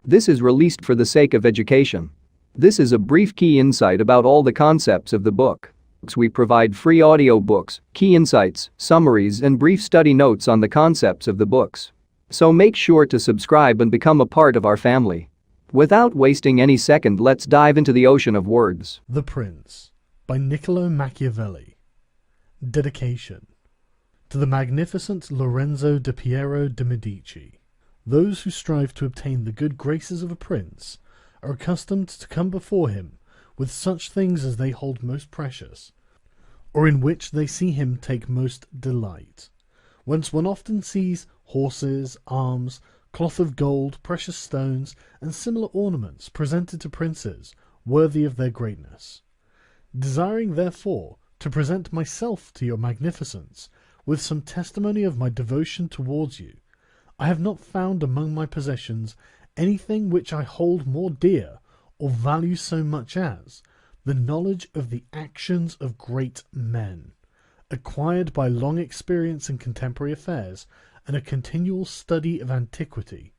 This is released for the sake of education. This is a brief key insight about all the concepts of the book. We provide free audiobooks, key insights, summaries, and brief study notes on the concepts of the books. So make sure to subscribe and become a part of our family. Without wasting any second, let's dive into the ocean of words. The Prince by Niccolo Machiavelli. Dedication to the magnificent Lorenzo di Piero de' Medici. Those who strive to obtain the good graces of a prince are accustomed to come before him with such things as they hold most precious, or in which they see him take most delight, whence one often sees horses, arms, cloth of gold, precious stones, and similar ornaments presented to princes worthy of their greatness. Desiring, therefore, to present myself to your magnificence with some testimony of my devotion towards you, I have not found among my possessions anything which I hold more dear or value so much as the knowledge of the actions of great men, acquired by long experience in contemporary affairs and a continual study of antiquity,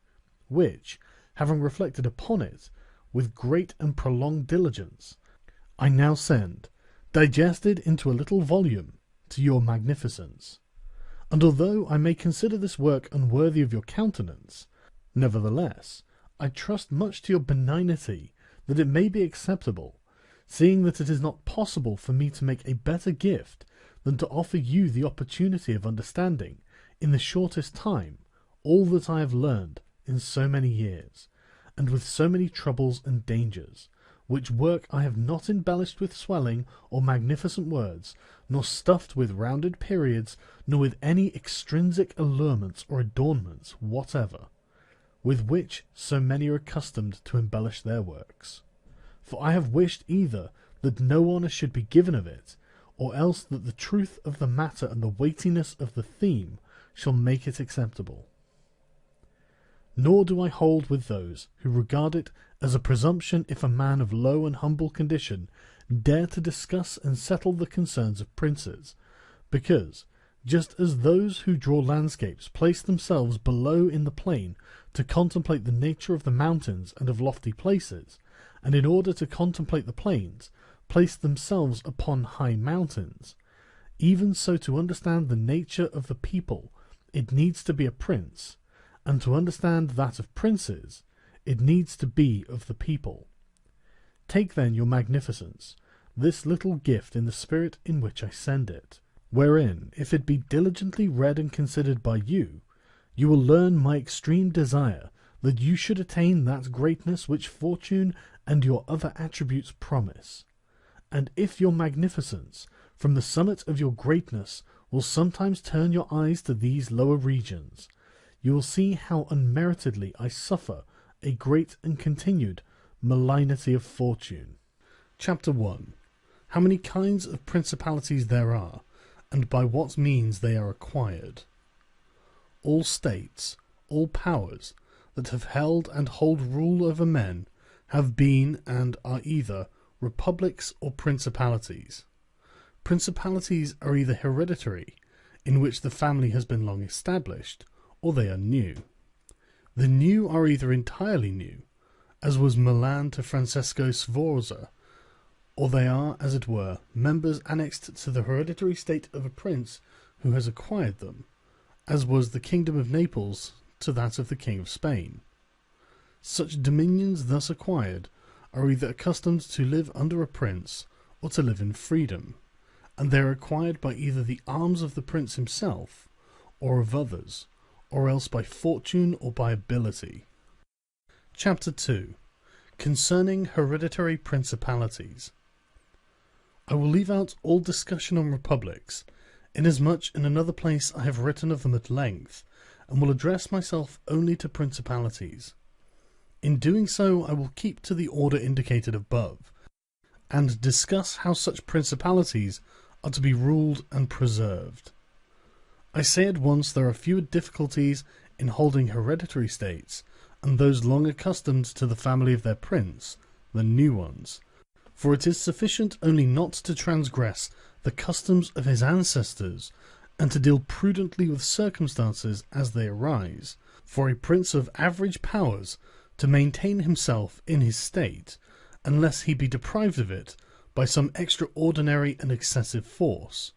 which, having reflected upon it with great and prolonged diligence, I now send, digested into a little volume, to your magnificence. And although I may consider this work unworthy of your countenance, nevertheless I trust much to your benignity that it may be acceptable, seeing that it is not possible for me to make a better gift than to offer you the opportunity of understanding, in the shortest time, all that I have learned in so many years, and with so many troubles and dangers, which work I have not embellished with swelling or magnificent words, nor stuffed with rounded periods, nor with any extrinsic allurements or adornments whatever, with which so many are accustomed to embellish their works. For I have wished either that no honour should be given of it, or else that the truth of the matter and the weightiness of the theme shall make it acceptable. Nor do I hold with those who regard it as a presumption if a man of low and humble condition dare to discuss and settle the concerns of princes, because, just as those who draw landscapes place themselves below in the plain to contemplate the nature of the mountains and of lofty places, and in order to contemplate the plains, place themselves upon high mountains, even so to understand the nature of the people it needs to be a prince, and to understand that of princes it needs to be of the people. Take then your magnificence, this little gift in the spirit in which I send it, wherein, if it be diligently read and considered by you, you will learn my extreme desire that you should attain that greatness which fortune and your other attributes promise. And if your magnificence, from the summit of your greatness, will sometimes turn your eyes to these lower regions, you will see how unmeritedly I suffer a great and continued malignity of fortune. Chapter 1. How many kinds of principalities there are, and by what means they are acquired. All states, all powers, that have held and hold rule over men, have been and are either republics or principalities. Principalities are either hereditary, in which the family has been long established, or they are new. The new are either entirely new, as was Milan to Francesco Sforza, or they are, as it were, members annexed to the hereditary state of a prince who has acquired them, as was the kingdom of Naples to that of the King of Spain. Such dominions thus acquired are either accustomed to live under a prince, or to live in freedom, and they are acquired by either the arms of the prince himself, or of others, or else by fortune or by ability. Chapter 2. Concerning hereditary principalities. I will leave out all discussion on republics, inasmuch in another place I have written of them at length, and will address myself only to principalities. In doing so I will keep to the order indicated above, and discuss how such principalities are to be ruled and preserved. I say at once there are fewer difficulties in holding hereditary states, and those long accustomed to the family of their prince, than new ones, for it is sufficient only not to transgress the customs of his ancestors, and to deal prudently with circumstances as they arise, for a prince of average powers to maintain himself in his state, unless he be deprived of it by some extraordinary and excessive force,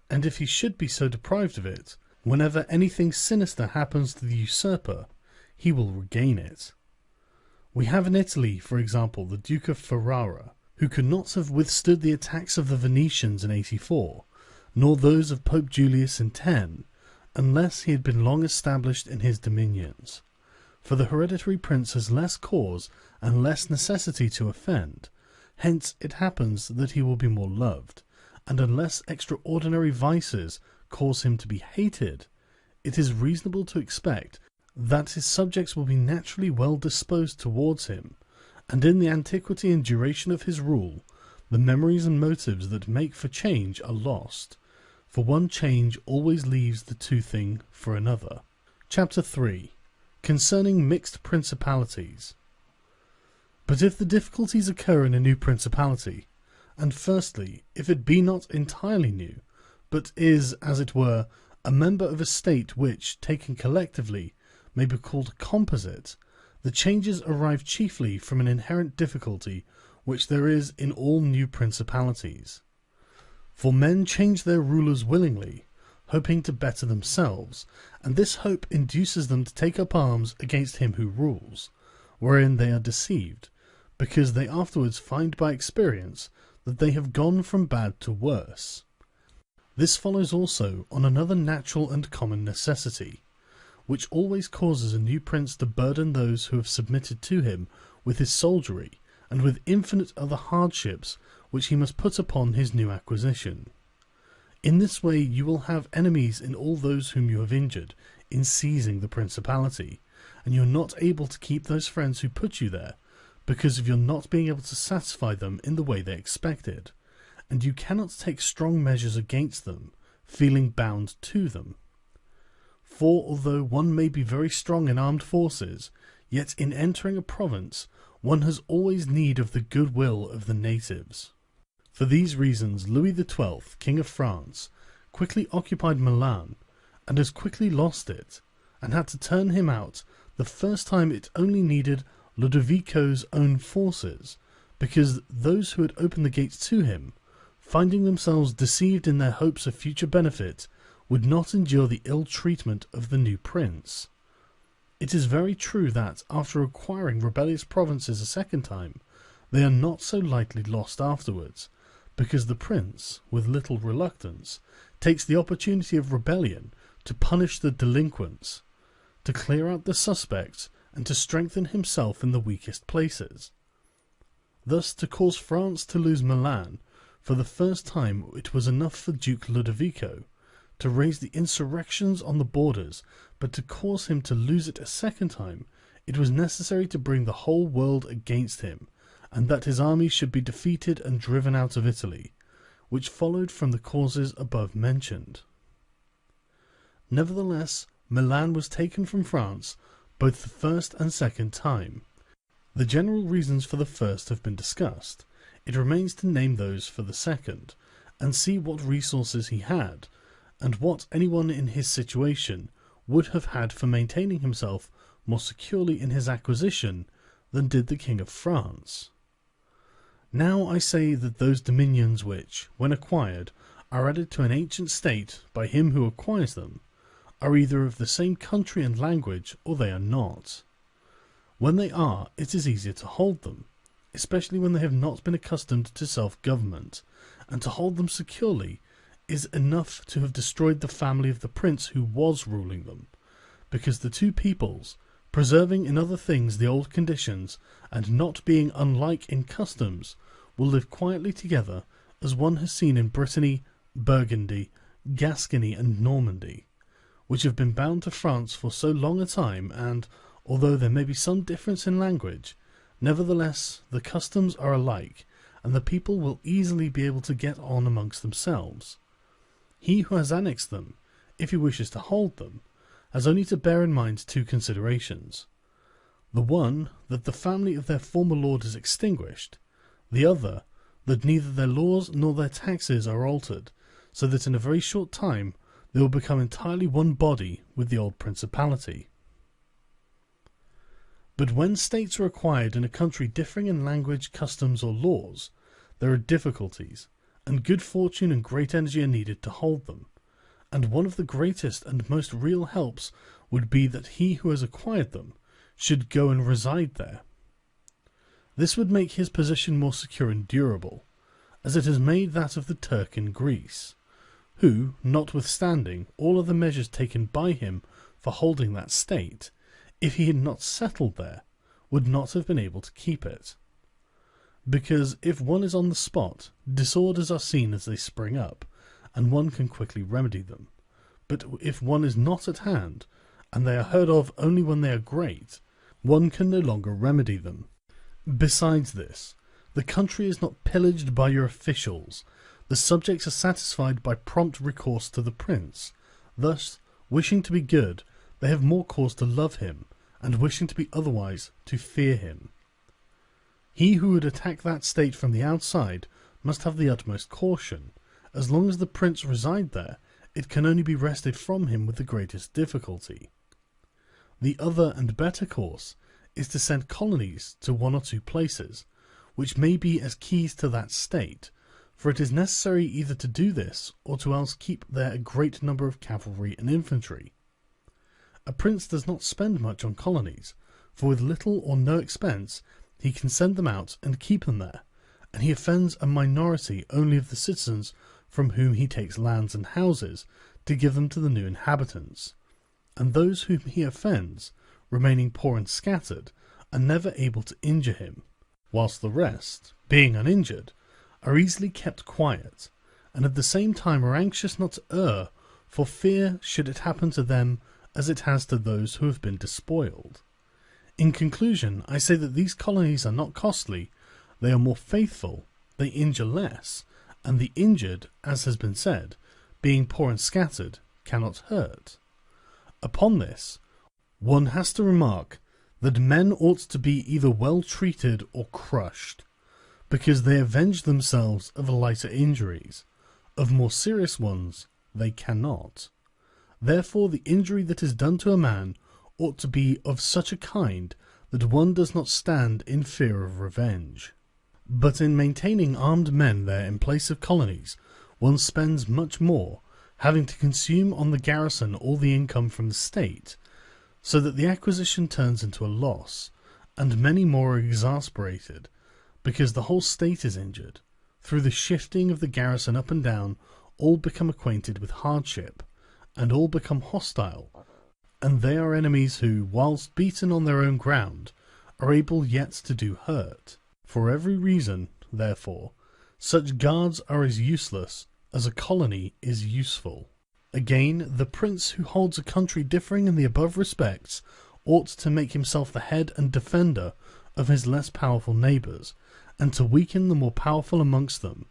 and if he should be so deprived of it, whenever anything sinister happens to the usurper, he will regain it. We have in Italy, for example, the Duke of Ferrara, who could not have withstood the attacks of the Venetians in 84, nor those of Pope Julius in 10, unless he had been long established in his dominions. For the hereditary prince has less cause and less necessity to offend, hence it happens that he will be more loved, and unless extraordinary vices cause him to be hated, it is reasonable to expect that his subjects will be naturally well disposed towards him, and in the antiquity and duration of his rule, the memories and motives that make for change are lost, for one change always leaves the two thing for another. Chapter 3. Concerning mixed principalities. But if the difficulties occur in a new principality, and firstly, if it be not entirely new, but is, as it were, a member of a state which, taken collectively, may be called composite, the changes arise chiefly from an inherent difficulty which there is in all new principalities. For men change their rulers willingly, hoping to better themselves, and this hope induces them to take up arms against him who rules, wherein they are deceived, because they afterwards find by experience that they have gone from bad to worse. This follows also on another natural and common necessity, which always causes a new prince to burden those who have submitted to him with his soldiery, and with infinite other hardships which he must put upon his new acquisition. In this way you will have enemies in all those whom you have injured in seizing the principality, and you are not able to keep those friends who put you there, because of your not being able to satisfy them in the way they expected, and you cannot take strong measures against them, feeling bound to them. For although one may be very strong in armed forces, yet in entering a province one has always need of the goodwill of the natives. For these reasons Louis XII, King of France, quickly occupied Milan, and as quickly lost it, and had to turn him out the first time it only needed Ludovico's own forces, because those who had opened the gates to him, finding themselves deceived in their hopes of future benefit, would not endure the ill treatment of the new prince. It is very true that, after acquiring rebellious provinces a second time, they are not so lightly lost afterwards, because the prince, with little reluctance, takes the opportunity of rebellion to punish the delinquents, to clear out the suspects, and to strengthen himself in the weakest places. Thus, to cause France to lose Milan, for the first time it was enough for Duke Ludovico to raise the insurrections on the borders, but to cause him to lose it a second time, it was necessary to bring the whole world against him, and that his army should be defeated and driven out of Italy, which followed from the causes above mentioned. Nevertheless, Milan was taken from France both the first and second time. The general reasons for the first have been discussed. It remains to name those for the second, and see what resources he had, and what anyone in his situation would have had for maintaining himself more securely in his acquisition than did the King of France. Now I say that those dominions which, when acquired, are added to an ancient state by him who acquires them, are either of the same country and language, or they are not. When they are, it is easier to hold them, especially when they have not been accustomed to self-government, and to hold them securely is enough to have destroyed the family of the prince who was ruling them, because the two peoples, preserving in other things the old conditions, and not being unlike in customs, will live quietly together, as one has seen in Brittany, Burgundy, Gascony, and Normandy, which have been bound to France for so long a time, and, although there may be some difference in language, nevertheless the customs are alike, and the people will easily be able to get on amongst themselves. He who has annexed them, if he wishes to hold them, has only to bear in mind two considerations. The one, that the family of their former lord is extinguished; the other, that neither their laws nor their taxes are altered, so that in a very short time they will become entirely one body with the old principality. But when states are acquired in a country differing in language, customs, or laws, there are difficulties, and good fortune and great energy are needed to hold them. And one of the greatest and most real helps would be that he who has acquired them should go and reside there. This would make his position more secure and durable, as it has made that of the Turk in Greece, who, notwithstanding all other measures taken by him for holding that state, if he had not settled there, would not have been able to keep it. Because if one is on the spot, disorders are seen as they spring up, and one can quickly remedy them. But if one is not at hand, and they are heard of only when they are great, one can no longer remedy them. Besides this, the country is not pillaged by your officials. The subjects are satisfied by prompt recourse to the prince. Thus, wishing to be good, they have more cause to love him, and wishing to be otherwise, to fear him. He who would attack that state from the outside must have the utmost caution. As long as the prince reside there, it can only be wrested from him with the greatest difficulty. The other and better course is to send colonies to one or two places, which may be as keys to that state, for it is necessary either to do this, or to else keep there a great number of cavalry and infantry. A prince does not spend much on colonies, for with little or no expense he can send them out and keep them there, and he offends a minority only of the citizens from whom he takes lands and houses to give them to the new inhabitants, and those whom he offends, remaining poor and scattered, are never able to injure him, whilst the rest, being uninjured, are easily kept quiet, and at the same time are anxious not to err, for fear should it happen to them as it has to those who have been despoiled. In conclusion, I say that these colonies are not costly, they are more faithful, they injure less, and the injured, as has been said, being poor and scattered, cannot hurt. Upon this, one has to remark that men ought to be either well treated or crushed, because they avenge themselves of lighter injuries. Of more serious ones they cannot. Therefore the injury that is done to a man ought to be of such a kind that one does not stand in fear of revenge. But in maintaining armed men there in place of colonies, one spends much more, having to consume on the garrison all the income from the state, so that the acquisition turns into a loss, and many more are exasperated, because the whole state is injured. Through the shifting of the garrison up and down, all become acquainted with hardship, and all become hostile, and they are enemies who, whilst beaten on their own ground, are able yet to do hurt. For every reason, therefore, such guards are as useless as a colony is useful. Again, the prince who holds a country differing in the above respects ought to make himself the head and defender of his less powerful neighbours, and to weaken the more powerful amongst them,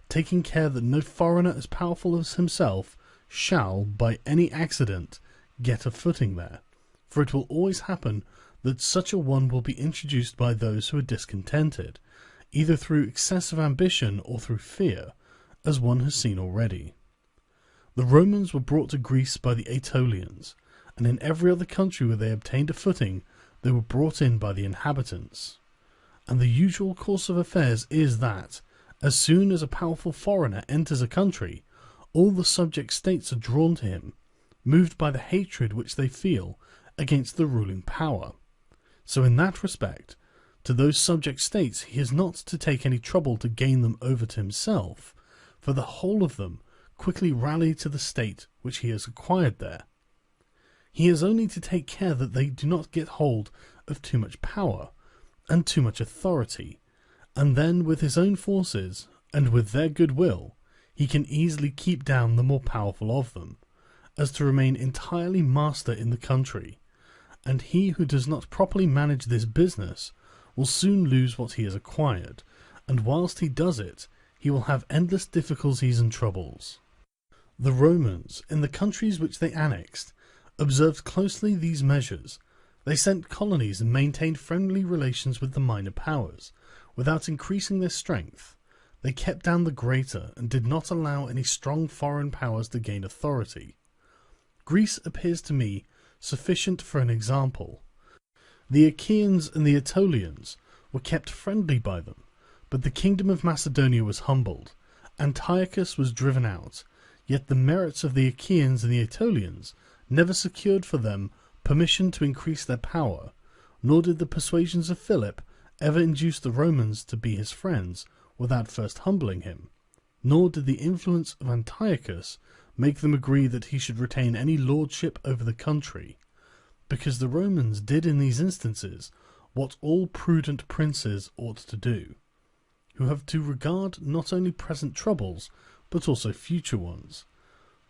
taking care that no foreigner as powerful as himself shall, by any accident, get a footing there, for it will always happen that such a one will be introduced by those who are discontented, either through excessive ambition or through fear, as one has seen already. The Romans were brought to Greece by the Aetolians, and in every other country where they obtained a footing, they were brought in by the inhabitants. And the usual course of affairs is that, as soon as a powerful foreigner enters a country, all the subject states are drawn to him, moved by the hatred which they feel against the ruling power. So in that respect, to those subject states he has not to take any trouble to gain them over to himself, for the whole of them quickly rally to the state which he has acquired there. He has only to take care that they do not get hold of too much power and too much authority, and then with his own forces and with their goodwill he can easily keep down the more powerful of them, as to remain entirely master in the country, and he who does not properly manage this business will soon lose what he has acquired, and whilst he does it, he will have endless difficulties and troubles. The Romans, in the countries which they annexed, observed closely these measures. They sent colonies and maintained friendly relations with the minor powers, without increasing their strength. They kept down the greater, and did not allow any strong foreign powers to gain authority. Greece appears to me sufficient for an example. The Achaeans and the Aetolians were kept friendly by them, but the kingdom of Macedonia was humbled. Antiochus was driven out, yet the merits of the Achaeans and the Aetolians never secured for them permission to increase their power, nor did the persuasions of Philip ever induce the Romans to be his friends without first humbling him, nor did the influence of Antiochus make them agree that he should retain any lordship over the country, because the Romans did in these instances what all prudent princes ought to do, who have to regard not only present troubles, but also future ones,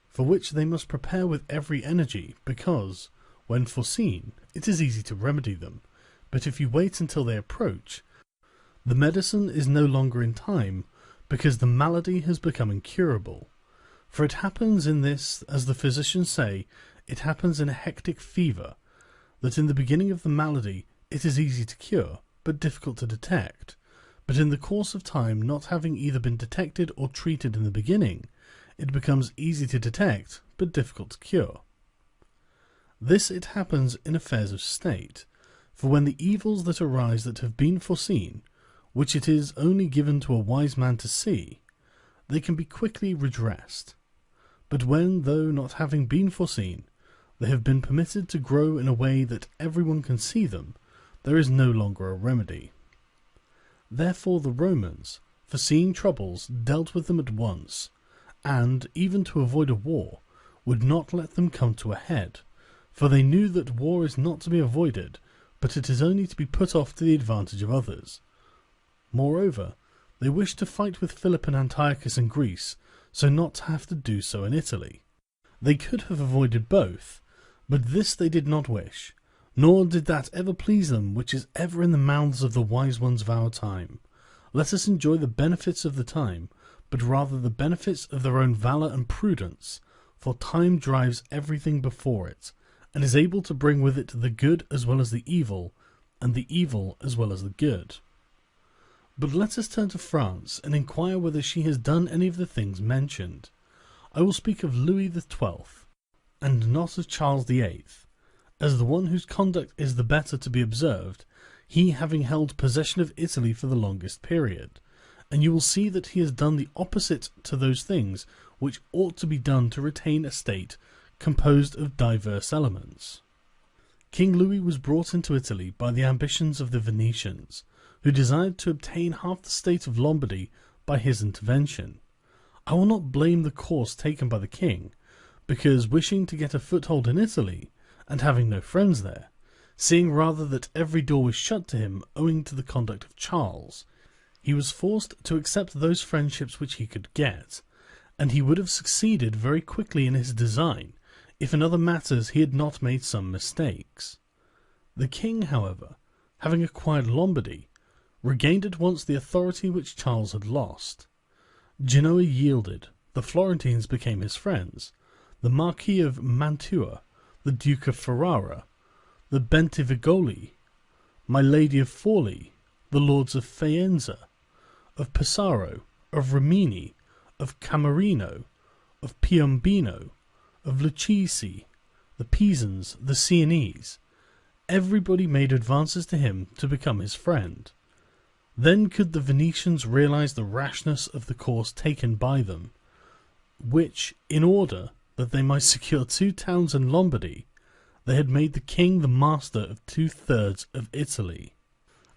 for which they must prepare with every energy, because, when foreseen, it is easy to remedy them, but if you wait until they approach, the medicine is no longer in time, because the malady has become incurable. For it happens in this, as the physicians say, it happens in a hectic fever, that in the beginning of the malady it is easy to cure, but difficult to detect, but in the course of time, not having either been detected or treated in the beginning, it becomes easy to detect, but difficult to cure. This it happens in affairs of state, for when the evils that arise that have been foreseen, which it is only given to a wise man to see, they can be quickly redressed. But when, though not having been foreseen, they have been permitted to grow in a way that everyone can see them, there is no longer a remedy. Therefore the Romans, foreseeing troubles, dealt with them at once, and, even to avoid a war, would not let them come to a head, for they knew that war is not to be avoided, but it is only to be put off to the advantage of others. Moreover, they wished to fight with Philip and Antiochus in Greece, so not to have to do so in Italy. They could have avoided both, but this they did not wish, nor did that ever please them which is ever in the mouths of the wise ones of our time. Let us enjoy the benefits of the time, but rather the benefits of their own valour and prudence, for time drives everything before it, and is able to bring with it the good as well as the evil, and the evil as well as the good. But let us turn to France, and inquire whether she has done any of the things mentioned. I will speak of Louis XII, and not of Charles VIII, as the one whose conduct is the better to be observed, he having held possession of Italy for the longest period, and you will see that he has done the opposite to those things which ought to be done to retain a state composed of diverse elements. King Louis was brought into Italy by the ambitions of the Venetians, who desired to obtain half the state of Lombardy by his intervention. I will not blame the course taken by the king, because wishing to get a foothold in Italy, and having no friends there, seeing rather that every door was shut to him owing to the conduct of Charles, he was forced to accept those friendships which he could get, and he would have succeeded very quickly in his design, if in other matters he had not made some mistakes. The king, however, having acquired Lombardy, regained at once the authority which Charles had lost. Genoa yielded, the Florentines became his friends, the Marquis of Mantua, the Duke of Ferrara, the Bentivogli, my Lady of Forli, the Lords of Faenza, of Pesaro, of Rimini, of Camerino, of Piombino, of Lucchese, the Pisans, the Sienese. Everybody made advances to him to become his friend. Then could the Venetians realize the rashness of the course taken by them, which, in order that they might secure 2 towns in Lombardy, they had made the king the master of 2/3 of Italy.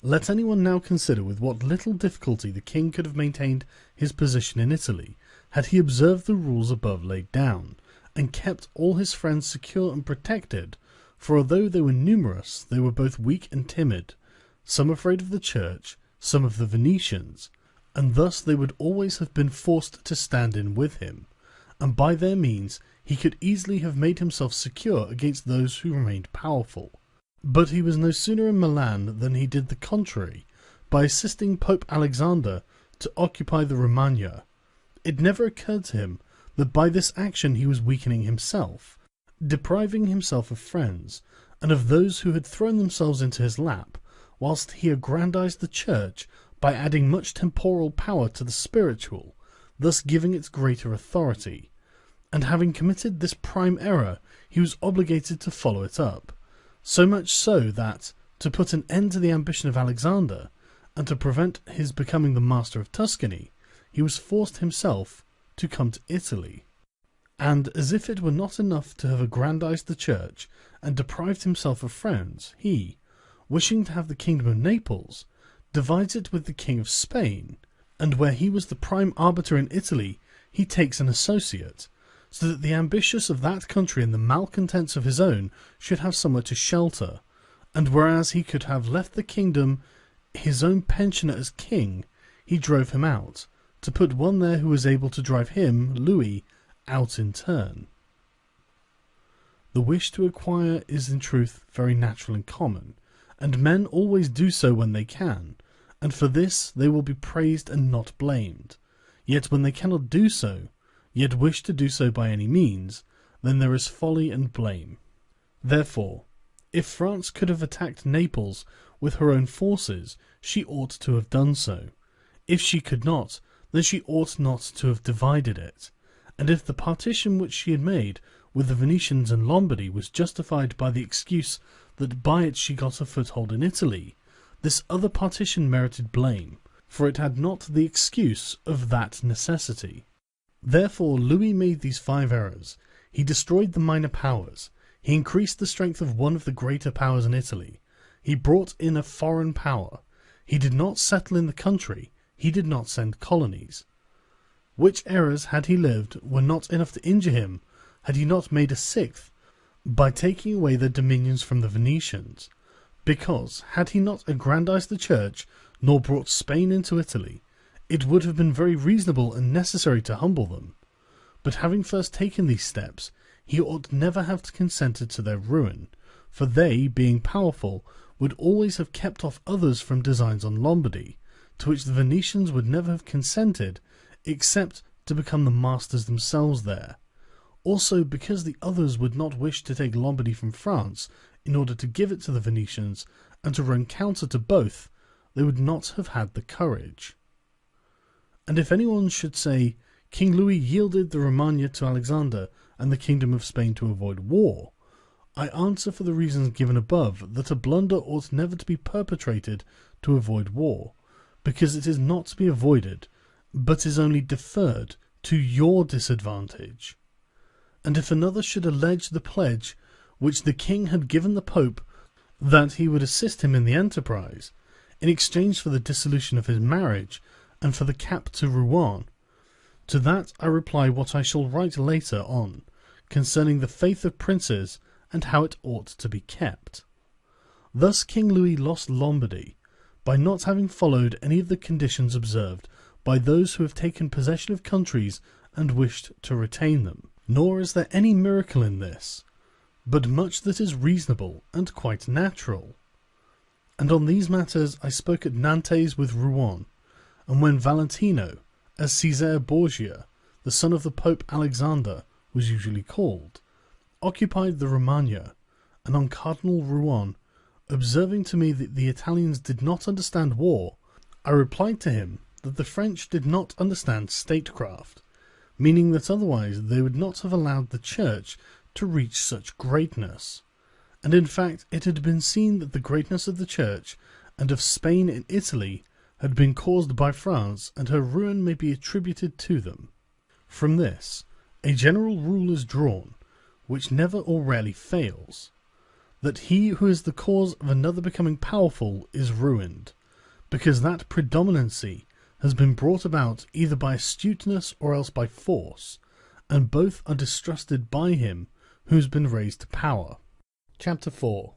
Let anyone now consider with what little difficulty the king could have maintained his position in Italy, had he observed the rules above laid down, and kept all his friends secure and protected, for although they were numerous, they were both weak and timid, some afraid of the church, some of the Venetians, and thus they would always have been forced to stand in with him, and by their means he could easily have made himself secure against those who remained powerful. But he was no sooner in Milan than he did the contrary, by assisting Pope Alexander to occupy the Romagna. It never occurred to him that by this action he was weakening himself, depriving himself of friends, and of those who had thrown themselves into his lap, whilst he aggrandized the church by adding much temporal power to the spiritual, thus giving it greater authority. And having committed this prime error, he was obligated to follow it up, so much so that, To put an end to the ambition of Alexander, and to prevent his becoming the master of Tuscany, he was forced himself to come to Italy. And as if it were not enough to have aggrandized the church and deprived himself of friends, he, wishing to have the kingdom of Naples, divides it with the king of Spain, and where he was the prime arbiter in Italy, he takes an associate, so that the ambitious of that country and the malcontents of his own should have somewhere to shelter, and whereas he could have left the kingdom his own pensioner as king, he drove him out, to put one there who was able to drive him, Louis, out in turn. The wish to acquire is in truth very natural and common, and men always do so when they can, and for this they will be praised and not blamed. Yet when they cannot do so, yet wish to do so by any means, then there is folly and blame. Therefore, if France could have attacked Naples with her own forces, she ought to have done so. If she could not, then she ought not to have divided it. And if the partition which she had made with the Venetians and Lombardy was justified by the excuse that by it she got a foothold in Italy, this other partition merited blame, for it had not the excuse of that necessity. Therefore Louis made these 5 errors. He destroyed the minor powers. He increased the strength of one of the greater powers in Italy. He brought in a foreign power. He did not settle in the country. He did not send colonies. Which errors, had he lived, were not enough to injure him, had he not made a 6th, by taking away their dominions from the Venetians. Because, had he not aggrandized the church, nor brought Spain into Italy, it would have been very reasonable and necessary to humble them. But having first taken these steps, he ought never have consented to their ruin, for they, being powerful, would always have kept off others from designs on Lombardy, to which the Venetians would never have consented, except to become the masters themselves there. Also because the others would not wish to take Lombardy from France in order to give it to the Venetians, and to run counter to both, they would not have had the courage. And if anyone should say, King Louis yielded the Romagna to Alexander and the kingdom of Spain to avoid war, I answer for the reasons given above that a blunder ought never to be perpetrated to avoid war, because it is not to be avoided, but is only deferred to your disadvantage. And if another should allege the pledge which the king had given the Pope that he would assist him in the enterprise, in exchange for the dissolution of his marriage and for the cap to Rouen, to that I reply what I shall write later on, concerning the faith of princes and how it ought to be kept. Thus King Louis lost Lombardy, by not having followed any of the conditions observed by those who have taken possession of countries and wished to retain them. Nor is there any miracle in this, but much that is reasonable and quite natural. And on these matters I spoke at Nantes with Rouen, and when Valentino, as Cesare Borgia, the son of the Pope Alexander, was usually called, occupied the Romagna, and on Cardinal Rouen, observing to me that the Italians did not understand war, I replied to him that the French did not understand statecraft, meaning that otherwise they would not have allowed the Church to reach such greatness. And in fact it had been seen that the greatness of the Church and of Spain in Italy had been caused by France, and her ruin may be attributed to them. From this, a general rule is drawn, which never or rarely fails, that he who is the cause of another becoming powerful is ruined, because that predominancy has been brought about either by astuteness or else by force, and both are distrusted by him who has been raised to power. Chapter 4.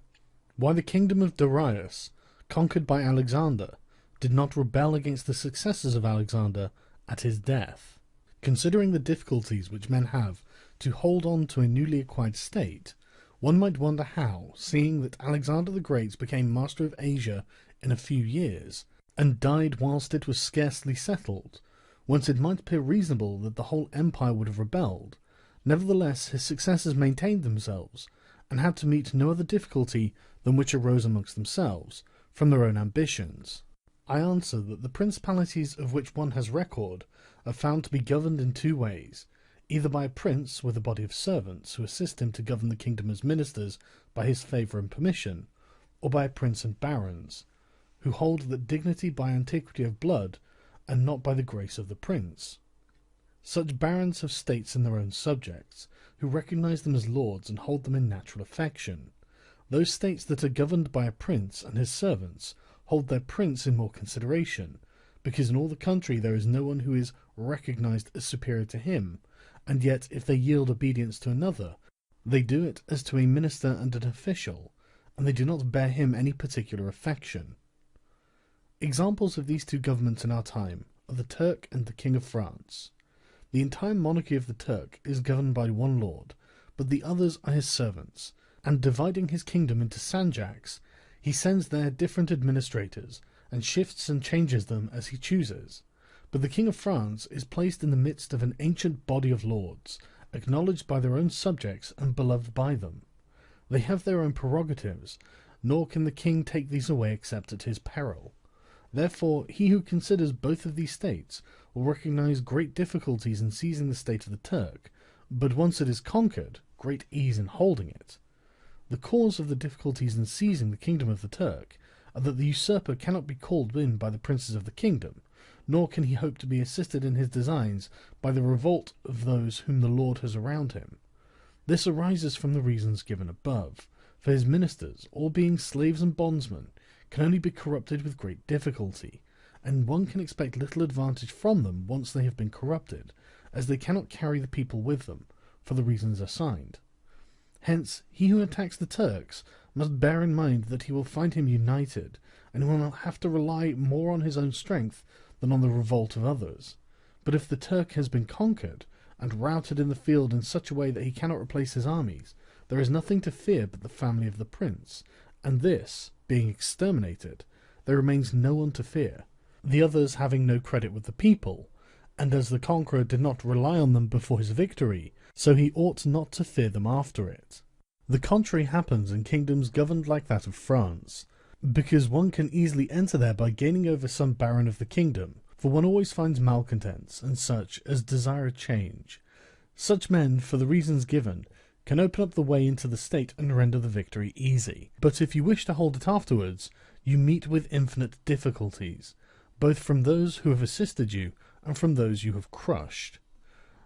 Why the kingdom of Darius, conquered by Alexander, did not rebel against the successors of Alexander at his death. Considering the difficulties which men have to hold on to a newly acquired state, one might wonder how, seeing that Alexander the Great became master of Asia in a few years, and died whilst it was scarcely settled, whence it might appear reasonable that the whole empire would have rebelled, nevertheless his successors maintained themselves, and had to meet no other difficulty than which arose amongst themselves, from their own ambitions. I answer that the principalities of which one has record are found to be governed in 2 ways, either by a prince with a body of servants who assist him to govern the kingdom as ministers by his favour and permission, or by a prince and barons, who hold that dignity by antiquity of blood, and not by the grace of the prince. Such barons have states in their own subjects, who recognize them as lords and hold them in natural affection. Those states that are governed by a prince and his servants hold their prince in more consideration, because in all the country there is no one who is recognized as superior to him, and yet if they yield obedience to another, they do it as to a minister and an official, and they do not bear him any particular affection. Examples of these two governments in our time are the Turk and the King of France. The entire monarchy of the Turk is governed by one lord, but the others are his servants, and dividing his kingdom into sanjaks, he sends there different administrators, and shifts and changes them as he chooses. But the King of France is placed in the midst of an ancient body of lords, acknowledged by their own subjects and beloved by them. They have their own prerogatives, nor can the king take these away except at his peril. Therefore, he who considers both of these states will recognize great difficulties in seizing the state of the Turk, but once it is conquered, great ease in holding it. The cause of the difficulties in seizing the kingdom of the Turk are that the usurper cannot be called in by the princes of the kingdom, nor can he hope to be assisted in his designs by the revolt of those whom the Lord has around him. This arises from the reasons given above, for his ministers, all being slaves and bondsmen, can only be corrupted with great difficulty, and one can expect little advantage from them once they have been corrupted, as they cannot carry the people with them, for the reasons assigned. Hence, he who attacks the Turks must bear in mind that he will find him united, and will not have to rely more on his own strength than on the revolt of others. But if the Turk has been conquered, and routed in the field in such a way that he cannot replace his armies, there is nothing to fear but the family of the prince, and this, being exterminated, there remains no one to fear, the others having no credit with the people, and as the conqueror did not rely on them before his victory, so he ought not to fear them after it. The contrary happens in kingdoms governed like that of France, because one can easily enter there by gaining over some baron of the kingdom, for one always finds malcontents and such as desire a change. Such men, for the reasons given, can open up the way into the state and render the victory easy. But if you wish to hold it afterwards, you meet with infinite difficulties, both from those who have assisted you and from those you have crushed.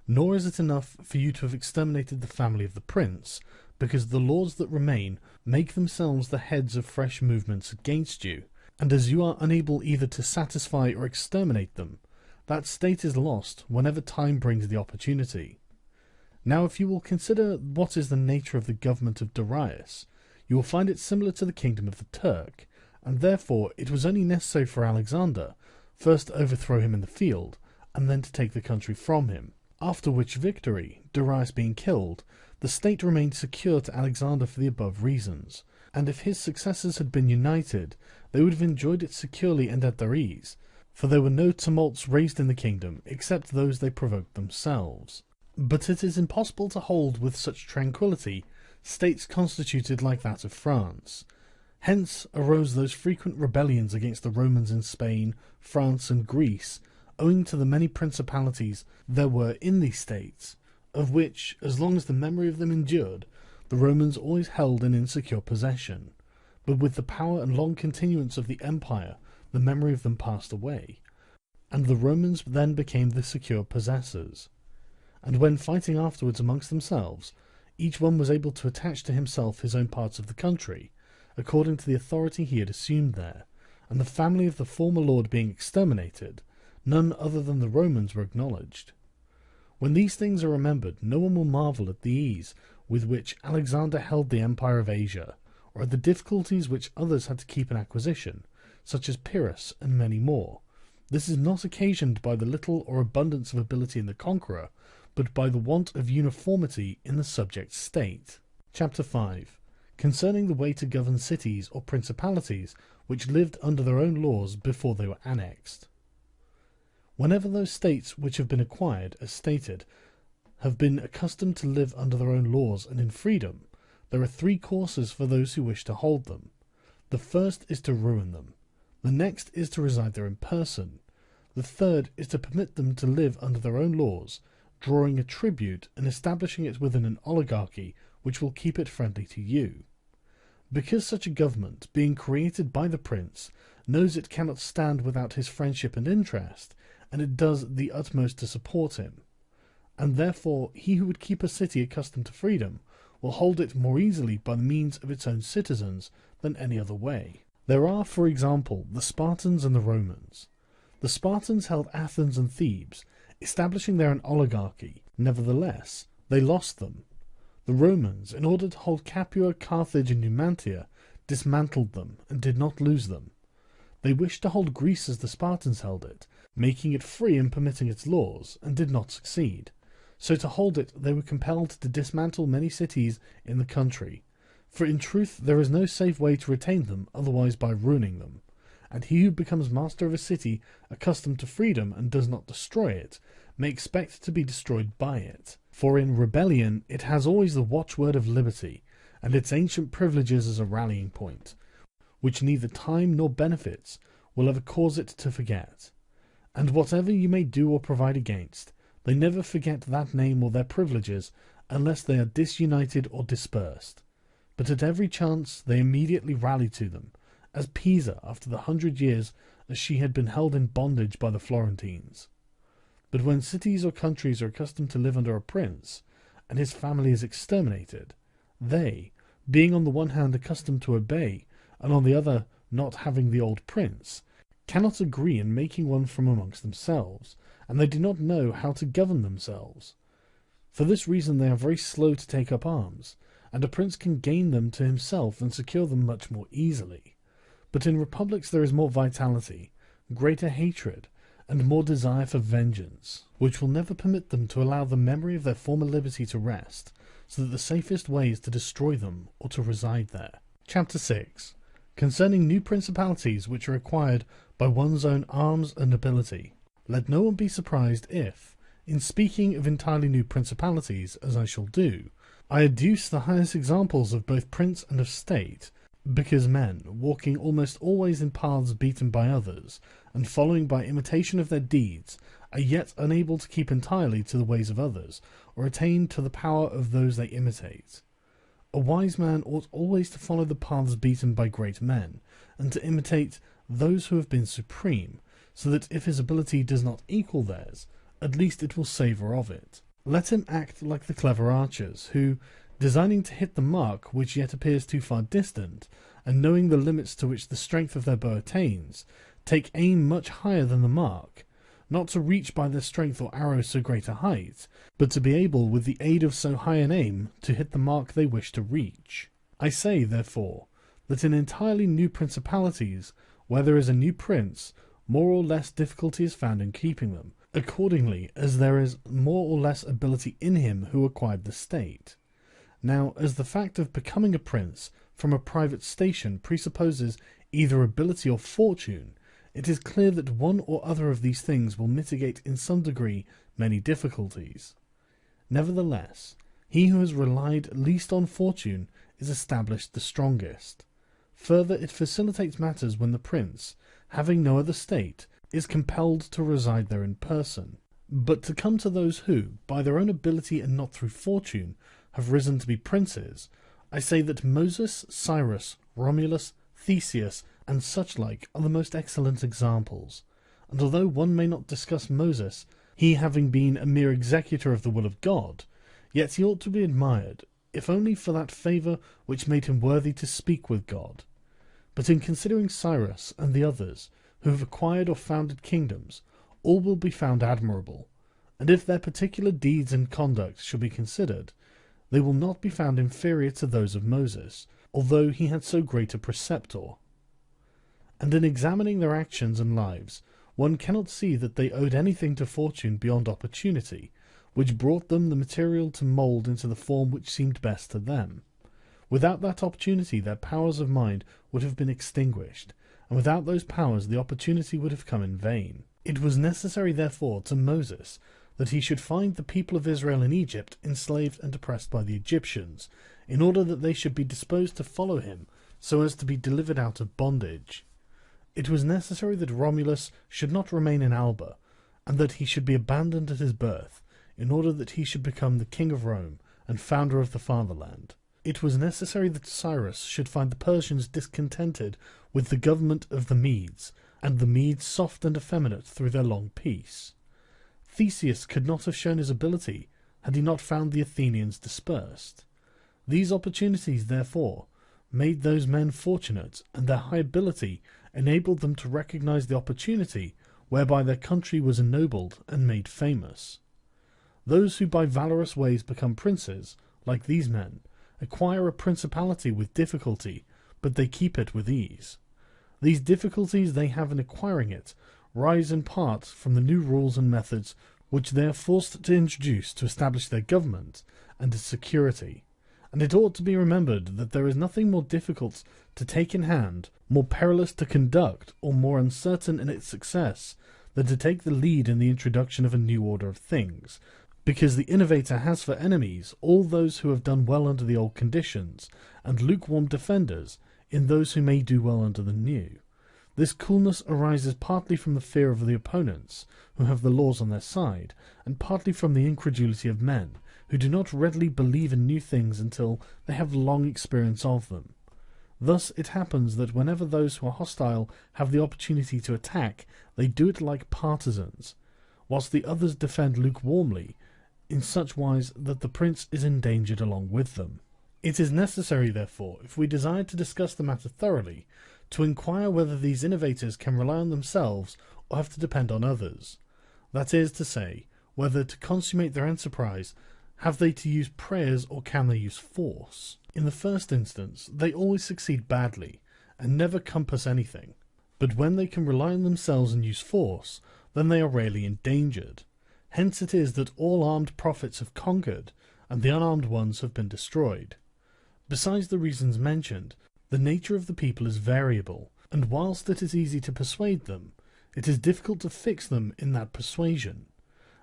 Nor is it enough for you to have exterminated the family of the prince, because the lords that remain make themselves the heads of fresh movements against you, and as you are unable either to satisfy or exterminate them, that state is lost whenever time brings the opportunity. Now if you will consider what is the nature of the government of Darius, you will find it similar to the kingdom of the Turk, and therefore it was only necessary for Alexander first to overthrow him in the field, and then to take the country from him, after which victory, Darius being killed, the state remained secure to Alexander for the above reasons, and if his successors had been united, they would have enjoyed it securely and at their ease, for there were no tumults raised in the kingdom except those they provoked themselves. But it is impossible to hold with such tranquillity states constituted like that of France. Hence arose those frequent rebellions against the Romans in Spain, France, and Greece, owing to the many principalities there were in these states, of which, as long as the memory of them endured, the Romans always held an insecure possession. But with the power and long continuance of the empire, the memory of them passed away, and the Romans then became the secure possessors. And when fighting afterwards amongst themselves, each one was able to attach to himself his own parts of the country, according to the authority he had assumed there, and the family of the former lord being exterminated, none other than the Romans were acknowledged. When these things are remembered, no one will marvel at the ease with which Alexander held the empire of Asia, or at the difficulties which others had to keep in acquisition, such as Pyrrhus and many more. This is not occasioned by the little or abundance of ability in the conqueror, but by the want of uniformity in the subject state. Chapter 5. Concerning the way to govern cities or principalities which lived under their own laws before they were annexed. Whenever those states which have been acquired, as stated, have been accustomed to live under their own laws and in freedom, there are three courses for those who wish to hold them. The first is to ruin them. The next is to reside there in person. The third is to permit them to live under their own laws, drawing a tribute and establishing it within an oligarchy which will keep it friendly to you. Because such a government, being created by the prince, knows it cannot stand without his friendship and interest, and it does the utmost to support him. And therefore he who would keep a city accustomed to freedom will hold it more easily by the means of its own citizens than any other way. There are, for example, the Spartans and the Romans. The Spartans held Athens and Thebes, establishing there an oligarchy. Nevertheless, they lost them. The Romans, in order to hold Capua, Carthage, and Numantia, dismantled them and did not lose them. They wished to hold Greece as the Spartans held it, making it free and permitting its laws, and did not succeed. So to hold it, they were compelled to dismantle many cities in the country. For in truth there is no safe way to retain them, otherwise by ruining them. And he who becomes master of a city, accustomed to freedom, and does not destroy it, may expect to be destroyed by it. For in rebellion it has always the watchword of liberty, and its ancient privileges as a rallying point, which neither time nor benefits will ever cause it to forget. And whatever you may do or provide against, they never forget that name or their privileges, unless they are disunited or dispersed. But at every chance they immediately rally to them, as Pisa after the 100 years as she had been held in bondage by the Florentines. But when cities or countries are accustomed to live under a prince, and his family is exterminated, they, being on the one hand accustomed to obey, and on the other not having the old prince, cannot agree in making one from amongst themselves, and they do not know how to govern themselves. For this reason they are very slow to take up arms, and a prince can gain them to himself and secure them much more easily. But in republics there is more vitality, greater hatred, and more desire for vengeance, which will never permit them to allow the memory of their former liberty to rest, so that the safest way is to destroy them or to reside there. Chapter 6. Concerning new principalities which are acquired by one's own arms and ability. Let no one be surprised if, in speaking of entirely new principalities, as I shall do, I adduce the highest examples of both prince and of state, because men, walking almost always in paths beaten by others, and following by imitation of their deeds, are yet unable to keep entirely to the ways of others, or attain to the power of those they imitate. A wise man ought always to follow the paths beaten by great men, and to imitate those who have been supreme, so that if his ability does not equal theirs, at least it will savour of it. Let him act like the clever archers, who, designing to hit the mark which yet appears too far distant, and knowing the limits to which the strength of their bow attains, take aim much higher than the mark, not to reach by their strength or arrow so great a height, but to be able with the aid of so high an aim to hit the mark they wish to reach. I say, therefore, that in entirely new principalities, where there is a new prince, more or less difficulty is found in keeping them, accordingly as there is more or less ability in him who acquired the state. Now, as the fact of becoming a prince from a private station presupposes either ability or fortune, it is clear that one or other of these things will mitigate in some degree many difficulties. Nevertheless, he who has relied least on fortune is established the strongest. Further, it facilitates matters when the prince, having no other state, is compelled to reside there in person. But to come to those who, by their own ability and not through fortune, have risen to be princes, I say that Moses, Cyrus, Romulus, Theseus, and such like are the most excellent examples. And although one may not discuss Moses, he having been a mere executor of the will of God, yet he ought to be admired, if only for that favour which made him worthy to speak with God. But in considering Cyrus and the others, who have acquired or founded kingdoms, all will be found admirable, and if their particular deeds and conduct shall be considered, they will not be found inferior to those of Moses, although he had so great a preceptor. And in examining their actions and lives, one cannot see that they owed anything to fortune beyond opportunity, which brought them the material to mould into the form which seemed best to them. Without that opportunity their powers of mind would have been extinguished, and without those powers the opportunity would have come in vain. It was necessary, therefore, to Moses that he should find the people of Israel in Egypt enslaved and oppressed by the Egyptians, in order that they should be disposed to follow him, so as to be delivered out of bondage. It was necessary that Romulus should not remain in Alba, and that he should be abandoned at his birth, in order that he should become the king of Rome and founder of the fatherland. It was necessary that Cyrus should find the Persians discontented with the government of the Medes, and the Medes soft and effeminate through their long peace. Theseus could not have shown his ability had he not found the Athenians dispersed. These opportunities, therefore, made those men fortunate, and their high ability enabled them to recognize the opportunity whereby their country was ennobled and made famous. Those who by valorous ways become princes, like these men, acquire a principality with difficulty, but they keep it with ease. These difficulties they have in acquiring it rise in part from the new rules and methods which they are forced to introduce to establish their government and its security. And it ought to be remembered that there is nothing more difficult to take in hand, more perilous to conduct, or more uncertain in its success, than to take the lead in the introduction of a new order of things, because the innovator has for enemies all those who have done well under the old conditions, and lukewarm defenders in those who may do well under the new. This coolness arises partly from the fear of the opponents, who have the laws on their side, and partly from the incredulity of men, who do not readily believe in new things until they have long experience of them. Thus it happens that whenever those who are hostile have the opportunity to attack, they do it like partisans, whilst the others defend lukewarmly, in such wise that the prince is endangered along with them. It is necessary, therefore, if we desire to discuss the matter thoroughly, to inquire whether these innovators can rely on themselves or have to depend on others. That is to say, whether to consummate their enterprise have they to use prayers or can they use force? In the first instance, they always succeed badly, and never compass anything. But when they can rely on themselves and use force, then they are rarely endangered. Hence it is that all armed prophets have conquered, and the unarmed ones have been destroyed. Besides the reasons mentioned, the nature of the people is variable, and whilst it is easy to persuade them, it is difficult to fix them in that persuasion.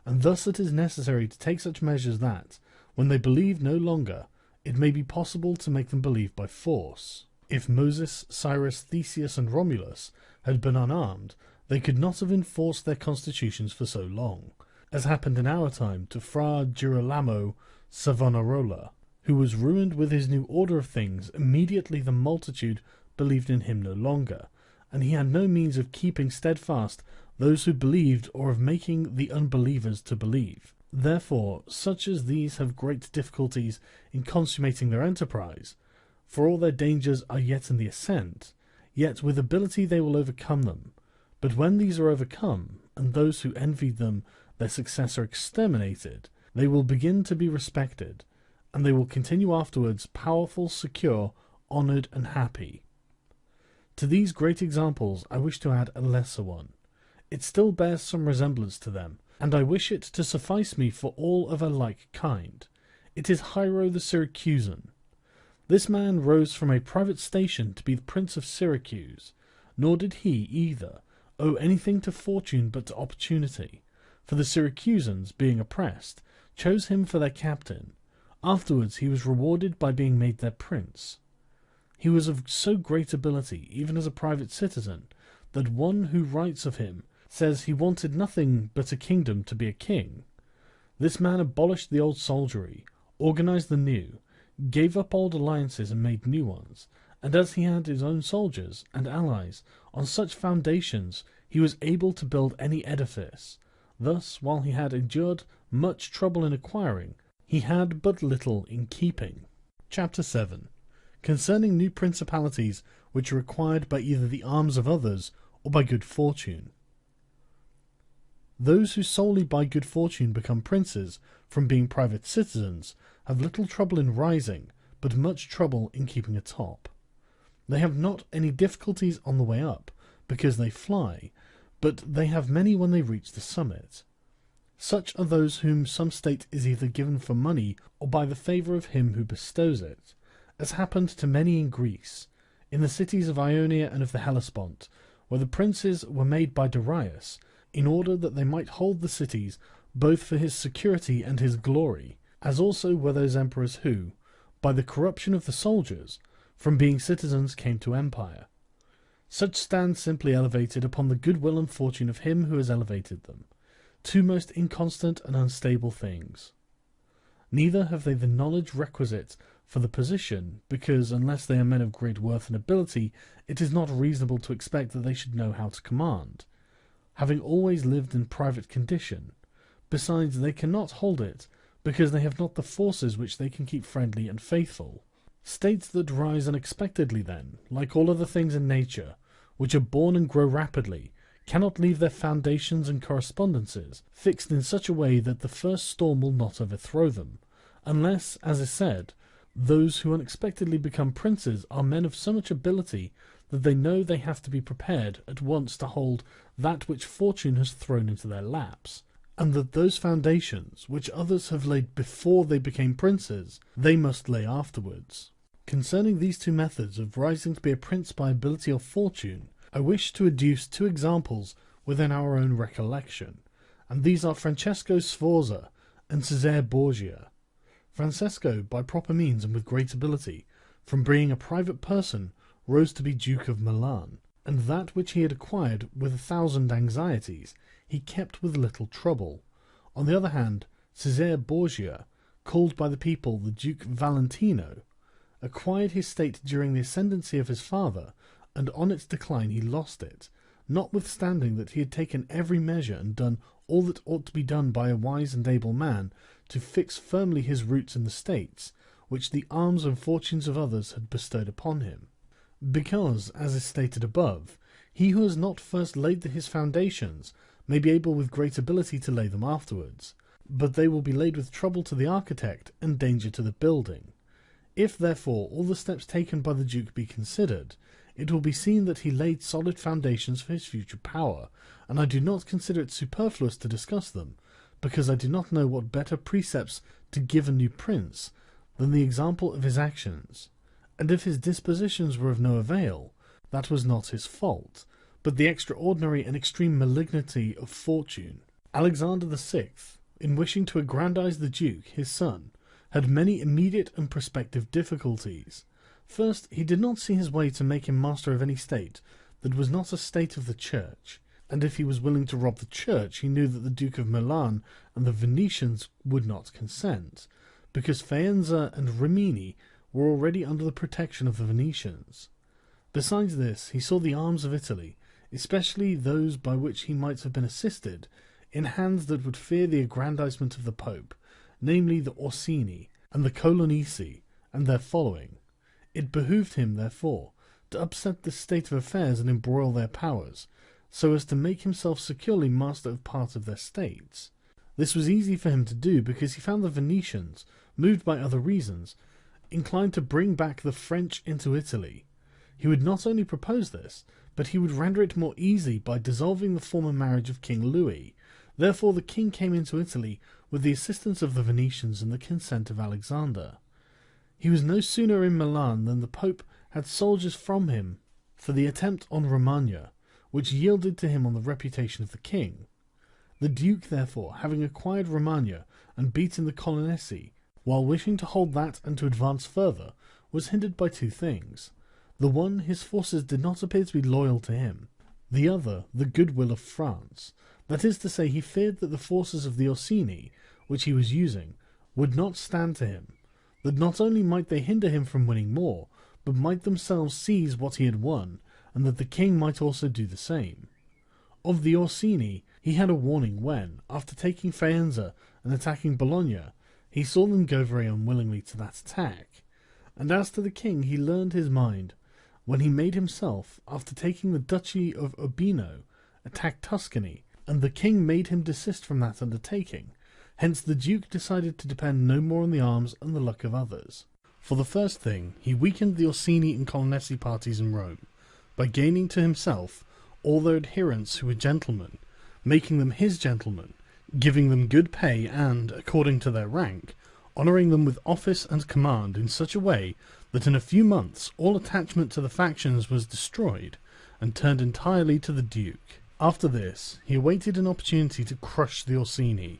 And thus it is necessary to take such measures that, when they believe no longer, it may be possible to make them believe by force. If Moses, Cyrus, Theseus, and Romulus had been unarmed, they could not have enforced their constitutions for so long, as happened in our time to Fra Girolamo Savonarola, who was ruined with his new order of things immediately the multitude believed in him no longer, and he had no means of keeping steadfast those who believed or of making the unbelievers to believe. Therefore, such as these have great difficulties in consummating their enterprise, for all their dangers are yet in the ascent, yet with ability they will overcome them. But when these are overcome, and those who envied them their success are exterminated, they will begin to be respected, and they will continue afterwards powerful, secure, honoured, and happy. To these great examples I wish to add a lesser one. It still bears some resemblance to them, and I wish it to suffice me for all of a like kind. It is Hiero the Syracusan. This man rose from a private station to be the Prince of Syracuse, nor did he, either, owe anything to fortune but to opportunity, for the Syracusans, being oppressed, chose him for their captain. Afterwards he was rewarded by being made their prince. He was of so great ability, even as a private citizen, that one who writes of him says he wanted nothing but a kingdom to be a king. This man abolished the old soldiery, organized the new, gave up old alliances and made new ones, and as he had his own soldiers and allies, on such foundations he was able to build any edifice. Thus, while he had endured much trouble in acquiring, he had but little in keeping. Chapter 7. Concerning new principalities which are acquired by either the arms of others or by good fortune. Those who solely by good fortune become princes from being private citizens have little trouble in rising, but much trouble in keeping atop. They have not any difficulties on the way up, because they fly, but they have many when they reach the summit. Such are those whom some state is either given for money or by the favour of him who bestows it, as happened to many in Greece, in the cities of Ionia and of the Hellespont, where the princes were made by Darius, in order that they might hold the cities both for his security and his glory, as also were those emperors who, by the corruption of the soldiers, from being citizens came to empire. Such stand simply elevated upon the goodwill and fortune of him who has elevated them, two most inconstant and unstable things. Neither have they the knowledge requisite for the position, because unless they are men of great worth and ability, it is not reasonable to expect that they should know how to command, having always lived in private condition. Besides, they cannot hold it, because they have not the forces which they can keep friendly and faithful. States that rise unexpectedly then, like all other things in nature, which are born and grow rapidly, cannot leave their foundations and correspondences fixed in such a way that the first storm will not overthrow them, unless, as is said, those who unexpectedly become princes are men of so much ability that they know they have to be prepared at once to hold that which fortune has thrown into their laps, and that those foundations which others have laid before they became princes, they must lay afterwards. Concerning these two methods of rising to be a prince by ability or fortune, I wish to adduce two examples within our own recollection, and these are Francesco Sforza and Cesare Borgia. Francesco, by proper means and with great ability, from being a private person, rose to be Duke of Milan, and that which he had acquired with 1,000 anxieties, he kept with little trouble. On the other hand, Cesare Borgia, called by the people the Duke Valentino, acquired his state during the ascendancy of his father, and on its decline he lost it, notwithstanding that he had taken every measure and done all that ought to be done by a wise and able man to fix firmly his roots in the states, which the arms and fortunes of others had bestowed upon him. Because, as is stated above, he who has not first laid his foundations may be able with great ability to lay them afterwards, but they will be laid with trouble to the architect and danger to the building. If, therefore, all the steps taken by the Duke be considered, it will be seen that he laid solid foundations for his future power, and I do not consider it superfluous to discuss them, because I do not know what better precepts to give a new prince than the example of his actions. And if his dispositions were of no avail, that was not his fault, but the extraordinary and extreme malignity of fortune. Alexander VI, in wishing to aggrandize the Duke, his son, had many immediate and prospective difficulties. First, he did not see his way to make him master of any state that was not a state of the Church, and if he was willing to rob the Church, he knew that the Duke of Milan and the Venetians would not consent, because Faenza and Rimini were already under the protection of the Venetians. Besides this, he saw the arms of Italy, especially those by which he might have been assisted, in hands that would fear the aggrandizement of the Pope, namely the Orsini and the Colonnesi and their following. It behoved him, therefore, to upset this state of affairs and embroil their powers, so as to make himself securely master of part of their states. This was easy for him to do, because he found the Venetians, moved by other reasons, inclined to bring back the French into Italy. He would not only propose this, but he would render it more easy by dissolving the former marriage of King Louis. Therefore the king came into Italy with the assistance of the Venetians and the consent of Alexander. He was no sooner in Milan than the Pope had soldiers from him for the attempt on Romagna, which yielded to him on the reputation of the king. The Duke, therefore, having acquired Romagna and beaten the Colonnesi, while wishing to hold that and to advance further, was hindered by two things. The one, his forces did not appear to be loyal to him. The other, the goodwill of France. That is to say, he feared that the forces of the Orsini, which he was using, would not stand to him, that not only might they hinder him from winning more, but might themselves seize what he had won, and that the king might also do the same. Of the Orsini, he had a warning when, after taking Faenza and attacking Bologna, he saw them go very unwillingly to that attack. And as to the king, he learned his mind when he made himself, after taking the duchy of Urbino, attack Tuscany, and the king made him desist from that undertaking. Hence the Duke decided to depend no more on the arms and the luck of others. For the first thing, he weakened the Orsini and Colonnesi parties in Rome, by gaining to himself all their adherents who were gentlemen, making them his gentlemen, giving them good pay and, according to their rank, honouring them with office and command in such a way that in a few months all attachment to the factions was destroyed, and turned entirely to the Duke. After this, he awaited an opportunity to crush the Orsini,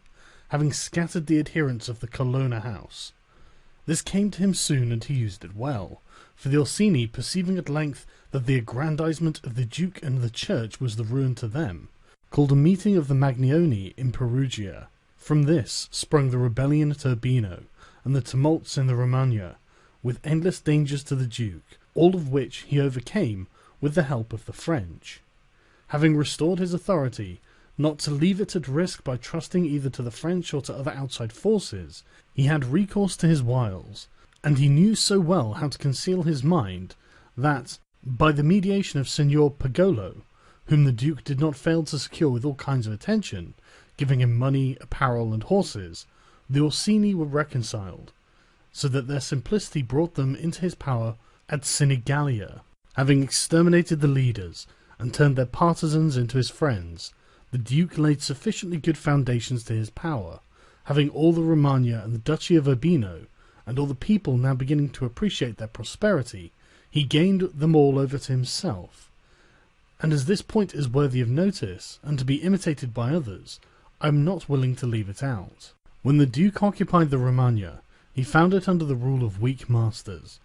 having scattered the adherents of the Colonna house. This came to him soon, and he used it well, for the Orsini, perceiving at length that the aggrandizement of the Duke and the Church was the ruin to them, called a meeting of the Magnoni in Perugia. From this sprung the rebellion at Urbino, and the tumults in the Romagna, with endless dangers to the Duke, all of which he overcame with the help of the French. Having restored his authority, not to leave it at risk by trusting either to the French or to other outside forces, he had recourse to his wiles, and he knew so well how to conceal his mind that, by the mediation of Signor Pagolo, whom the Duke did not fail to secure with all kinds of attention, giving him money, apparel, and horses, the Orsini were reconciled, so that their simplicity brought them into his power at Sinigalia. Having exterminated the leaders and turned their partisans into his friends, the Duke laid sufficiently good foundations to his power, having all the Romagna and the Duchy of Urbino, and all the people now beginning to appreciate their prosperity, he gained them all over to himself. And as this point is worthy of notice, and to be imitated by others, I am not willing to leave it out. When the Duke occupied the Romagna, he found it under the rule of weak masters,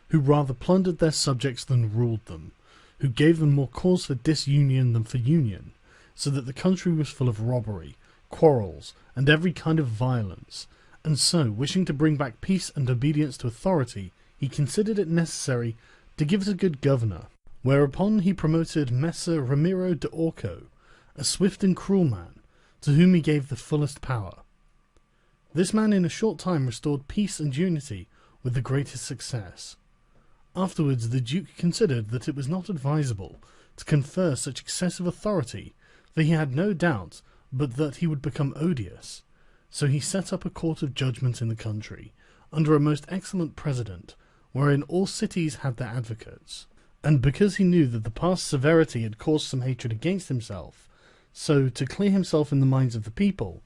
who rather plundered their subjects than ruled them, who gave them more cause for disunion than for union, so that the country was full of robbery, quarrels, and every kind of violence, and so, wishing to bring back peace and obedience to authority, he considered it necessary to give it a good governor, whereupon he promoted Messer Ramiro de Orco, a swift and cruel man, to whom he gave the fullest power. This man in a short time restored peace and unity with the greatest success. Afterwards the Duke considered that it was not advisable to confer such excessive authority, for he had no doubt but that he would become odious. So he set up a court of judgment in the country, under a most excellent president, wherein all cities had their advocates. And because he knew that the past severity had caused some hatred against himself, so to clear himself in the minds of the people,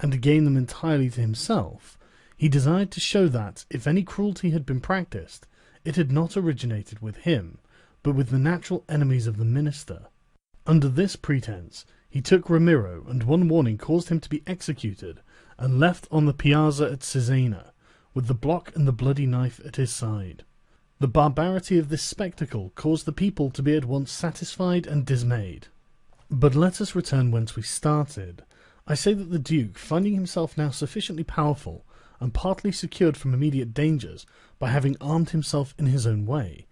and to gain them entirely to himself, he desired to show that, if any cruelty had been practised, it had not originated with him, but with the natural enemies of the minister. Under this pretence, he took Ramiro, and one morning caused him to be executed, and left on the piazza at Cesena, with the block and the bloody knife at his side. The barbarity of this spectacle caused the people to be at once satisfied and dismayed. But let us return whence we started. I say that the Duke, finding himself now sufficiently powerful, and partly secured from immediate dangers by having armed himself in his own way,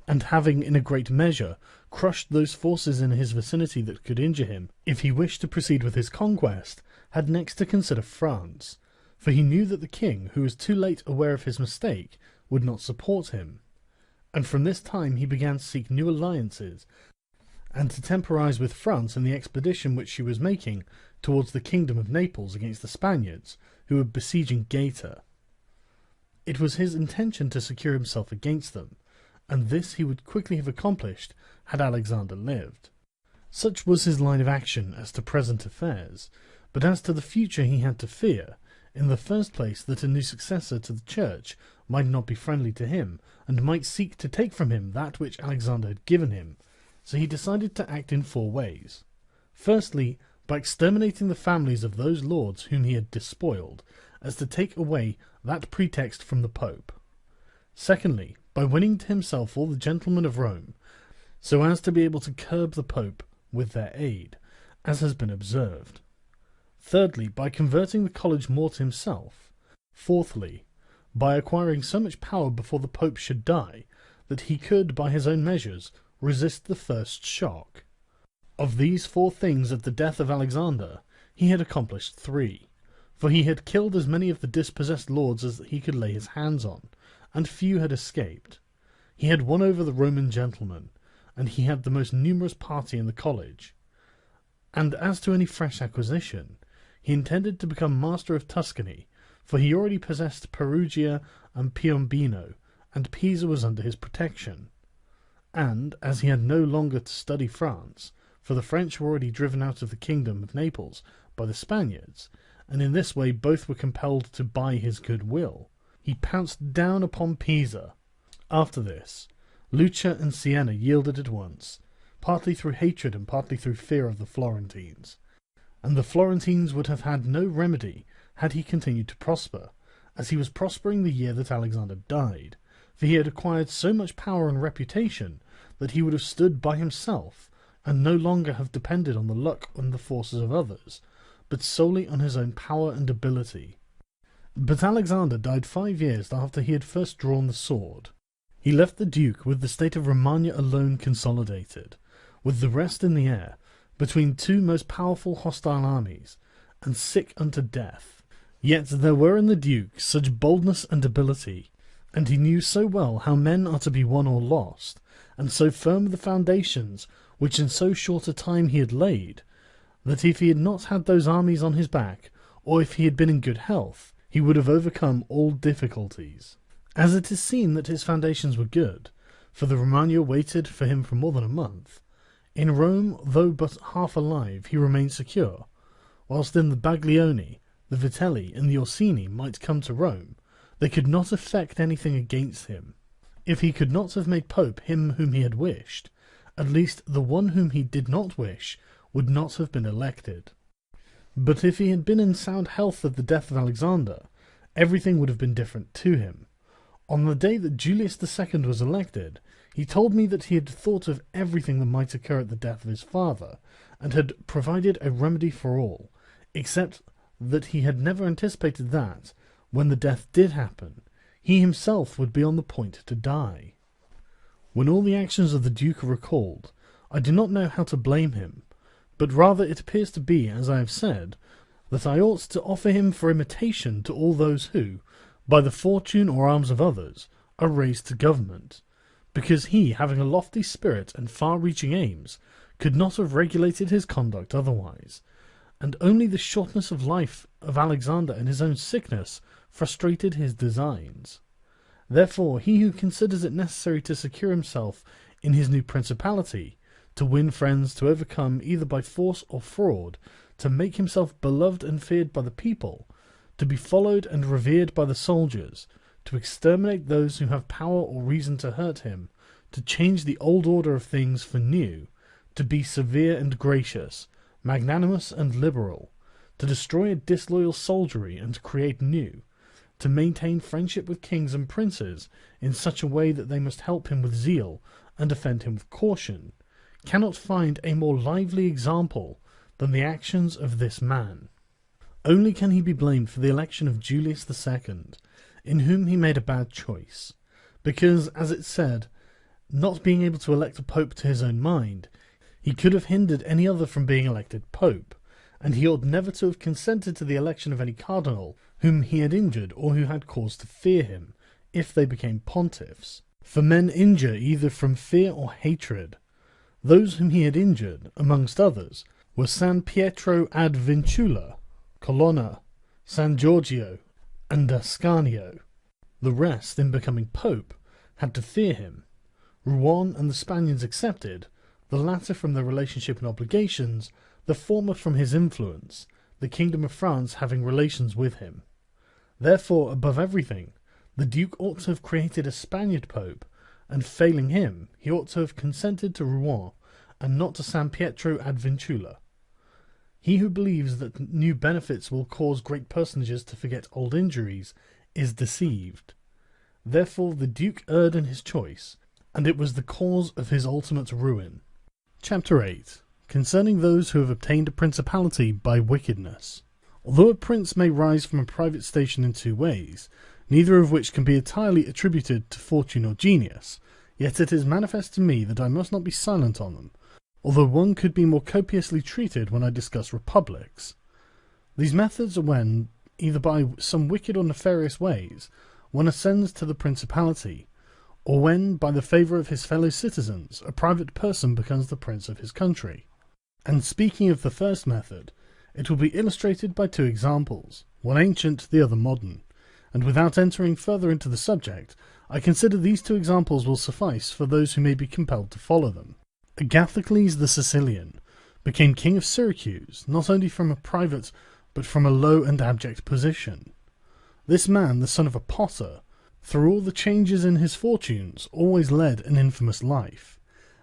and having in a great measure crushed those forces in his vicinity that could injure him, if he wished to proceed with his conquest, had next to consider France, for he knew that the king, who was too late aware of his mistake, would not support him. And from this time he began to seek new alliances, and to temporize with France in the expedition which she was making towards the kingdom of Naples against the Spaniards, who were besieging Gaeta. It was his intention to secure himself against them, and this he would quickly have accomplished had Alexander lived. Such was his line of action as to present affairs, but as to the future he had to fear, in the first place, that a new successor to the church might not be friendly to him, and might seek to take from him that which Alexander had given him, so he decided to act in 4 ways. Firstly, by exterminating the families of those lords whom he had despoiled, as to take away that pretext from the Pope. Secondly, by winning to himself all the gentlemen of Rome, so as to be able to curb the Pope with their aid, as has been observed. Thirdly, by converting the college more to himself. Fourthly, by acquiring so much power before the Pope should die, that he could, by his own measures, resist the first shock. Of these 4 things at the death of Alexander, he had accomplished 3, for he had killed as many of the dispossessed lords as he could lay his hands on, and few had escaped. He had won over the Roman gentlemen, and he had the most numerous party in the college. And as to any fresh acquisition, he intended to become master of Tuscany, for he already possessed Perugia and Piombino, and Pisa was under his protection. And, as he had no longer to study France, for the French were already driven out of the kingdom of Naples by the Spaniards, and in this way both were compelled to buy his goodwill, he pounced down upon Pisa. After this, Lucca and Siena yielded at once, partly through hatred and partly through fear of the Florentines. And the Florentines would have had no remedy had he continued to prosper, as he was prospering the year that Alexander died, for he had acquired so much power and reputation that he would have stood by himself, and no longer have depended on the luck and the forces of others, but solely on his own power and ability. But Alexander died 5 years after he had first drawn the sword. He left the duke with the state of Romagna alone consolidated, with the rest in the air, between two most powerful hostile armies, and sick unto death. Yet there were in the duke such boldness and ability, and he knew so well how men are to be won or lost, and so firm the foundations which in so short a time he had laid, that if he had not had those armies on his back, or if he had been in good health, he would have overcome all difficulties. As it is seen that his foundations were good, for the Romagna waited for him for more than a month, in Rome, though but half alive, he remained secure, whilst in the Baglioni, the Vitelli, and the Orsini might come to Rome, they could not effect anything against him. If he could not have made Pope him whom he had wished, at least the one whom he did not wish would not have been elected. But if he had been in sound health at the death of Alexander, everything would have been different to him. On the day that Julius II was elected, he told me that he had thought of everything that might occur at the death of his father, and had provided a remedy for all, except that he had never anticipated that, when the death did happen, he himself would be on the point to die. When all the actions of the Duke are recalled, I do not know how to blame him, but rather it appears to be, as I have said, that I ought to offer him for imitation to all those who, by the fortune or arms of others, are raised to government, because he, having a lofty spirit and far-reaching aims, could not have regulated his conduct otherwise, and only the shortness of life of Alexander and his own sickness frustrated his designs. Therefore he who considers it necessary to secure himself in his new principality, to win friends, to overcome either by force or fraud, to make himself beloved and feared by the people, to be followed and revered by the soldiers, to exterminate those who have power or reason to hurt him, to change the old order of things for new, to be severe and gracious, magnanimous and liberal, to destroy a disloyal soldiery and to create new, to maintain friendship with kings and princes in such a way that they must help him with zeal and defend him with caution, cannot find a more lively example than the actions of this man. Only can he be blamed for the election of Julius II, in whom he made a bad choice, because, as it said, not being able to elect a pope to his own mind, he could have hindered any other from being elected pope, and he ought never to have consented to the election of any cardinal whom he had injured or who had cause to fear him, if they became pontiffs. For men injure either from fear or hatred. Those whom he had injured, amongst others, were San Pietro ad Vincula, Colonna, San Giorgio, and Ascanio. The rest, in becoming pope, had to fear him. Rouen and the Spaniards accepted, the latter from their relationship and obligations, the former from his influence, the kingdom of France having relations with him. Therefore, above everything, the Duke ought to have created a Spaniard pope, and failing him, he ought to have consented to Rouen, and not to San Pietro ad Vincula. He who believes that new benefits will cause great personages to forget old injuries is deceived. Therefore the Duke erred in his choice, and it was the cause of his ultimate ruin. Chapter 8. Concerning those who have obtained a principality by wickedness. Although a prince may rise from a private station in two ways, neither of which can be entirely attributed to fortune or genius, yet it is manifest to me that I must not be silent on them, although one could be more copiously treated when I discuss republics. These methods are when, either by some wicked or nefarious ways, one ascends to the principality, or when, by the favour of his fellow citizens, a private person becomes the prince of his country. And speaking of the first method, it will be illustrated by two examples, one ancient, the other modern, and without entering further into the subject, I consider these two examples will suffice for those who may be compelled to follow them. Agathocles the Sicilian became king of Syracuse, not only from a private, but from a low and abject position. This man, the son of a potter, through all the changes in his fortunes, always led an infamous life.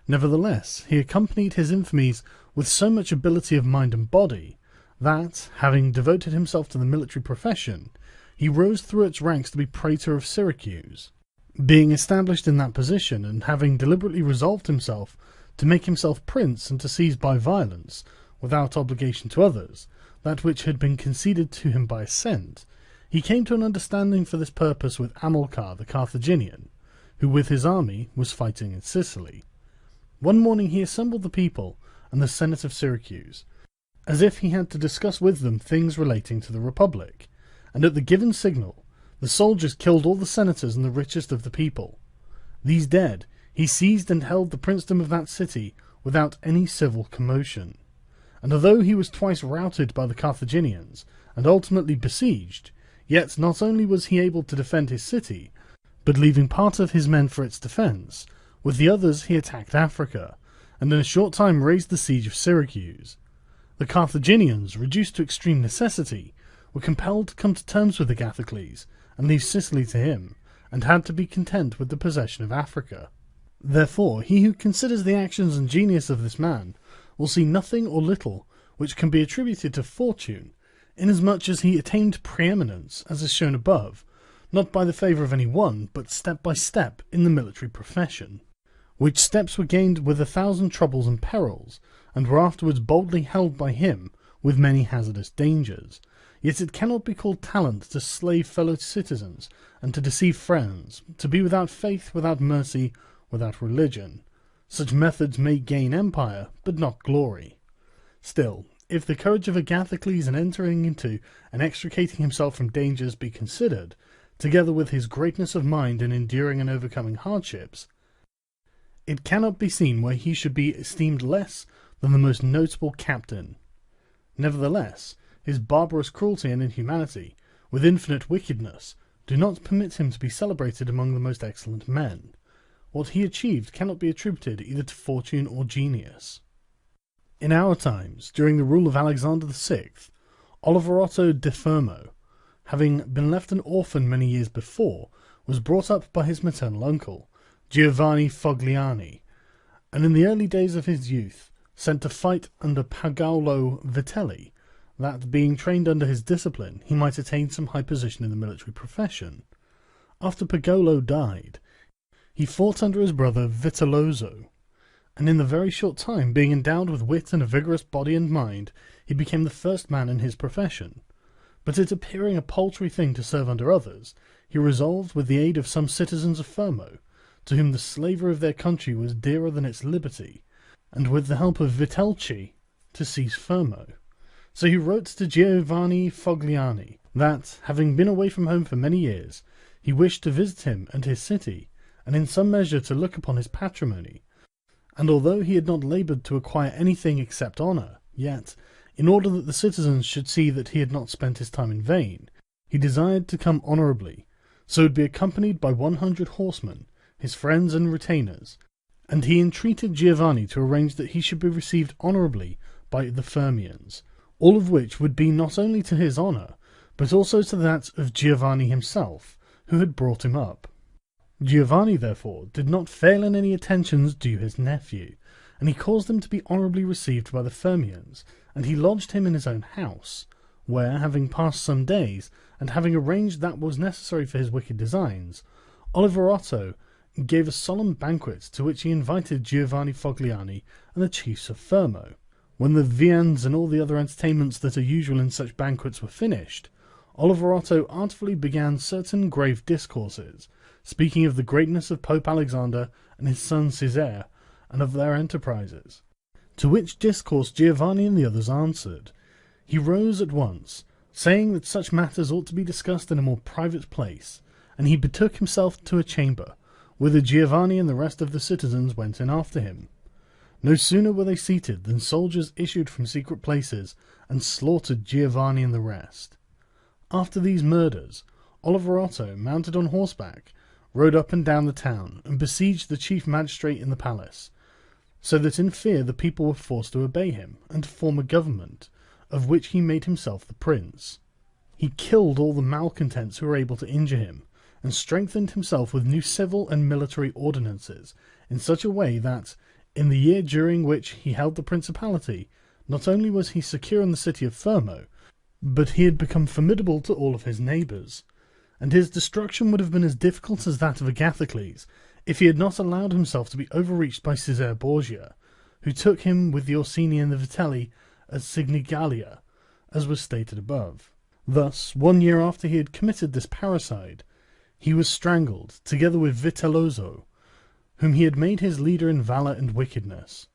Nevertheless, he accompanied his infamies with so much ability of mind and body, that, having devoted himself to the military profession, he rose through its ranks to be praetor of Syracuse. Being established in that position, and having deliberately resolved himself to make himself prince and to seize by violence, without obligation to others, that which had been conceded to him by assent, He came to an understanding for this purpose with Hamilcar the Carthaginian, who with his army was fighting in Sicily. One morning he assembled the people and the Senate of Syracuse, as if he had to discuss with them things relating to the Republic, and at the given signal the soldiers killed all the senators and the richest of the people. These dead, he seized and held the princedom of that city without any civil commotion. And although he was twice routed by the Carthaginians, and ultimately besieged, yet not only was he able to defend his city, but leaving part of his men for its defence, with the others he attacked Africa, and in a short time raised the siege of Syracuse. The Carthaginians, reduced to extreme necessity, were compelled to come to terms with Agathocles, and leave Sicily to him, and had to be content with the possession of Africa. Therefore, he who considers the actions and genius of this man will see nothing or little which can be attributed to fortune, inasmuch as he attained preeminence, as is shown above, not by the favour of any one, but step by step in the military profession, which steps were gained with 1,000 troubles and perils, and were afterwards boldly held by him with many hazardous dangers. Yet it cannot be called talent to slay fellow citizens, and to deceive friends, to be without faith, without mercy, without religion. Such methods may gain empire, but not glory. Still, if the courage of Agathocles in entering into and extricating himself from dangers be considered, together with his greatness of mind in enduring and overcoming hardships, it cannot be seen why he should be esteemed less than the most notable captain. Nevertheless, his barbarous cruelty and inhumanity, with infinite wickedness, do not permit him to be celebrated among the most excellent men. What he achieved cannot be attributed either to fortune or genius. In our times, during the rule of Alexander VI, Oliverotto de Fermo, having been left an orphan many years before, was brought up by his maternal uncle, Giovanni Fogliani, and in the early days of his youth sent to fight under Paolo Vitelli, that, being trained under his discipline, he might attain some high position in the military profession. After Pagolo died, he fought under his brother Vitellozzo, and in the very short time, being endowed with wit and a vigorous body and mind, he became the first man in his profession. But it appearing a paltry thing to serve under others, he resolved, with the aid of some citizens of Fermo, to whom the slavery of their country was dearer than its liberty, and with the help of Vitelci, to seize Fermo. So he wrote to Giovanni Fogliani that, having been away from home for many years, he wished to visit him and his city, and in some measure to look upon his patrimony. And although he had not laboured to acquire anything except honour, yet, in order that the citizens should see that he had not spent his time in vain, he desired to come honourably, so would be accompanied by 100 horsemen, his friends and retainers, and he entreated Giovanni to arrange that he should be received honourably by the Fermians, all of which would be not only to his honour, but also to that of Giovanni himself, who had brought him up. Giovanni, therefore, did not fail in any attentions due his nephew, and he caused him to be honourably received by the Fermians, and he lodged him in his own house, where, having passed some days, and having arranged that was necessary for his wicked designs, Oliverotto gave a solemn banquet to which he invited Giovanni Fogliani and the chiefs of Fermo. When the viands and all the other entertainments that are usual in such banquets were finished, Oliverotto artfully began certain grave discourses, speaking of the greatness of Pope Alexander and his son Caesar, and of their enterprises. To which discourse Giovanni and the others answered. He rose at once, saying that such matters ought to be discussed in a more private place, and he betook himself to a chamber, whither Giovanni and the rest of the citizens went in after him. No sooner were they seated than soldiers issued from secret places and slaughtered Giovanni and the rest. After these murders, Oliverotto, mounted on horseback, rode up and down the town, and besieged the chief magistrate in the palace, so that in fear the people were forced to obey him, and to form a government, of which he made himself the prince. He killed all the malcontents who were able to injure him, and strengthened himself with new civil and military ordinances, in such a way that, in the year during which he held the principality, not only was he secure in the city of Fermo, but he had become formidable to all of his neighbours, and his destruction would have been as difficult as that of Agathocles, if he had not allowed himself to be overreached by Caesar Borgia, who took him with the Orsini and the Vitelli at Signigalia, as was stated above. Thus, 1 year after he had committed this parricide, he was strangled, together with Vitellozzo, whom he had made his leader in valour and wickedness.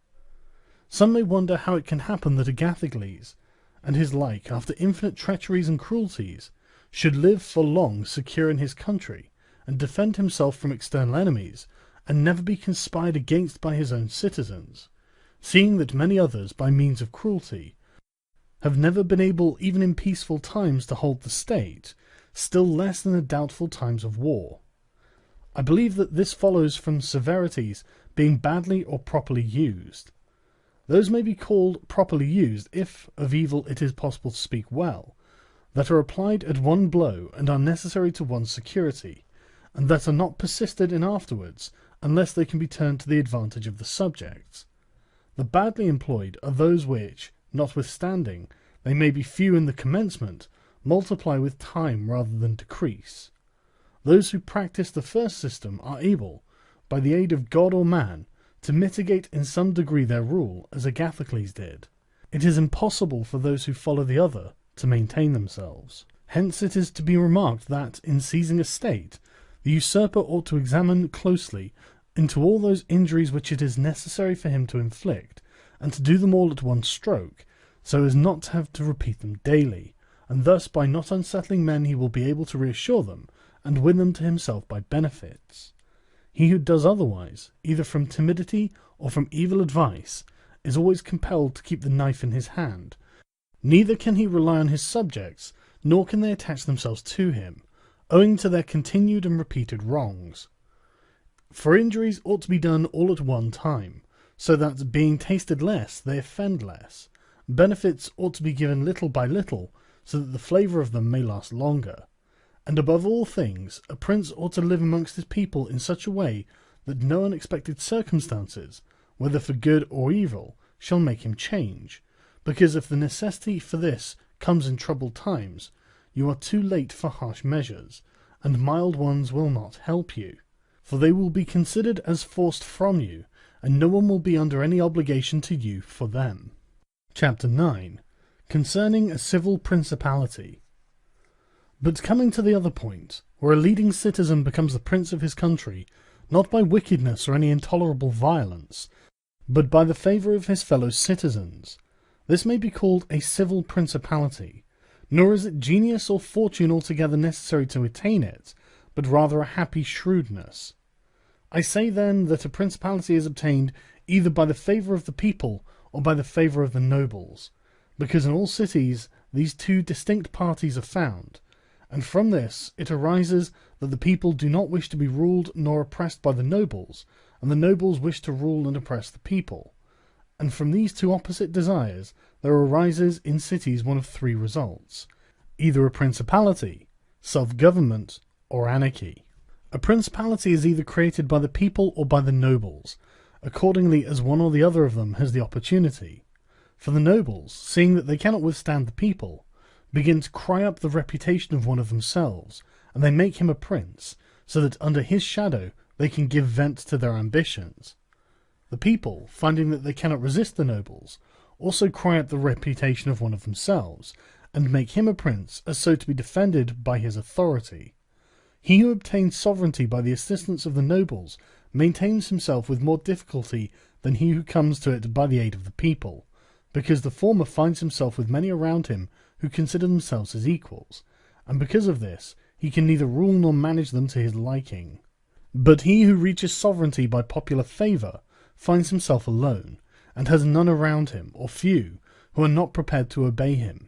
Some may wonder how it can happen that Agathocles and his like, after infinite treacheries and cruelties, should live for long secure in his country, and defend himself from external enemies, and never be conspired against by his own citizens, seeing that many others, by means of cruelty, have never been able even in peaceful times to hold the state, still less in the doubtful times of war. I believe that this follows from severities being badly or properly used. Those may be called properly used if of evil it is possible to speak well, that are applied at one blow and are necessary to one's security, and that are not persisted in afterwards unless they can be turned to the advantage of the subjects. The badly employed are those which, notwithstanding they may be few in the commencement, multiply with time rather than decrease. Those who practice the first system are able, by the aid of God or man, to mitigate in some degree their rule, as Agathocles did. It is impossible for those who follow the other to maintain themselves. Hence it is to be remarked that, in seizing a state, the usurper ought to examine closely into all those injuries which it is necessary for him to inflict, and to do them all at one stroke, so as not to have to repeat them daily, and thus by not unsettling men he will be able to reassure them, and win them to himself by benefits. He who does otherwise, either from timidity or from evil advice, is always compelled to keep the knife in his hand. Neither can he rely on his subjects, nor can they attach themselves to him, owing to their continued and repeated wrongs. For injuries ought to be done all at one time, so that, being tasted less, they offend less. Benefits ought to be given little by little, so that the flavour of them may last longer. And above all things, a prince ought to live amongst his people in such a way that no unexpected circumstances, whether for good or evil, shall make him change, because if the necessity for this comes in troubled times, you are too late for harsh measures, and mild ones will not help you, for they will be considered as forced from you, and no one will be under any obligation to you for them. Chapter 9. Concerning a Civil Principality. But coming to the other point, where a leading citizen becomes the prince of his country, not by wickedness or any intolerable violence, but by the favour of his fellow citizens, this may be called a civil principality, nor is it genius or fortune altogether necessary to attain it, but rather a happy shrewdness. I say then that a principality is obtained either by the favour of the people or by the favour of the nobles, because in all cities these two distinct parties are found, and from this it arises that the people do not wish to be ruled nor oppressed by the nobles, and the nobles wish to rule and oppress the people. And from these two opposite desires there arises in cities one of three results: either a principality, self-government, or anarchy. A principality is either created by the people or by the nobles, accordingly as one or the other of them has the opportunity. For the nobles, seeing that they cannot withstand the people, begin to cry up the reputation of one of themselves, and they make him a prince, so that under his shadow they can give vent to their ambitions. The people, finding that they cannot resist the nobles, also cry up the reputation of one of themselves, and make him a prince as so to be defended by his authority. He who obtains sovereignty by the assistance of the nobles maintains himself with more difficulty than he who comes to it by the aid of the people, because the former finds himself with many around him who consider themselves his equals, and because of this he can neither rule nor manage them to his liking. But he who reaches sovereignty by popular favour finds himself alone, and has none around him, or few, who are not prepared to obey him.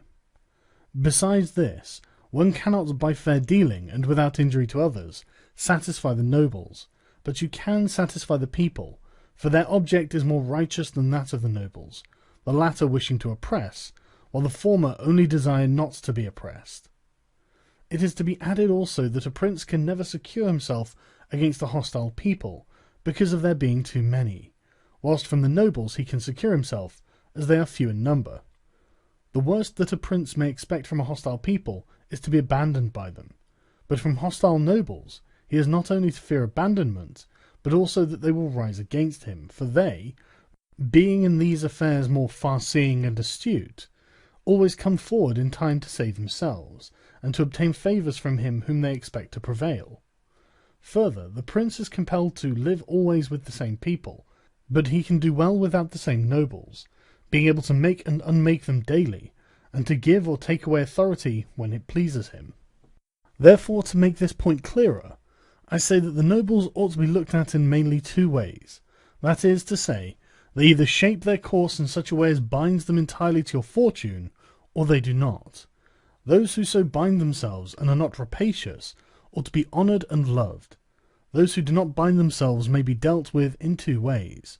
Besides this, one cannot by fair dealing, and without injury to others, satisfy the nobles, but you can satisfy the people, for their object is more righteous than that of the nobles, the latter wishing to oppress, while the former only desire not to be oppressed. It is to be added also that a prince can never secure himself against a hostile people, because of their being too many, whilst from the nobles he can secure himself, as they are few in number. The worst that a prince may expect from a hostile people is to be abandoned by them, but from hostile nobles he has not only to fear abandonment, but also that they will rise against him, for they, being in these affairs more far-seeing and astute, always come forward in time to save themselves, and to obtain favours from him whom they expect to prevail. Further, the prince is compelled to live always with the same people, but he can do well without the same nobles, being able to make and unmake them daily, and to give or take away authority when it pleases him. Therefore, to make this point clearer, I say that the nobles ought to be looked at in mainly two ways. That is to say, they either shape their course in such a way as binds them entirely to your fortune, or they do not. Those who so bind themselves and are not rapacious ought to be honoured and loved. Those who do not bind themselves may be dealt with in two ways.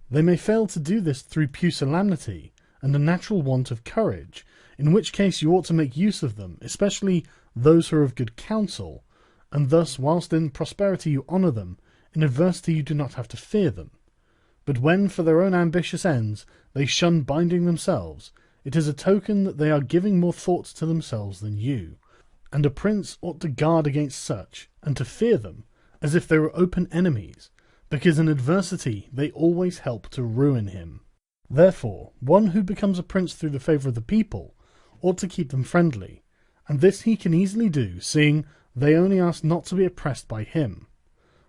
They may fail to do this through pusillanimity and a natural want of courage, in which case you ought to make use of them, especially those who are of good counsel, and thus whilst in prosperity you honour them, in adversity you do not have to fear them. But when for their own ambitious ends they shun binding themselves, it is a token that they are giving more thought to themselves than you, and a prince ought to guard against such, and to fear them, as if they were open enemies, because in adversity they always help to ruin him. Therefore, one who becomes a prince through the favour of the people ought to keep them friendly, and this he can easily do, seeing they only ask not to be oppressed by him.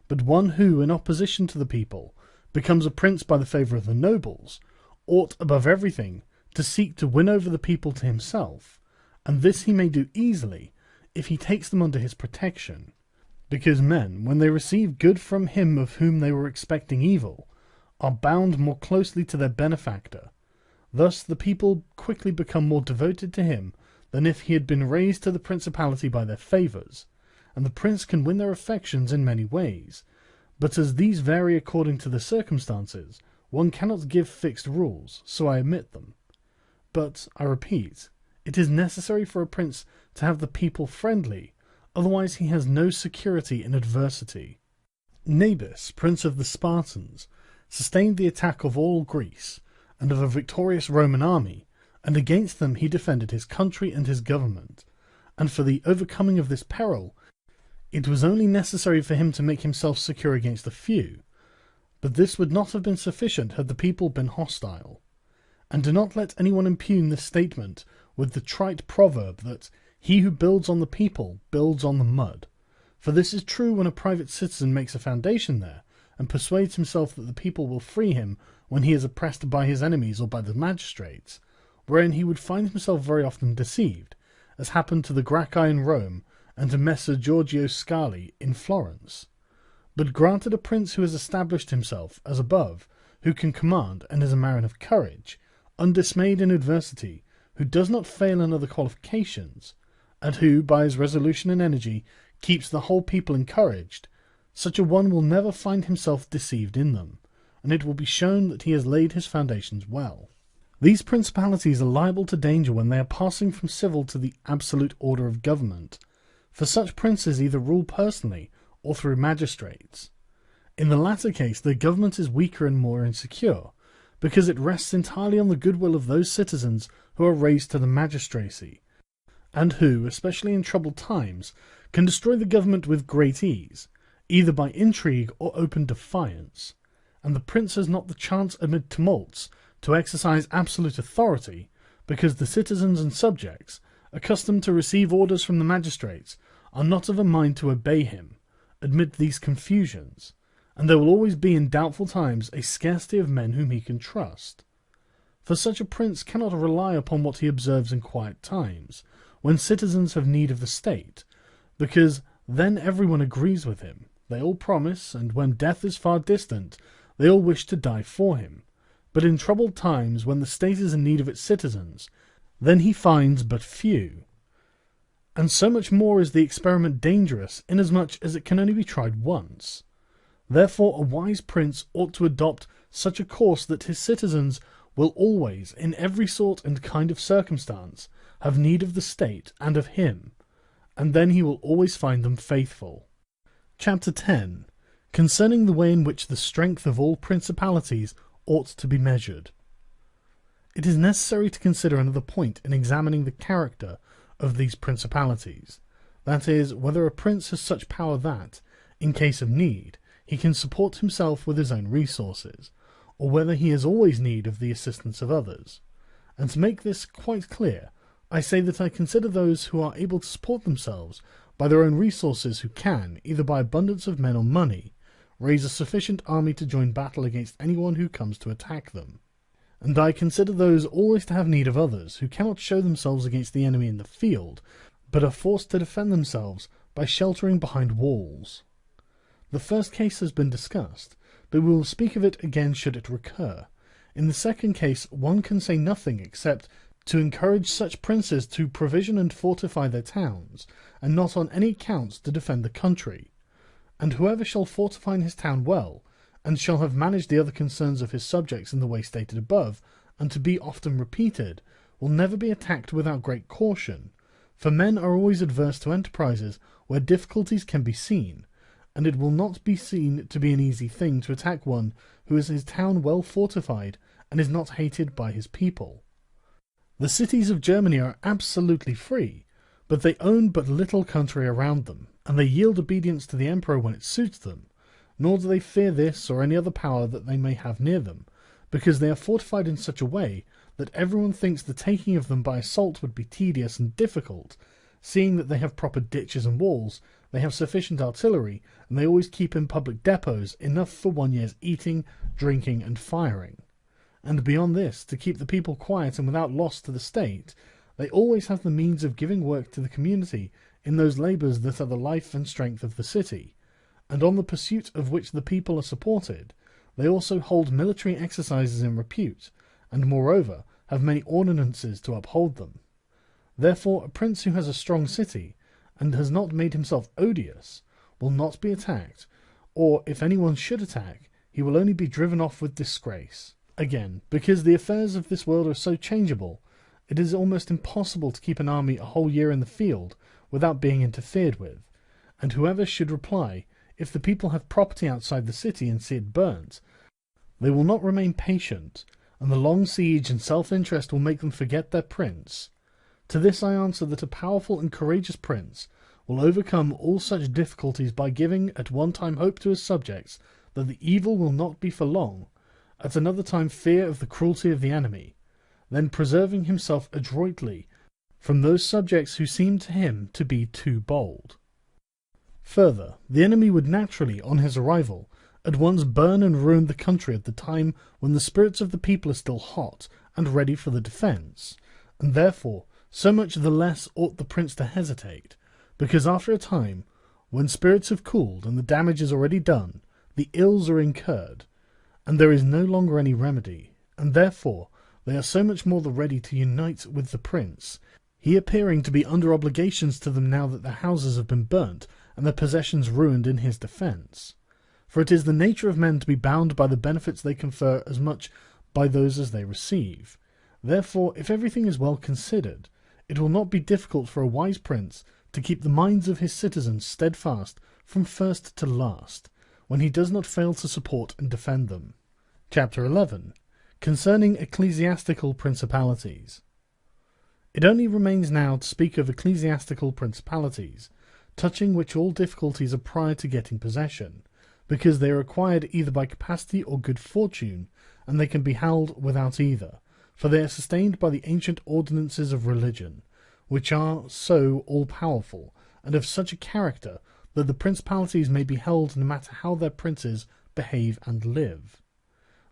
But one who, in opposition to the people, becomes a prince by the favour of the nobles, ought, above everything, to seek to win over the people to himself, and this he may do easily, if he takes them under his protection. Because men, when they receive good from him of whom they were expecting evil, are bound more closely to their benefactor. Thus the people quickly become more devoted to him than if he had been raised to the principality by their favours, and the prince can win their affections in many ways. But as these vary according to the circumstances, one cannot give fixed rules, so I omit them. But, I repeat, it is necessary for a prince to have the people friendly, otherwise he has no security in adversity. Nabis, prince of the Spartans, sustained the attack of all Greece, and of a victorious Roman army, and against them he defended his country and his government, and for the overcoming of this peril it was only necessary for him to make himself secure against a few, but this would not have been sufficient had the people been hostile. And do not let anyone impugn this statement with the trite proverb that he who builds on the people builds on the mud, for this is true when a private citizen makes a foundation there, and persuades himself that the people will free him when he is oppressed by his enemies or by the magistrates, wherein he would find himself very often deceived, as happened to the Gracchi in Rome, and to Messer Giorgio Scali in Florence. But granted a prince who has established himself, as above, who can command, and is a man of courage, undismayed in adversity, who does not fail in other qualifications, and who, by his resolution and energy, keeps the whole people encouraged, such a one will never find himself deceived in them, and it will be shown that he has laid his foundations well. These principalities are liable to danger when they are passing from civil to the absolute order of government, for such princes either rule personally or through magistrates. In the latter case, their government is weaker and more insecure, because it rests entirely on the goodwill of those citizens who are raised to the magistracy, and who, especially in troubled times, can destroy the government with great ease, either by intrigue or open defiance, and the prince has not the chance amid tumults to exercise absolute authority, because the citizens and subjects, accustomed to receive orders from the magistrates, are not of a mind to obey him, amid these confusions, and there will always be in doubtful times a scarcity of men whom he can trust. For such a prince cannot rely upon what he observes in quiet times, when citizens have need of the state, because then everyone agrees with him, they all promise, and when death is far distant, they all wish to die for him. But in troubled times, when the state is in need of its citizens, then he finds but few. And so much more is the experiment dangerous, inasmuch as it can only be tried once. Therefore a wise prince ought to adopt such a course that his citizens will always, in every sort and kind of circumstance, have need of the state and of him, and then he will always find them faithful. Chapter 10. Concerning the way in which the strength of all principalities ought to be measured. It is necessary to consider another point in examining the character of these principalities, that is, whether a prince has such power that, in case of need, he can support himself with his own resources, or whether he has always need of the assistance of others, And to make this quite clear, I say that I consider those who are able to support themselves by their own resources, who can, either by abundance of men or money, raise a sufficient army to join battle against anyone who comes to attack them. And I consider those always to have need of others, who cannot show themselves against the enemy in the field, but are forced to defend themselves by sheltering behind walls. The first case has been discussed, but we will speak of it again should it recur. In the second case, one can say nothing except to encourage such princes to provision and fortify their towns, and not on any account to defend the country. And whoever shall fortify his town well, and shall have managed the other concerns of his subjects in the way stated above, and to be often repeated, will never be attacked without great caution, for men are always adverse to enterprises where difficulties can be seen, and it will not be seen to be an easy thing to attack one who has his town well fortified and is not hated by his people. The cities of Germany are absolutely free, but they own but little country around them, and they yield obedience to the emperor when it suits them, nor do they fear this or any other power that they may have near them, because they are fortified in such a way that everyone thinks the taking of them by assault would be tedious and difficult, seeing that they have proper ditches and walls, they have sufficient artillery, and they always keep in public depots enough for 1 year's eating, drinking, and firing. And beyond this, to keep the people quiet and without loss to the state, they always have the means of giving work to the community in those labours that are the life and strength of the city, and on the pursuit of which the people are supported. They also hold military exercises in repute, and moreover have many ordinances to uphold them. Therefore a prince who has a strong city, and has not made himself odious, will not be attacked, or if anyone should attack, he will only be driven off with disgrace. Again, because the affairs of this world are so changeable, it is almost impossible to keep an army a whole year in the field without being interfered with, and whoever should reply, if the people have property outside the city and see it burnt, they will not remain patient, and the long siege and self-interest will make them forget their prince. To this I answer that a powerful and courageous prince will overcome all such difficulties by giving at one time hope to his subjects that the evil will not be for long, at another time fear of the cruelty of the enemy, then preserving himself adroitly from those subjects who seem to him to be too bold. Further, the enemy would naturally, on his arrival, at once burn and ruin the country at the time when the spirits of the people are still hot and ready for the defence, and therefore so much the less ought the prince to hesitate, because after a time, when spirits have cooled and the damage is already done, the ills are incurred, and there is no longer any remedy, and therefore they are so much more the ready to unite with the prince, he appearing to be under obligations to them now that their houses have been burnt and their possessions ruined in his defence. For it is the nature of men to be bound by the benefits they confer as much by those as they receive. Therefore, if everything is well considered, it will not be difficult for a wise prince to keep the minds of his citizens steadfast from first to last, when he does not fail to support and defend them. Chapter 11. Concerning ecclesiastical principalities. It only remains now to speak of ecclesiastical principalities, touching which all difficulties are prior to getting possession, because they are acquired either by capacity or good fortune, and they can be held without either, for they are sustained by the ancient ordinances of religion, which are so all-powerful, and of such a character that the principalities may be held no matter how their princes behave and live.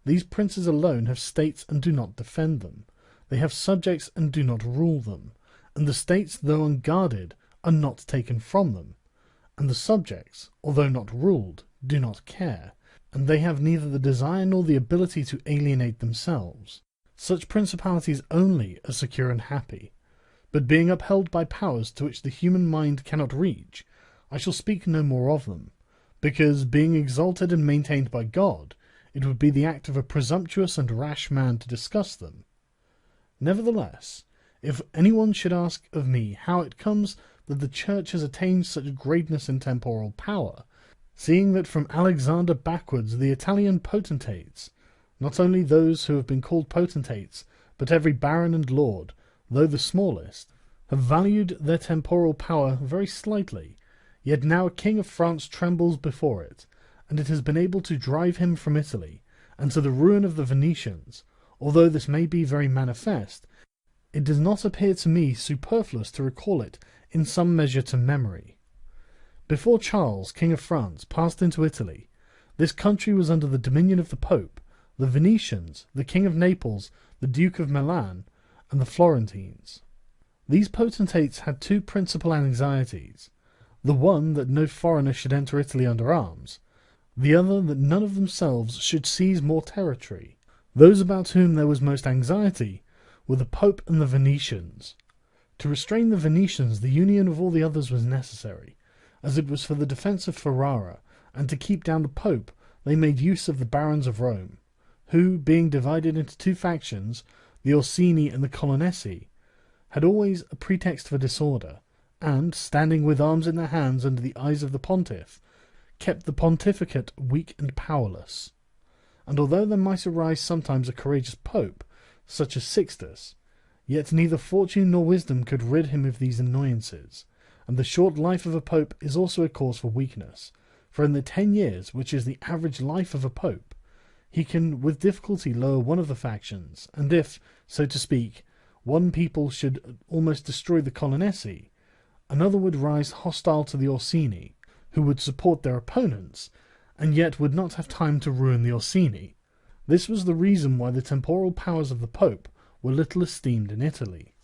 These princes alone have states and do not defend them. They have subjects and do not rule them, and the states, though unguarded, are not taken from them, and the subjects, although not ruled, do not care, and they have neither the desire nor the ability to alienate themselves. Such principalities only are secure and happy, but being upheld by powers to which the human mind cannot reach, I shall speak no more of them, because, being exalted and maintained by God, it would be the act of a presumptuous and rash man to discuss them. Nevertheless, if anyone should ask of me how it comes that the Church has attained such greatness in temporal power, seeing that from Alexander backwards the Italian potentates, not only those who have been called potentates, but every baron and lord, though the smallest, have valued their temporal power very slightly, yet now a king of France trembles before it, and it has been able to drive him from Italy, and to the ruin of the Venetians, although this may be very manifest, it does not appear to me superfluous to recall it in some measure to memory. Before Charles, King of France, passed into Italy, this country was under the dominion of the Pope, the Venetians, the King of Naples, the Duke of Milan, and the Florentines. These potentates had two principal anxieties: the one that no foreigner should enter Italy under arms, the other that none of themselves should seize more territory. Those about whom there was most anxiety were the Pope and the Venetians. To restrain the Venetians, the union of all the others was necessary, as it was for the defence of Ferrara, and to keep down the Pope they made use of the barons of Rome, who, being divided into two factions, the Orsini and the Colonnesi, had always a pretext for disorder, and, standing with arms in their hands under the eyes of the pontiff, kept the pontificate weak and powerless. And although there might arise sometimes a courageous pope, such as Sixtus, yet neither fortune nor wisdom could rid him of these annoyances, and the short life of a pope is also a cause for weakness, for in the 10 years, which is the average life of a pope, he can with difficulty lower one of the factions, and if, so to speak, one people should almost destroy the Colonnesi, another would rise hostile to the Orsini, who would support their opponents, and yet would not have time to ruin the Orsini. This was the reason why the temporal powers of the Pope were little esteemed in Italy.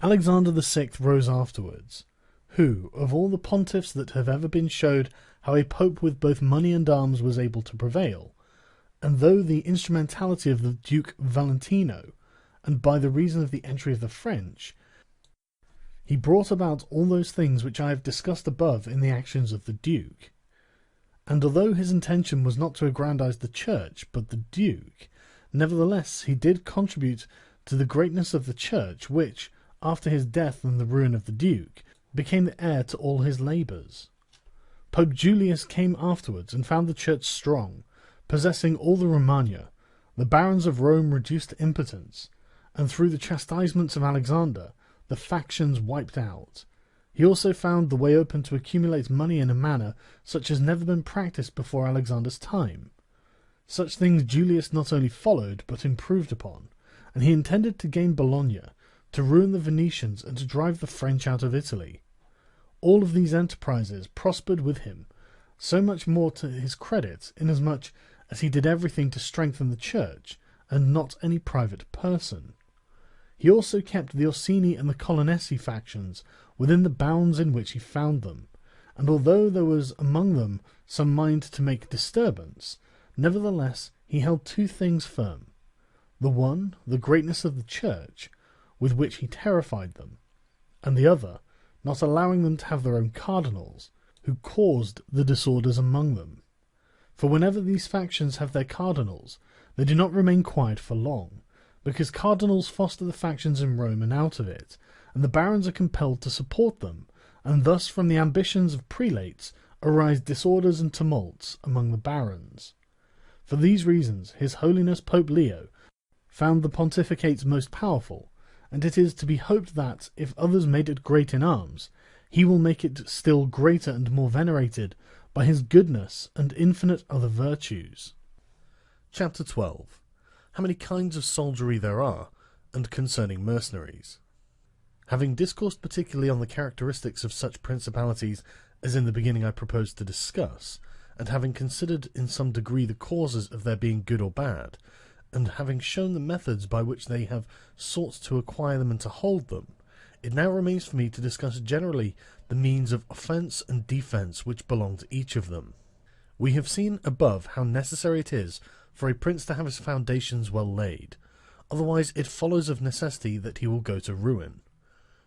Alexander VI rose afterwards, who, of all the pontiffs that have ever been, showed how a pope with both money and arms was able to prevail, and though the instrumentality of the Duke Valentino, and by the reason of the entry of the French, he brought about all those things which I have discussed above in the actions of the Duke. And although his intention was not to aggrandize the Church, but the Duke, nevertheless he did contribute to the greatness of the Church, which, after his death and the ruin of the Duke, became the heir to all his labours. Pope Julius came afterwards and found the Church strong, possessing all the Romagna, the barons of Rome reduced to impotence, and through the chastisements of Alexander, the factions wiped out. He also found the way open to accumulate money in a manner such as never been practised before Alexander's time. Such things Julius not only followed, but improved upon, and he intended to gain Bologna, to ruin the Venetians, and to drive the French out of Italy. All of these enterprises prospered with him, so much more to his credit, inasmuch as he did everything to strengthen the Church, and not any private person. He also kept the Orsini and the Colonnesi factions within the bounds in which he found them, and although there was among them some mind to make disturbance, nevertheless he held two things firm: the one, the greatness of the Church, with which he terrified them, and the other, not allowing them to have their own cardinals, who caused the disorders among them. For whenever these factions have their cardinals, they do not remain quiet for long, because cardinals foster the factions in Rome and out of it, and the barons are compelled to support them, and thus from the ambitions of prelates arise disorders and tumults among the barons. For these reasons His Holiness Pope Leo found the pontificate most powerful, and it is to be hoped that, if others made it great in arms, he will make it still greater and more venerated by his goodness and infinite other virtues. Chapter 12. How many kinds of soldiery there are, and concerning mercenaries. Having discoursed particularly on the characteristics of such principalities as in the beginning I proposed to discuss, and having considered in some degree the causes of their being good or bad, and having shown the methods by which they have sought to acquire them and to hold them, it now remains for me to discuss generally the means of offence and defence which belong to each of them. We have seen above how necessary it is for a prince to have his foundations well laid, otherwise it follows of necessity that he will go to ruin.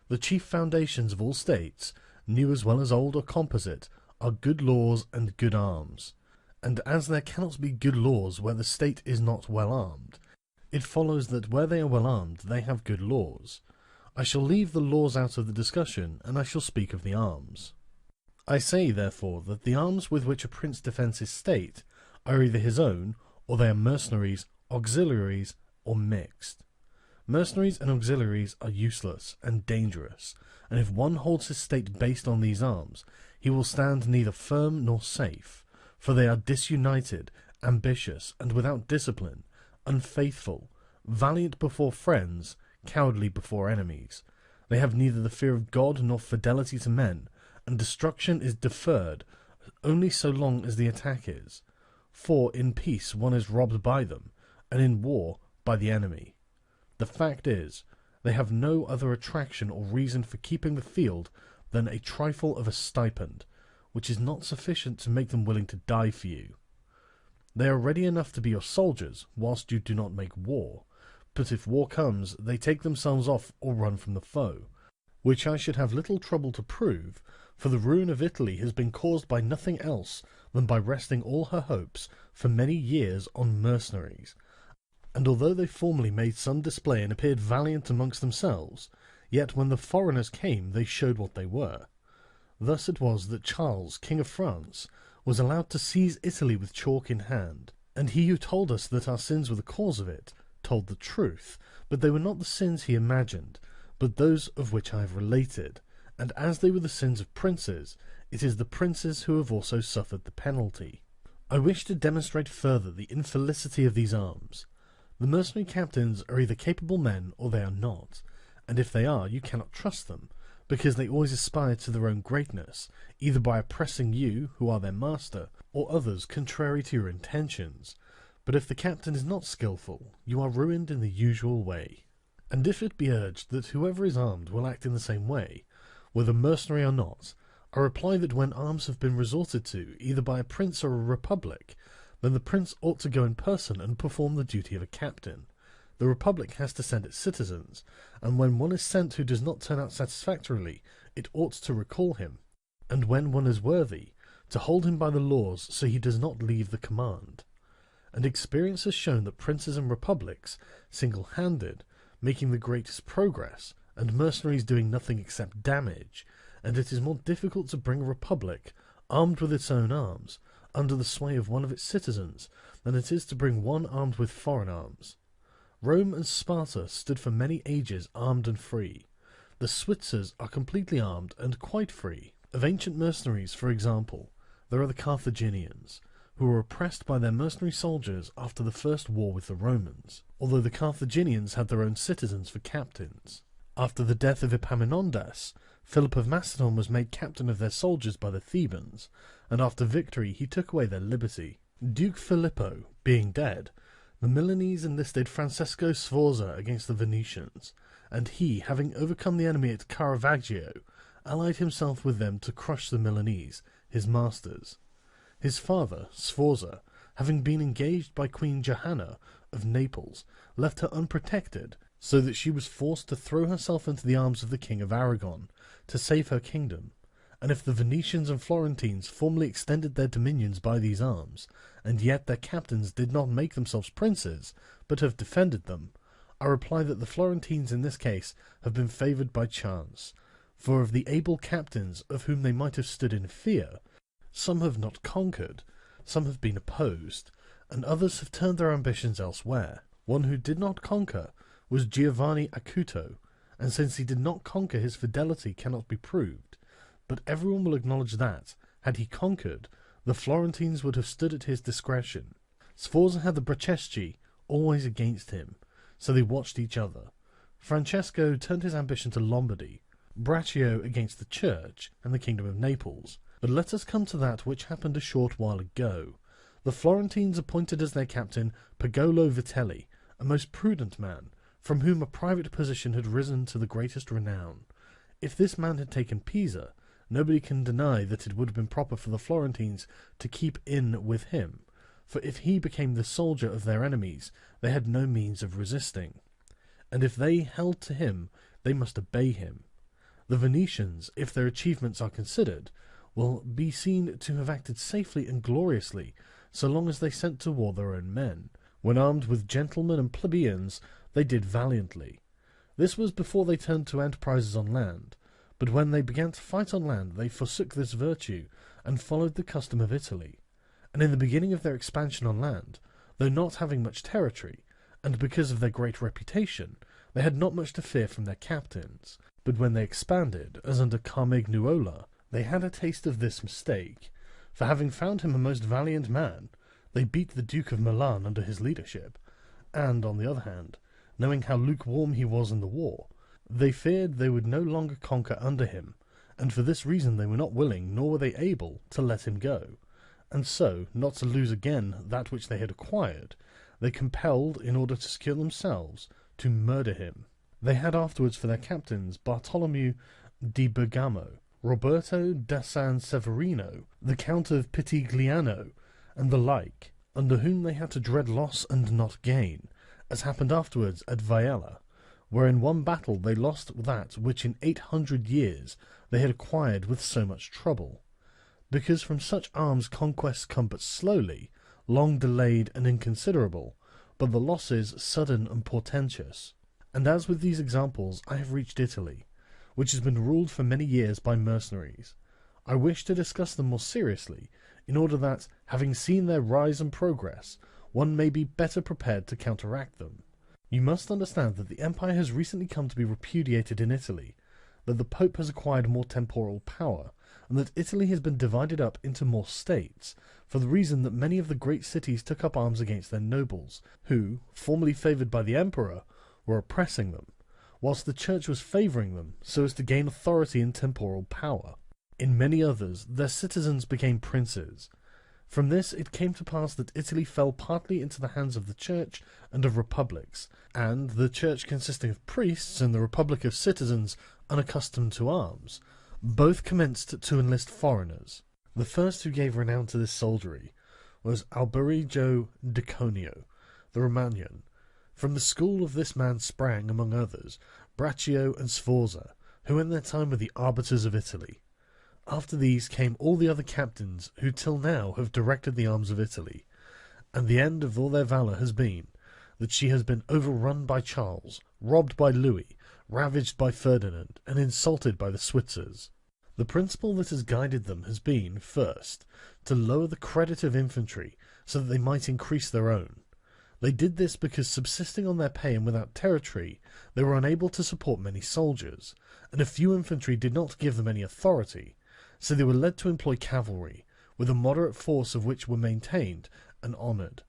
The chief foundations of all states, new as well as old or composite, are good laws and good arms, and as there cannot be good laws where the state is not well armed, it follows that where they are well armed they have good laws. I shall leave the laws out of the discussion, and I shall speak of the arms. I say, therefore, that the arms with which a prince defends his state are either his own, or they are mercenaries, auxiliaries, or mixed. Mercenaries and auxiliaries are useless and dangerous, and if one holds his state based on these arms, he will stand neither firm nor safe, for they are disunited, ambitious, and without discipline, unfaithful, valiant before friends, cowardly before enemies. They have neither the fear of God nor fidelity to men, and destruction is deferred only so long as the attack is. For in peace one is robbed by them, and in war by the enemy. The fact is, they have no other attraction or reason for keeping the field than a trifle of a stipend, which is not sufficient to make them willing to die for you. They are ready enough to be your soldiers, whilst you do not make war, but if war comes, they take themselves off or run from the foe, which I should have little trouble to prove, for the ruin of Italy has been caused by nothing else than by resting all her hopes for many years on mercenaries. And although they formerly made some display and appeared valiant amongst themselves, yet when the foreigners came they showed what they were. Thus it was that Charles, King of France, was allowed to seize Italy with chalk in hand, and he who told us that our sins were the cause of it told the truth, but they were not the sins he imagined, but those of which I have related, and as they were the sins of princes, it is the princes who have also suffered the penalty. I wish to demonstrate further the infelicity of these arms. The mercenary captains are either capable men or they are not, and if they are, you cannot trust them, because they always aspire to their own greatness, either by oppressing you, who are their master, or others contrary to your intentions. But if the captain is not skilful, you are ruined in the usual way. And if it be urged that whoever is armed will act in the same way, whether mercenary or not, I reply that when arms have been resorted to, either by a prince or a republic, then the prince ought to go in person and perform the duty of a captain. The republic has to send its citizens, and when one is sent who does not turn out satisfactorily, it ought to recall him, and when one is worthy, to hold him by the laws so he does not leave the command. And experience has shown that princes and republics, single-handed, making the greatest progress, and mercenaries doing nothing except damage, and it is more difficult to bring a republic, armed with its own arms, under the sway of one of its citizens, than it is to bring one armed with foreign arms. Rome and Sparta stood for many ages armed and free. The Switzers are completely armed and quite free. Of ancient mercenaries, for example, there are the Carthaginians, who were oppressed by their mercenary soldiers after the first war with the Romans, although the Carthaginians had their own citizens for captains. After the death of Epaminondas, Philip of Macedon was made captain of their soldiers by the Thebans, and after victory he took away their liberty. Duke Filippo being dead, the Milanese enlisted Francesco Sforza against the Venetians, and he, having overcome the enemy at Caravaggio, allied himself with them to crush the Milanese, his masters. His father, Sforza, having been engaged by Queen Johanna of Naples, left her unprotected, so that she was forced to throw herself into the arms of the King of Aragon, to save her kingdom. And if the Venetians and Florentines formerly extended their dominions by these arms, and yet their captains did not make themselves princes, but have defended them, I reply that the Florentines in this case have been favoured by chance, for of the able captains of whom they might have stood in fear, some have not conquered, some have been opposed, and others have turned their ambitions elsewhere. One who did not conquer was Giovanni Acuto, and since he did not conquer, his fidelity cannot be proved. But everyone will acknowledge that, had he conquered, the Florentines would have stood at his discretion. Sforza had the Bracceschi always against him, so they watched each other. Francesco turned his ambition to Lombardy, Braccio against the Church and the Kingdom of Naples. But let us come to that which happened a short while ago. The Florentines appointed as their captain Pagolo Vitelli, a most prudent man, from whom a private position had risen to the greatest renown. If this man had taken Pisa, nobody can deny that it would have been proper for the Florentines to keep in with him, for if he became the soldier of their enemies, they had no means of resisting, and if they held to him, they must obey him. The Venetians, if their achievements are considered, will be seen to have acted safely and gloriously, so long as they sent to war their own men. When armed with gentlemen and plebeians, they did valiantly. This was before they turned to enterprises on land, but when they began to fight on land, they forsook this virtue, and followed the custom of Italy. And in the beginning of their expansion on land, though not having much territory, and because of their great reputation, they had not much to fear from their captains. But when they expanded, as under Carmignuola, they had a taste of this mistake, for having found him a most valiant man, they beat the Duke of Milan under his leadership, and, on the other hand, knowing how lukewarm he was in the war. They feared they would no longer conquer under him, and for this reason they were not willing, nor were they able, to let him go. And so, not to lose again that which they had acquired, they compelled, in order to secure themselves, to murder him. They had afterwards for their captains Bartolomeo di Bergamo, Roberto da San Severino, the Count of Pitigliano, and the like, under whom they had to dread loss and not gain, as happened afterwards at Viella, where in one battle they lost that which in 800 years they had acquired with so much trouble, because from such arms conquests come but slowly, long delayed and inconsiderable, but the losses sudden and portentous. And as with these examples I have reached Italy, which has been ruled for many years by mercenaries. I wish to discuss them more seriously, in order that, having seen their rise and progress, one may be better prepared to counteract them. You must understand that the empire has recently come to be repudiated in Italy, that the Pope has acquired more temporal power, and that Italy has been divided up into more states, for the reason that many of the great cities took up arms against their nobles, who, formerly favoured by the emperor, were oppressing them, whilst the church was favouring them so as to gain authority and temporal power. In many others, their citizens became princes. From this it came to pass that Italy fell partly into the hands of the church and of republics, and the church consisting of priests and the republic of citizens unaccustomed to arms, both commenced to enlist foreigners. The first who gave renown to this soldiery was Alberigo de Conio, the Romagnan. From the school of this man sprang, among others, Braccio and Sforza, who in their time were the arbiters of Italy. After these came all the other captains who till now have directed the arms of Italy, and the end of all their valour has been that she has been overrun by Charles, robbed by Louis, ravaged by Ferdinand, and insulted by the Switzers. The principle that has guided them has been, first, to lower the credit of infantry so that they might increase their own. They did this because, subsisting on their pay and without territory, they were unable to support many soldiers, and a few infantry did not give them any authority, so they were led to employ cavalry, with a moderate force of which were maintained and honoured.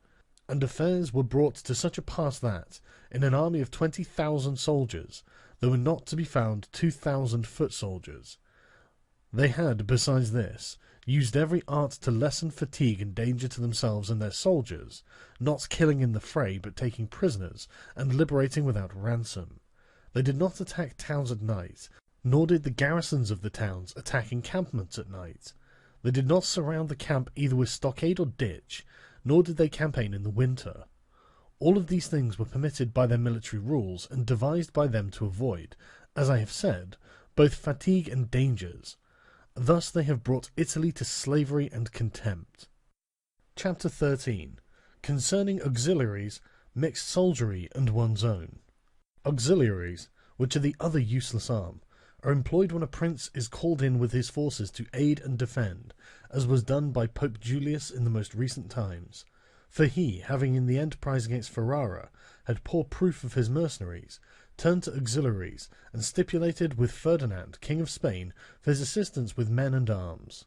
And affairs were brought to such a pass that, in an army of 20,000 soldiers, there were not to be found 2,000 foot soldiers. They had, besides this, used every art to lessen fatigue and danger to themselves and their soldiers, not killing in the fray, but taking prisoners, and liberating without ransom. They did not attack towns at night, nor did the garrisons of the towns attack encampments at night. They did not surround the camp either with stockade or ditch, nor did they campaign in the winter. All of these things were permitted by their military rules, and devised by them to avoid, as I have said, both fatigue and dangers. Thus they have brought Italy to slavery and contempt. Chapter 13. Concerning auxiliaries, mixed soldiery, and one's own. Auxiliaries, which are the other useless arm, are employed when a prince is called in with his forces to aid and defend, as was done by Pope Julius in the most recent times. For he, having in the enterprise against Ferrara had poor proof of his mercenaries, turned to auxiliaries, and stipulated with Ferdinand, King of Spain, for his assistance with men and arms.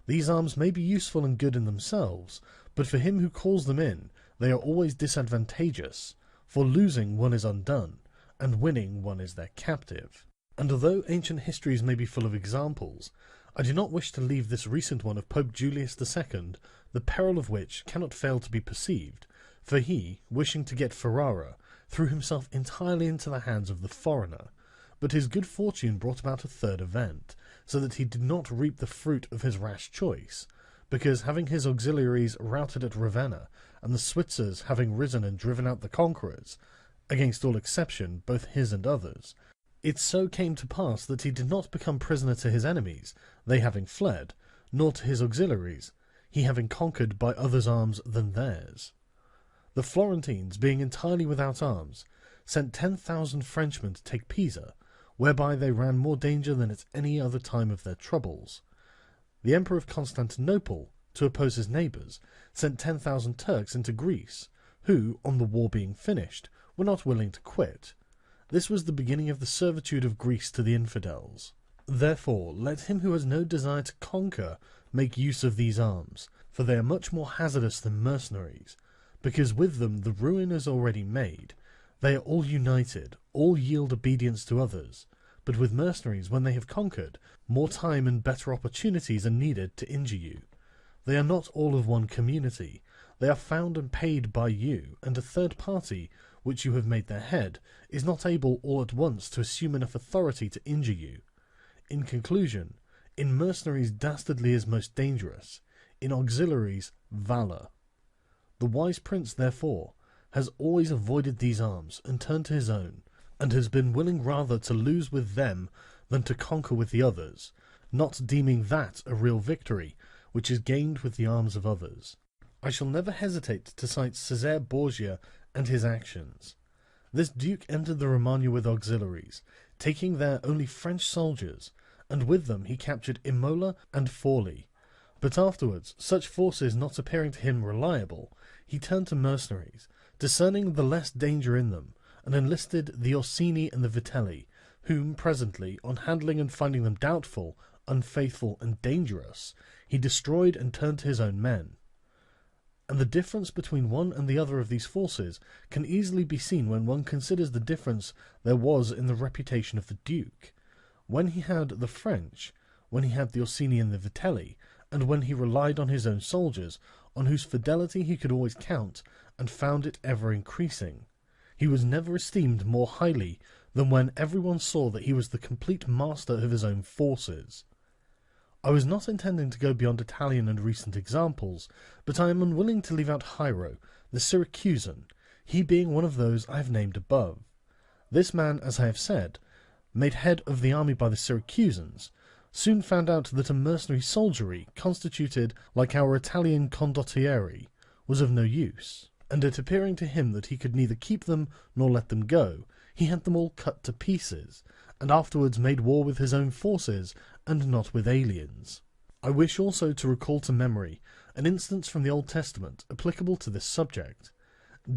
These arms may be useful and good in themselves, but for him who calls them in, they are always disadvantageous, for losing one is undone, and winning one is their captive. And although ancient histories may be full of examples, I do not wish to leave this recent one of Pope Julius II, the peril of which cannot fail to be perceived, for he, wishing to get Ferrara, threw himself entirely into the hands of the foreigner, but his good fortune brought about a third event, so that he did not reap the fruit of his rash choice, because having his auxiliaries routed at Ravenna, and the Switzers having risen and driven out the conquerors, against all exception, both his and others, it so came to pass that he did not become prisoner to his enemies, they having fled, nor to his auxiliaries, he having conquered by others' arms than theirs. The Florentines, being entirely without arms, sent 10,000 Frenchmen to take Pisa, whereby they ran more danger than at any other time of their troubles. The Emperor of Constantinople, to oppose his neighbours, sent 10,000 Turks into Greece, who, on the war being finished, were not willing to quit. This was the beginning of the servitude of Greece to the infidels. Therefore, let him who has no desire to conquer make use of these arms, for they are much more hazardous than mercenaries, because with them the ruin is already made. They are all united, all yield obedience to others, but with mercenaries, when they have conquered, more time and better opportunities are needed to injure you. They are not all of one community. They are found and paid by you, and a third party, which you have made their head, is not able all at once to assume enough authority to injure you. In conclusion, in mercenaries dastardly is most dangerous, in auxiliaries valour. The wise prince, therefore, has always avoided these arms and turned to his own, and has been willing rather to lose with them than to conquer with the others, not deeming that a real victory, which is gained with the arms of others. I shall never hesitate to cite Cesare Borgia and his actions. This duke entered the Romagna with auxiliaries, taking there only French soldiers, and with them he captured Imola and Forli. But afterwards, such forces not appearing to him reliable, he turned to mercenaries, discerning the less danger in them, and enlisted the Orsini and the Vitelli, whom presently, on handling and finding them doubtful, unfaithful, and dangerous, he destroyed and turned to his own men. And the difference between one and the other of these forces can easily be seen when one considers the difference there was in the reputation of the Duke. When he had the French, when he had the Orsini and the Vitelli, and when he relied on his own soldiers, on whose fidelity he could always count, and found it ever increasing, he was never esteemed more highly than when everyone saw that he was the complete master of his own forces. I was not intending to go beyond Italian and recent examples, but I am unwilling to leave out Hiero, the Syracusan, he being one of those I have named above. This man, as I have said, made head of the army by the Syracusans, soon found out that a mercenary soldiery, constituted like our Italian condottieri, was of no use, and it appearing to him that he could neither keep them nor let them go, he had them all cut to pieces, and afterwards made war with his own forces, and not with aliens. I wish also to recall to memory an instance from the Old Testament applicable to this subject.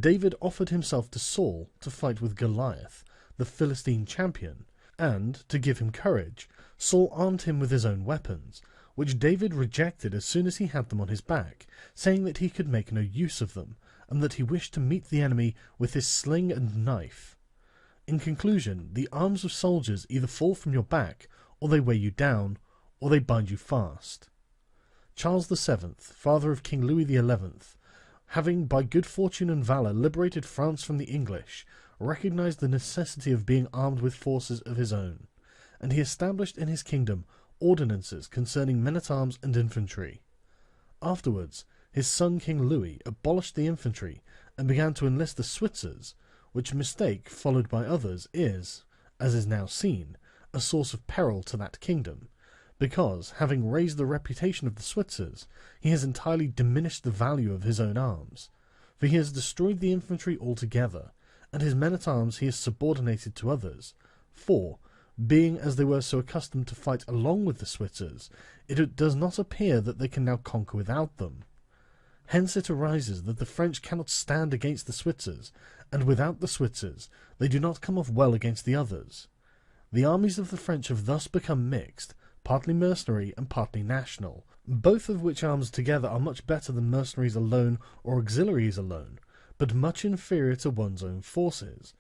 David offered himself to Saul to fight with Goliath, the Philistine champion, and, to give him courage, Saul armed him with his own weapons, which David rejected as soon as he had them on his back, saying that he could make no use of them, and that he wished to meet the enemy with his sling and knife. In conclusion, the arms of soldiers either fall from your back, or they weigh you down, or they bind you fast. Charles VII, father of King Louis XI, having by good fortune and valour liberated France from the English, recognized the necessity of being armed with forces of his own, and he established in his kingdom ordinances concerning men-at-arms and infantry. Afterwards, his son King Louis abolished the infantry, and began to enlist the Switzers, which mistake, followed by others, is, as is now seen, a source of peril to that kingdom, because, having raised the reputation of the Switzers, he has entirely diminished the value of his own arms, for he has destroyed the infantry altogether, and his men-at-arms he has subordinated to others, for, being as they were so accustomed to fight along with the Switzers, it does not appear that they can now conquer without them. Hence it arises that the French cannot stand against the Switzers, and without the Switzers they do not come off well against the others. The armies of the French have thus become mixed, partly mercenary and partly national, both of which arms together are much better than mercenaries alone or auxiliaries alone, but much inferior to one's own forces.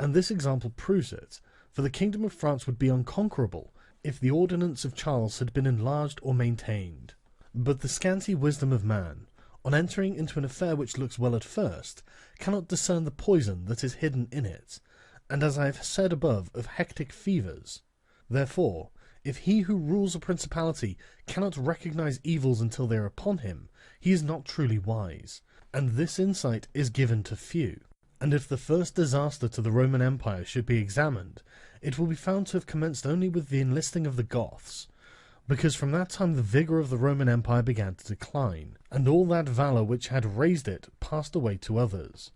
And this example proves it, for the kingdom of France would be unconquerable if the ordinance of Charles had been enlarged or maintained. But the scanty wisdom of man, on entering into an affair which looks well at first, cannot discern the poison that is hidden in it, and as I have said above of hectic fevers. Therefore, if he who rules a principality cannot recognize evils until they are upon him, he is not truly wise, and this insight is given to few. And if the first disaster to the Roman Empire should be examined, it will be found to have commenced only with the enlisting of the Goths, because from that time the vigour of the Roman Empire began to decline, and all that valour which had raised it passed away to others.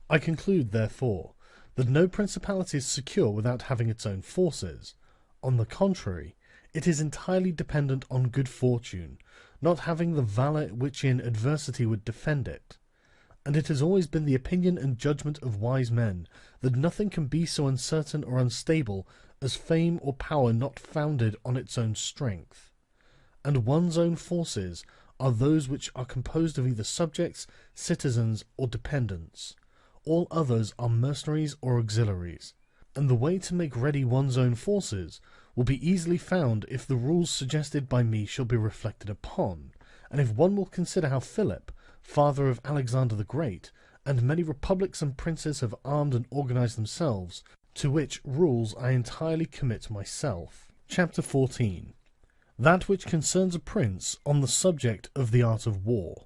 I conclude, therefore, that no principality is secure without having its own forces. On the contrary, it is entirely dependent on good fortune, not having the valour which in adversity would defend it. And it has always been the opinion and judgment of wise men that nothing can be so uncertain or unstable as fame or power not founded on its own strength. And one's own forces are those which are composed of either subjects, citizens, or dependents. all others are mercenaries or auxiliaries, and the way to make ready one's own forces will be easily found if the rules suggested by me shall be reflected upon, and if one will consider how Philip, father of Alexander the Great, and many republics and princes have armed and organized themselves, to which rules I entirely commit myself. Chapter 14. That which concerns a prince on the subject of the art of war.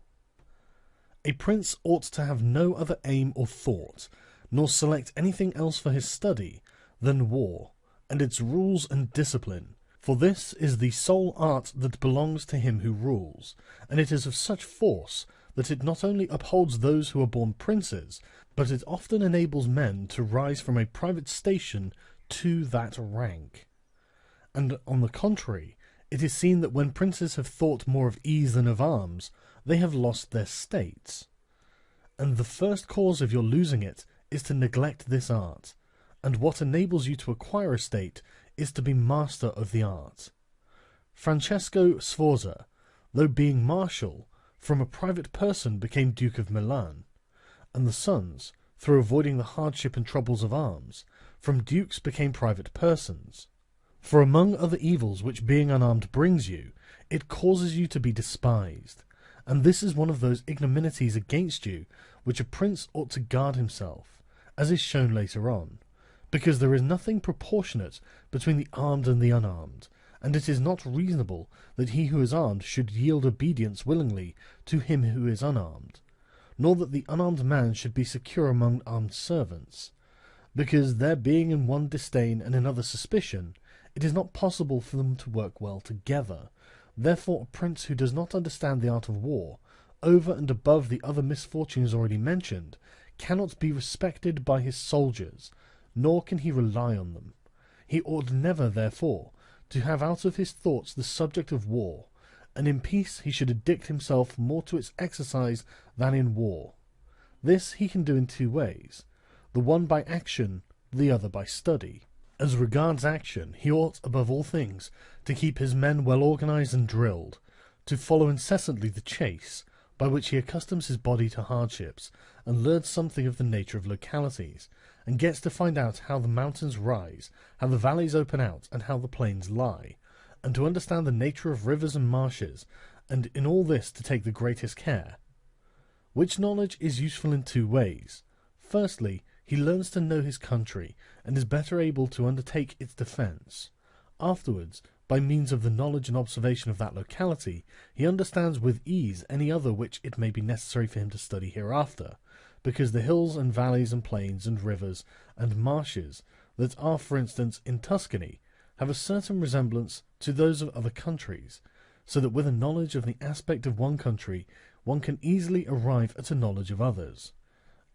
A prince ought to have no other aim or thought, nor select anything else for his study, than war, and its rules and discipline, for this is the sole art that belongs to him who rules, and it is of such force that it not only upholds those who are born princes, but it often enables men to rise from a private station to that rank. And on the contrary, it is seen that when princes have thought more of ease than of arms, they have lost their states. And the first cause of your losing it is to neglect this art, and what enables you to acquire a state is to be master of the art. Francesco Sforza, though being marshal, from a private person became Duke of Milan, and the sons, through avoiding the hardship and troubles of arms, from dukes became private persons. For among other evils which being unarmed brings you, it causes you to be despised, and this is one of those ignominies against you which a prince ought to guard himself, as is shown later on, because there is nothing proportionate between the armed and the unarmed, and it is not reasonable that he who is armed should yield obedience willingly to him who is unarmed, nor that the unarmed man should be secure among armed servants, because there being in one disdain and in other suspicion, it is not possible for them to work well together. Therefore a prince who does not understand the art of war, over and above the other misfortunes already mentioned, cannot be respected by his soldiers, nor can he rely on them. He ought never, therefore, to have out of his thoughts the subject of war, and in peace he should addict himself more to its exercise than in war. This he can do in two ways, the one by action, the other by study. As regards action, he ought, above all things, to keep his men well organized and drilled, to follow incessantly the chase, by which he accustoms his body to hardships, and learns something of the nature of localities, and gets to find out how the mountains rise, how the valleys open out, and how the plains lie, and to understand the nature of rivers and marshes, and in all this to take the greatest care. Which knowledge is useful in two ways. Firstly, he learns to know his country, and is better able to undertake its defence. Afterwards, by means of the knowledge and observation of that locality, he understands with ease any other which it may be necessary for him to study hereafter, because the hills and valleys and plains and rivers and marshes that are, for instance, in Tuscany, have a certain resemblance to those of other countries, so that with a knowledge of the aspect of one country one can easily arrive at a knowledge of others.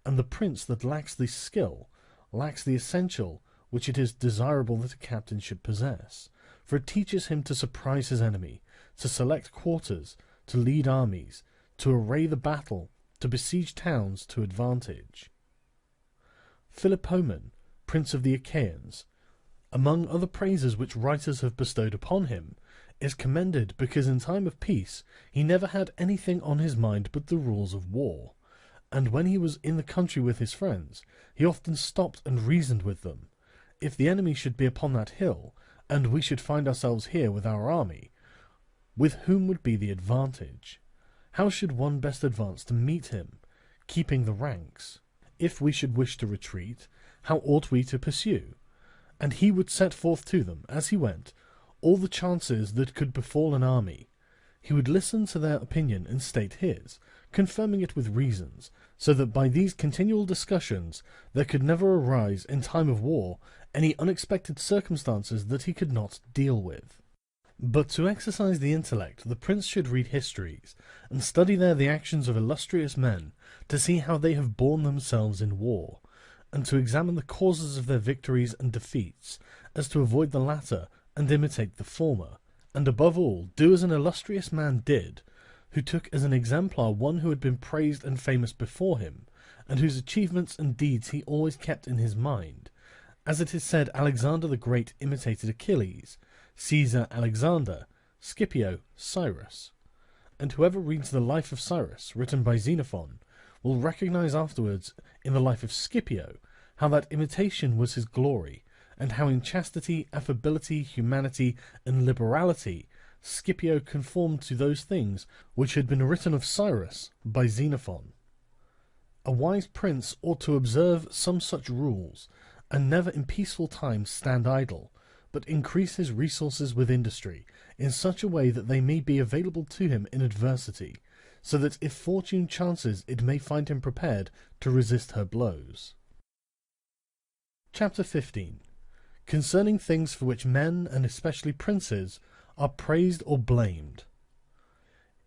And the prince that lacks this skill lacks the essential which it is desirable that a captain should possess, for it teaches him to surprise his enemy, to select quarters, to lead armies, to array the battle, to besiege towns to advantage. Philopoemen, prince of the Achaeans, among other praises which writers have bestowed upon him, is commended because in time of peace he never had anything on his mind but the rules of war, and when he was in the country with his friends, he often stopped and reasoned with them. If the enemy should be upon that hill, and we should find ourselves here with our army, with whom would be the advantage? How should one best advance to meet him, keeping the ranks? If we should wish to retreat, how ought we to pursue? And he would set forth to them, as he went, all the chances that could befall an army. He would listen to their opinion and state his, confirming it with reasons, so that by these continual discussions there could never arise in time of war any unexpected circumstances that he could not deal with. But to exercise the intellect the prince should read histories, and study there the actions of illustrious men, to see how they have borne themselves in war, and to examine the causes of their victories and defeats, as to avoid the latter and imitate the former, and above all do as an illustrious man did, who took as an exemplar one who had been praised and famous before him, and whose achievements and deeds he always kept in his mind. As it is said, Alexander the Great imitated Achilles, Caesar Alexander, Scipio Cyrus. And whoever reads the Life of Cyrus, written by Xenophon, will recognize afterwards in the life of Scipio how that imitation was his glory, and how in chastity, affability, humanity, and liberality Scipio conformed to those things which had been written of Cyrus by Xenophon. A wise prince ought to observe some such rules, and never in peaceful times stand idle, but increase his resources with industry, in such a way that they may be available to him in adversity, so that if fortune chances it may find him prepared to resist her blows. Chapter 15. Concerning things for which men, and especially princes, are praised or blamed.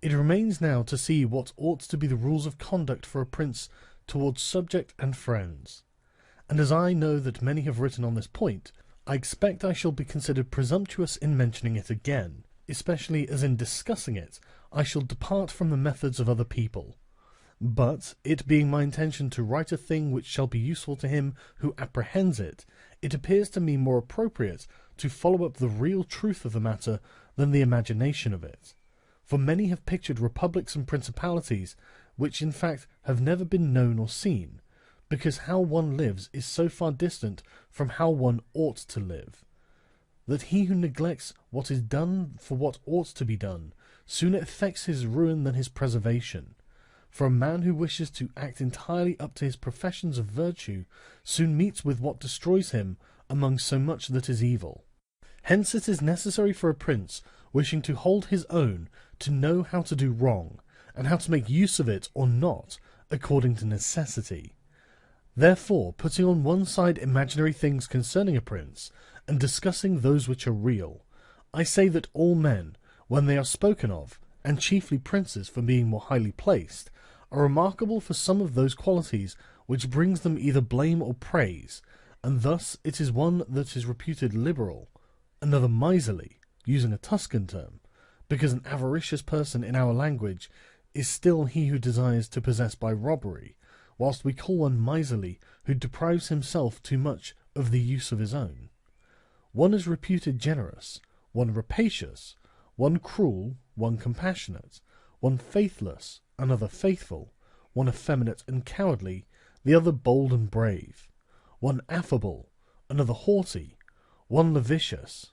It remains now to see what ought to be the rules of conduct for a prince towards subject and friends. And as I know that many have written on this point, I expect I shall be considered presumptuous in mentioning it again, especially as in discussing it I shall depart from the methods of other people. But, it being my intention to write a thing which shall be useful to him who apprehends it, it appears to me more appropriate to follow up the real truth of the matter than the imagination of it. For many have pictured republics and principalities, which in fact have never been known or seen, because how one lives is so far distant from how one ought to live, that he who neglects what is done for what ought to be done sooner effects his ruin than his preservation. For a man who wishes to act entirely up to his professions of virtue soon meets with what destroys him among so much that is evil. Hence it is necessary for a prince wishing to hold his own to know how to do wrong, and how to make use of it or not, according to necessity. Therefore, putting on one side imaginary things concerning a prince, and discussing those which are real, I say that all men, when they are spoken of, and chiefly princes for being more highly placed, are remarkable for some of those qualities which brings them either blame or praise, and thus it is one that is reputed liberal, another miserly, using a Tuscan term, because an avaricious person in our language is still he who desires to possess by robbery, whilst we call one miserly who deprives himself too much of the use of his own. One is reputed generous, one rapacious, one cruel, one compassionate, one faithless, another faithful, one effeminate and cowardly, the other bold and brave, one affable, another haughty, one lascivious,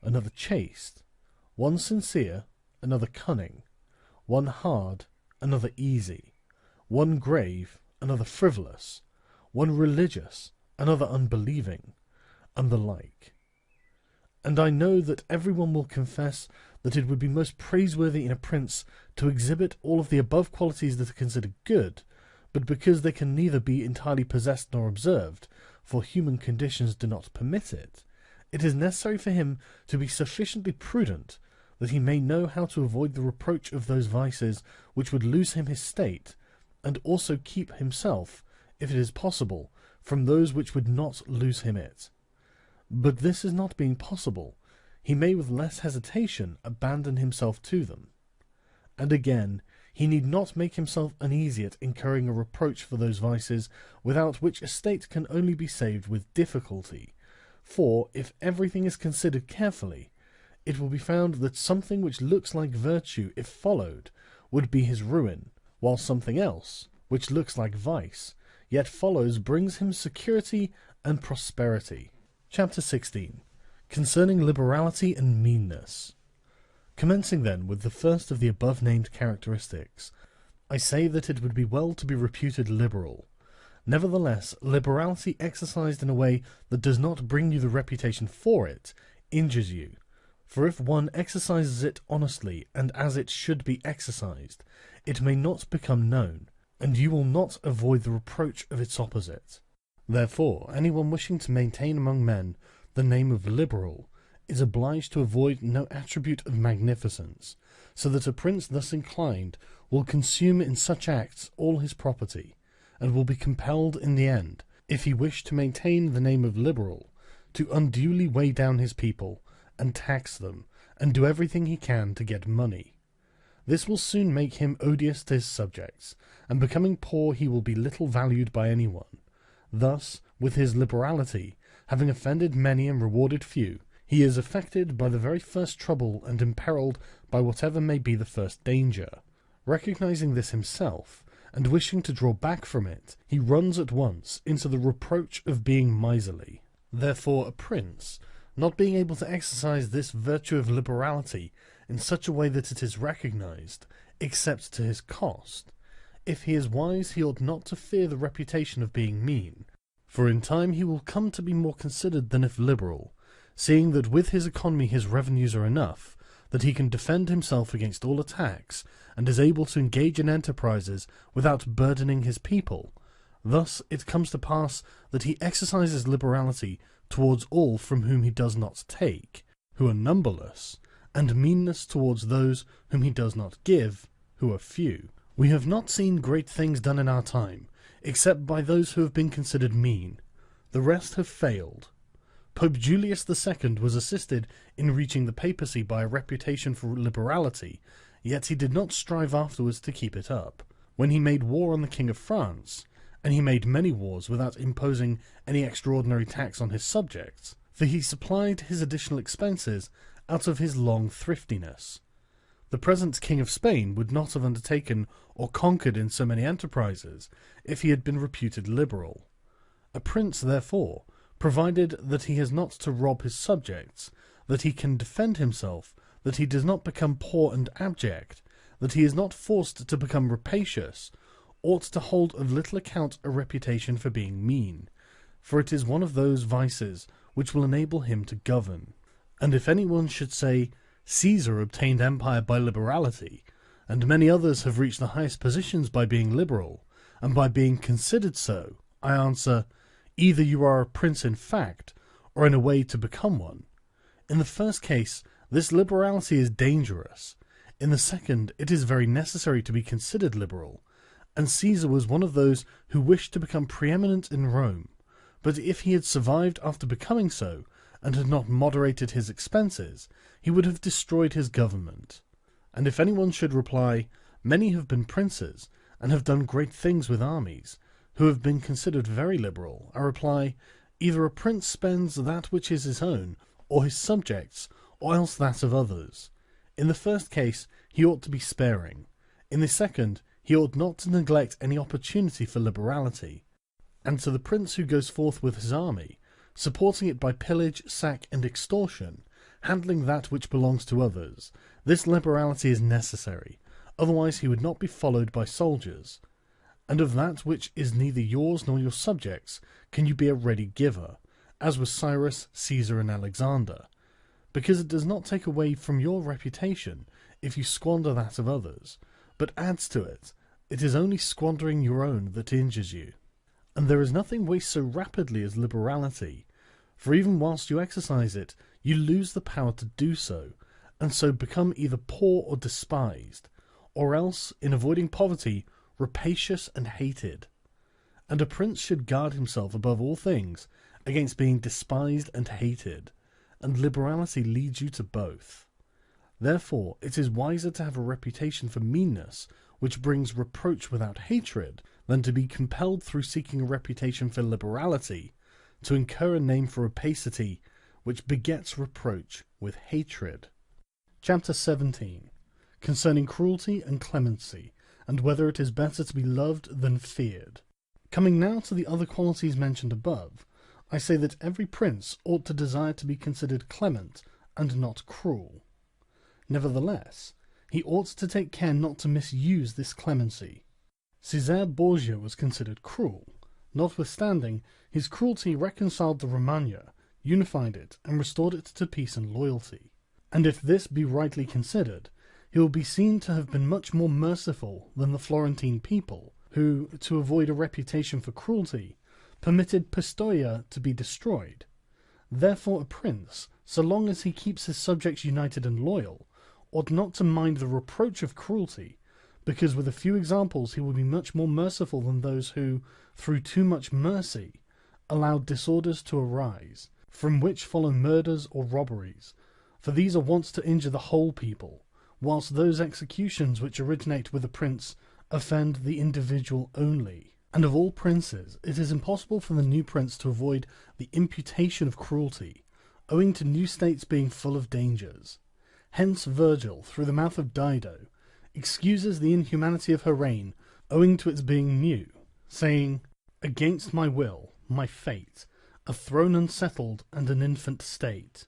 another chaste, one sincere, another cunning, one hard, another easy, one grave, another frivolous, one religious, another unbelieving, and the like. And I know that every one will confess that it would be most praiseworthy in a prince to exhibit all of the above qualities that are considered good, but because they can neither be entirely possessed nor observed, for human conditions do not permit it, it is necessary for him to be sufficiently prudent that he may know how to avoid the reproach of those vices which would lose him his state, and also keep himself, if it is possible, from those which would not lose him it. But this is not being possible, he may with less hesitation abandon himself to them. And again, he need not make himself uneasy at incurring a reproach for those vices, without which a state can only be saved with difficulty. For, if everything is considered carefully, it will be found that something which looks like virtue, if followed, would be his ruin, while something else, which looks like vice, yet follows, brings him security and prosperity. Chapter 16. Concerning liberality and meanness. Commencing then with the first of the above-named characteristics, I say that it would be well to be reputed liberal. Nevertheless, liberality exercised in a way that does not bring you the reputation for it, injures you. For if one exercises it honestly and as it should be exercised, it may not become known, and you will not avoid the reproach of its opposite. Therefore, anyone wishing to maintain among men the name of liberal is obliged to avoid no attribute of magnificence, so that a prince thus inclined will consume in such acts all his property, and will be compelled in the end, if he wish to maintain the name of liberal, to unduly weigh down his people, and tax them, and do everything he can to get money. This will soon make him odious to his subjects, and becoming poor he will be little valued by anyone. Thus, with his liberality, having offended many and rewarded few, he is affected by the very first trouble and imperilled by whatever may be the first danger. Recognizing this himself, and wishing to draw back from it, he runs at once into the reproach of being miserly. Therefore a prince, not being able to exercise this virtue of liberality in such a way that it is recognized, except to his cost, if he is wise, he ought not to fear the reputation of being mean, for in time he will come to be more considered than if liberal, seeing that with his economy his revenues are enough, that he can defend himself against all attacks, and is able to engage in enterprises without burdening his people. Thus it comes to pass that he exercises liberality towards all from whom he does not take, who are numberless, and meanness towards those whom he does not give, who are few. We have not seen great things done in our time, except by those who have been considered mean. The rest have failed. Pope Julius II was assisted in reaching the papacy by a reputation for liberality, yet he did not strive afterwards to keep it up. When he made war on the King of France, and he made many wars without imposing any extraordinary tax on his subjects, for he supplied his additional expenses out of his long thriftiness. The present King of Spain would not have undertaken or conquered in so many enterprises if he had been reputed liberal. A prince, therefore, provided that he has not to rob his subjects, that he can defend himself, that he does not become poor and abject, that he is not forced to become rapacious, ought to hold of little account a reputation for being mean, for it is one of those vices which will enable him to govern. And if anyone should say, Caesar obtained empire by liberality, and many others have reached the highest positions by being liberal, and by being considered so, I answer, either you are a prince in fact, or in a way to become one. In the first case, this liberality is dangerous. In the second, it is very necessary to be considered liberal, and Caesar was one of those who wished to become preeminent in Rome. But if he had survived after becoming so, and had not moderated his expenses, he would have destroyed his government. And if anyone should reply, many have been princes, and have done great things with armies, who have been considered very liberal, I reply, either a prince spends that which is his own, or his subjects', or else that of others. In the first case, he ought to be sparing. In the second, he ought not to neglect any opportunity for liberality. And to the prince who goes forth with his army, supporting it by pillage, sack, and extortion, handling that which belongs to others, this liberality is necessary, otherwise he would not be followed by soldiers. And of that which is neither yours nor your subjects can you be a ready giver, as was Cyrus, Caesar, and Alexander, because it does not take away from your reputation if you squander that of others, but adds to it. It is only squandering your own that injures you. And there is nothing wastes so rapidly as liberality, for even whilst you exercise it, you lose the power to do so, and so become either poor or despised, or else, in avoiding poverty, rapacious and hated. And a prince should guard himself above all things against being despised and hated, and liberality leads you to both. Therefore, it is wiser to have a reputation for meanness, which brings reproach without hatred, than to be compelled through seeking a reputation for liberality, to incur a name for rapacity, which begets reproach with hatred. Chapter 17. Concerning cruelty and clemency, and whether it is better to be loved than feared. Coming now to the other qualities mentioned above, I say that every prince ought to desire to be considered clement and not cruel. Nevertheless, he ought to take care not to misuse this clemency. Caesar Borgia was considered cruel. Notwithstanding, his cruelty reconciled the Romagna, unified it, and restored it to peace and loyalty. And if this be rightly considered, he will be seen to have been much more merciful than the Florentine people, who, to avoid a reputation for cruelty, permitted Pistoia to be destroyed. Therefore a prince, so long as he keeps his subjects united and loyal, ought not to mind the reproach of cruelty, because with a few examples he will be much more merciful than those who, through too much mercy, allow disorders to arise, from which follow murders or robberies, for these are wont to injure the whole people, whilst those executions which originate with a prince offend the individual only. And of all princes, it is impossible for the new prince to avoid the imputation of cruelty, owing to new states being full of dangers. Hence Virgil, through the mouth of Dido, excuses the inhumanity of her reign owing to its being new, saying, "Against my will, my fate, a throne unsettled and an infant state,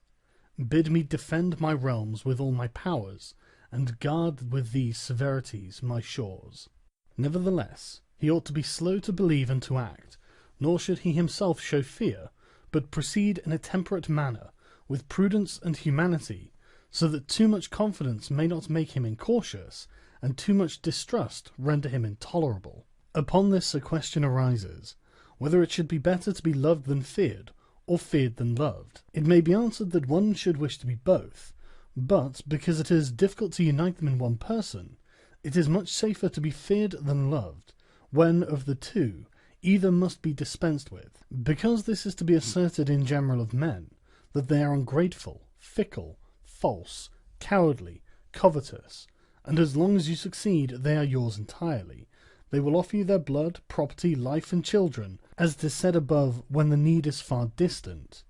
bid me defend my realms with all my powers, and guard with these severities my shores." Nevertheless, he ought to be slow to believe and to act, nor should he himself show fear, but proceed in a temperate manner, with prudence and humanity, so that too much confidence may not make him incautious, and too much distrust render him intolerable. Upon this a question arises, whether it should be better to be loved than feared, or feared than loved. It may be answered that one should wish to be both, but, because it is difficult to unite them in one person, it is much safer to be feared than loved, when, of the two, either must be dispensed with. Because this is to be asserted in general of men, that they are ungrateful, fickle, false, cowardly, covetous, and as long as you succeed they are yours entirely. They will offer you their blood, property, life, and children, as it is said above, when the need is far distant.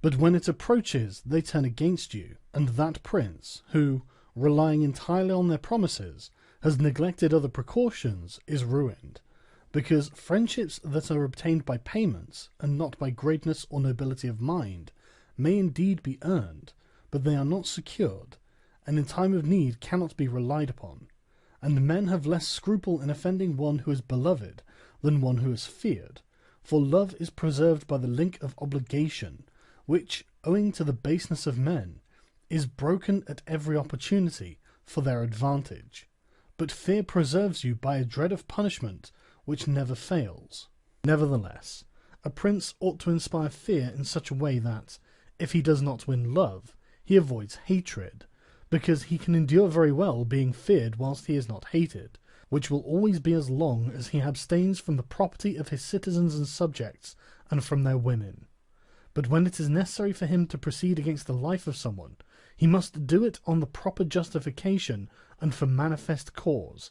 But when it approaches, they turn against you, and that prince, who, relying entirely on their promises, has neglected other precautions, is ruined. Because friendships that are obtained by payments, and not by greatness or nobility of mind, may indeed be earned, but they are not secured, and in time of need cannot be relied upon. And men have less scruple in offending one who is beloved than one who is feared, for love is preserved by the link of obligation, which, owing to the baseness of men, is broken at every opportunity for their advantage. But fear preserves you by a dread of punishment which never fails. Nevertheless, a prince ought to inspire fear in such a way that, if he does not win love, he avoids hatred, because he can endure very well being feared whilst he is not hated, which will always be as long as he abstains from the property of his citizens and subjects, and from their women. But when it is necessary for him to proceed against the life of someone, he must do it on the proper justification and for manifest cause.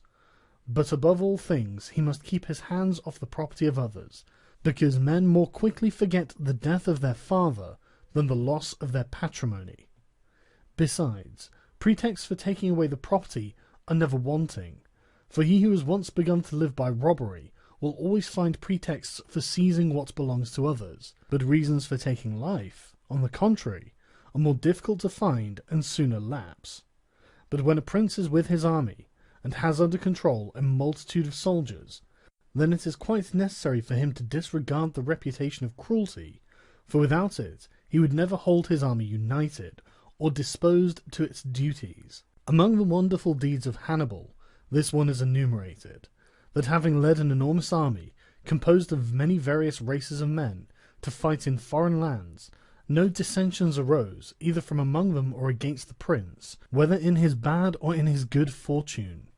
But above all things he must keep his hands off the property of others, because men more quickly forget the death of their father than the loss of their patrimony. Besides, pretexts for taking away the property are never wanting, for he who has once begun to live by robbery will always find pretexts for seizing what belongs to others, but reasons for taking life, on the contrary, are more difficult to find and sooner lapse. But when a prince is with his army, and has under control a multitude of soldiers, then it is quite necessary for him to disregard the reputation of cruelty, for without it he would never hold his army united, or disposed to its duties. Among the wonderful deeds of Hannibal, this one is enumerated, that having led an enormous army, composed of many various races of men, to fight in foreign lands, no dissensions arose, either from among them or against the prince, whether in his bad or in his good fortune.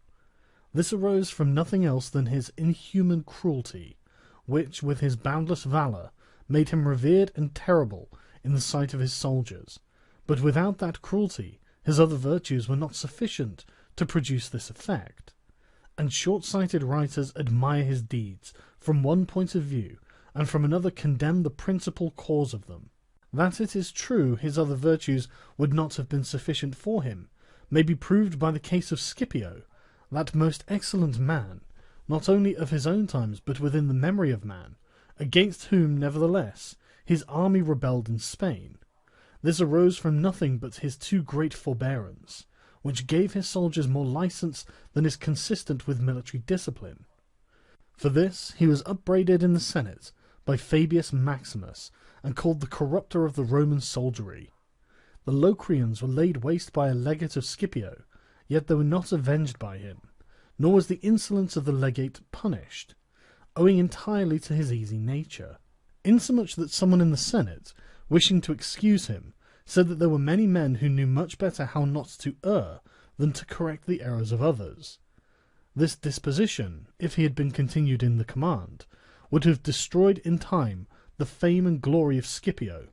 This arose from nothing else than his inhuman cruelty, which, with his boundless valour, made him revered and terrible in the sight of his soldiers. But without that cruelty, his other virtues were not sufficient to produce this effect. And short-sighted writers admire his deeds from one point of view, and from another condemn the principal cause of them. That it is true his other virtues would not have been sufficient for him may be proved by the case of Scipio, that most excellent man, not only of his own times but within the memory of man, against whom, nevertheless, his army rebelled in Spain. This arose from nothing but his too great forbearance, which gave his soldiers more license than is consistent with military discipline. For this he was upbraided in the Senate by Fabius Maximus, and called the corrupter of the Roman soldiery. The Locrians were laid waste by a legate of Scipio, yet they were not avenged by him, nor was the insolence of the legate punished, owing entirely to his easy nature, insomuch that someone in the Senate, wishing to excuse him, said that there were many men who knew much better how not to err than to correct the errors of others. This disposition, if he had been continued in the command, would have destroyed in time the fame and glory of Scipio,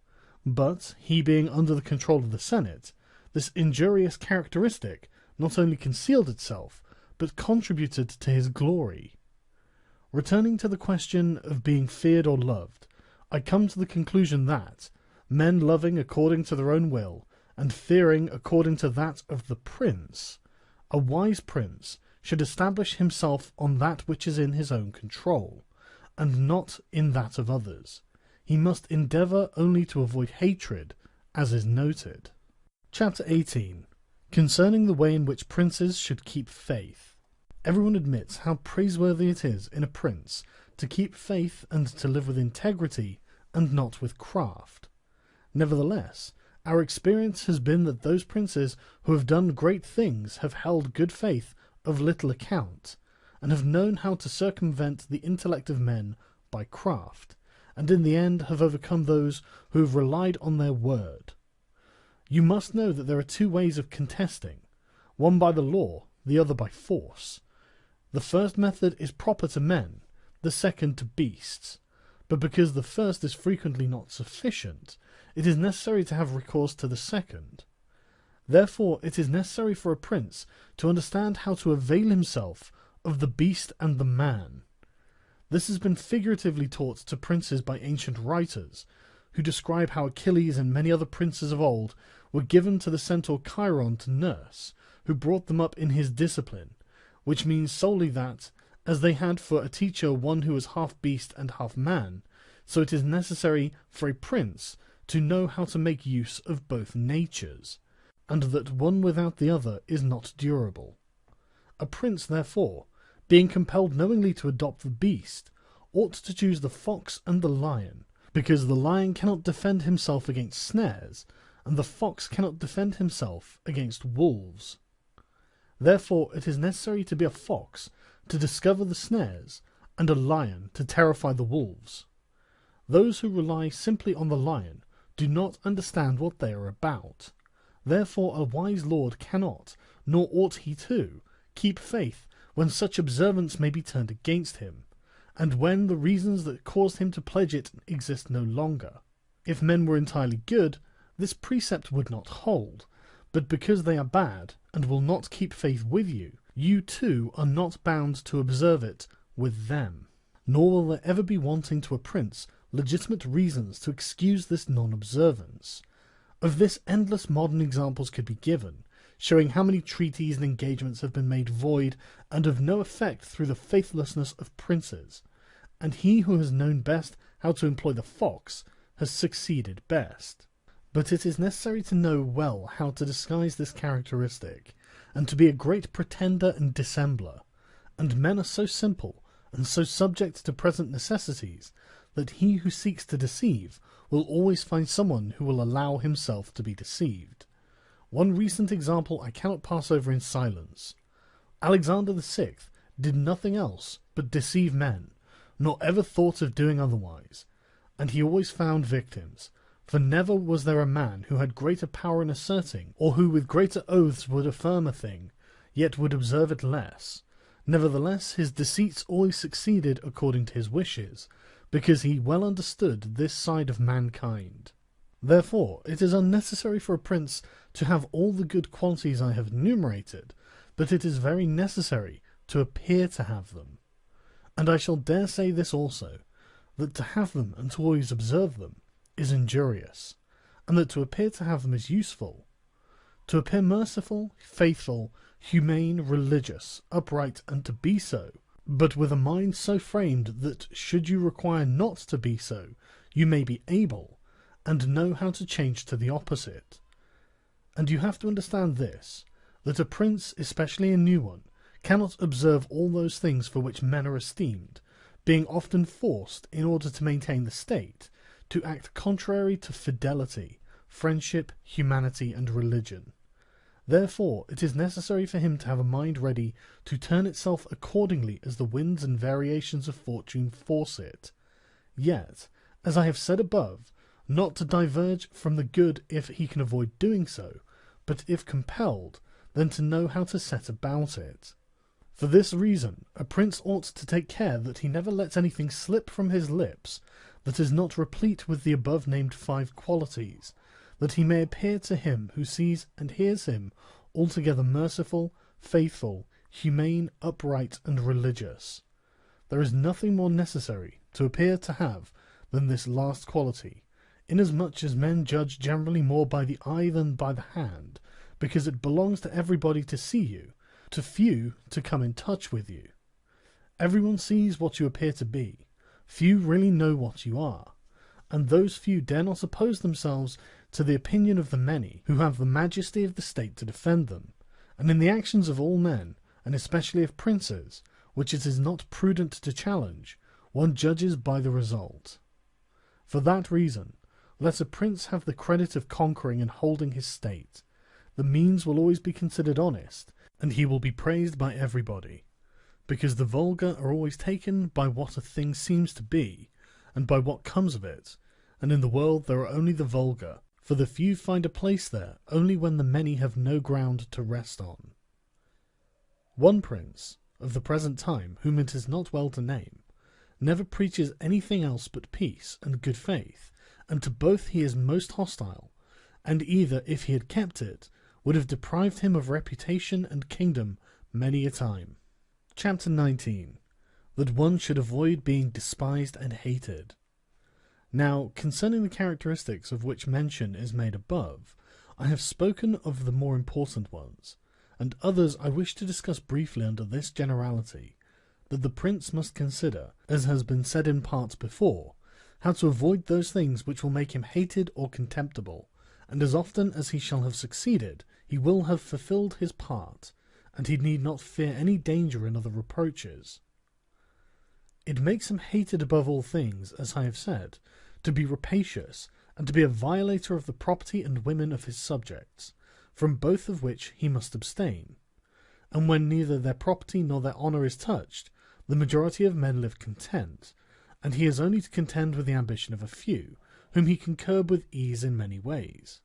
but, he being under the control of the Senate, this injurious characteristic not only concealed itself, but contributed to his glory. Returning to the question of being feared or loved, I come to the conclusion that, men loving according to their own will, and fearing according to that of the prince, a wise prince should establish himself on that which is in his own control, and not in that of others. He must endeavour only to avoid hatred, as is noted. Chapter 18. Concerning the way in which princes should keep faith. Everyone admits how praiseworthy it is in a prince to keep faith and to live with integrity and not with craft. Nevertheless, our experience has been that those princes who have done great things have held good faith of little account, and have known how to circumvent the intellect of men by craft, and in the end have overcome those who have relied on their word. You must know that there are two ways of contesting, one by the law, the other by force. The first method is proper to men, the second to beasts. But because the first is frequently not sufficient, it is necessary to have recourse to the second. Therefore it is necessary for a prince to understand how to avail himself of the beast and the man. This has been figuratively taught to princes by ancient writers, who describe how Achilles and many other princes of old were given to the centaur Chiron to nurse, who brought them up in his discipline, which means solely that, as they had for a teacher one who was half beast and half man, so it is necessary for a prince to know how to make use of both natures, and that one without the other is not durable. A prince, therefore, being compelled knowingly to adopt the beast, ought to choose the fox and the lion, because the lion cannot defend himself against snares, and the fox cannot defend himself against wolves. Therefore it is necessary to be a fox to discover the snares, and a lion to terrify the wolves. Those who rely simply on the lion do not understand what they are about. Therefore a wise lord cannot, nor ought he to, keep faith when such observance may be turned against him, and when the reasons that caused him to pledge it exist no longer. If men were entirely good, this precept would not hold, but because they are bad, and will not keep faith with you, you too are not bound to observe it with them. Nor will there ever be wanting to a prince legitimate reasons to excuse this non-observance. Of this endless modern examples could be given, showing how many treaties and engagements have been made void and of no effect through the faithlessness of princes, and he who has known best how to employ the fox has succeeded best. But it is necessary to know well how to disguise this characteristic, and to be a great pretender and dissembler, and men are so simple and so subject to present necessities that he who seeks to deceive will always find someone who will allow himself to be deceived. One recent example I cannot pass over in silence. Alexander VI did nothing else but deceive men, nor ever thought of doing otherwise, and he always found victims, for never was there a man who had greater power in asserting, or who with greater oaths would affirm a thing, yet would observe it less. Nevertheless his deceits always succeeded according to his wishes, because he well understood this side of mankind. Therefore it is unnecessary for a prince to have all the good qualities I have enumerated, but it is very necessary to appear to have them. And I shall dare say this also, that to have them and to always observe them is injurious, and that to appear to have them is useful. To appear merciful, faithful, humane, religious, upright, and to be so, but with a mind so framed that should you require not to be so, you may be able, and know how to change to the opposite. And you have to understand this, that a prince, especially a new one, cannot observe all those things for which men are esteemed, being often forced, in order to maintain the state, to act contrary to fidelity, friendship, humanity, and religion. Therefore it is necessary for him to have a mind ready to turn itself accordingly as the winds and variations of fortune force it. Yet, as I have said above, not to diverge from the good if he can avoid doing so, but if compelled, then to know how to set about it. For this reason, a prince ought to take care that he never lets anything slip from his lips that is not replete with the above-named 5 qualities, that he may appear to him who sees and hears him altogether merciful, faithful, humane, upright, and religious. There is nothing more necessary to appear to have than this last quality, inasmuch as men judge generally more by the eye than by the hand, because it belongs to everybody to see you, to few to come in touch with you. Everyone sees what you appear to be. Few really know what you are, and those few dare not oppose themselves to the opinion of the many who have the majesty of the state to defend them. And in the actions of all men, and especially of princes, which it is not prudent to challenge, one judges by the result. For that reason, let a prince have the credit of conquering and holding his state. The means will always be considered honest, and he will be praised by everybody, because the vulgar are always taken by what a thing seems to be, and by what comes of it, and in the world there are only the vulgar, for the few find a place there only when the many have no ground to rest on. One prince, of the present time, whom it is not well to name, never preaches anything else but peace and good faith, and to both he is most hostile, and either, if he had kept it, would have deprived him of reputation and kingdom many a time. Chapter 19. That one should avoid being despised and hated. Now, concerning the characteristics of which mention is made above, I have spoken of the more important ones, and others I wish to discuss briefly under this generality, that the prince must consider, as has been said in parts before, how to avoid those things which will make him hated or contemptible, and as often as he shall have succeeded, he will have fulfilled his part, and he need not fear any danger in other reproaches. It makes him hated above all things, as I have said, to be rapacious, and to be a violator of the property and women of his subjects, from both of which he must abstain. And when neither their property nor their honour is touched, the majority of men live content, and he has only to contend with the ambition of a few, whom he can curb with ease in many ways.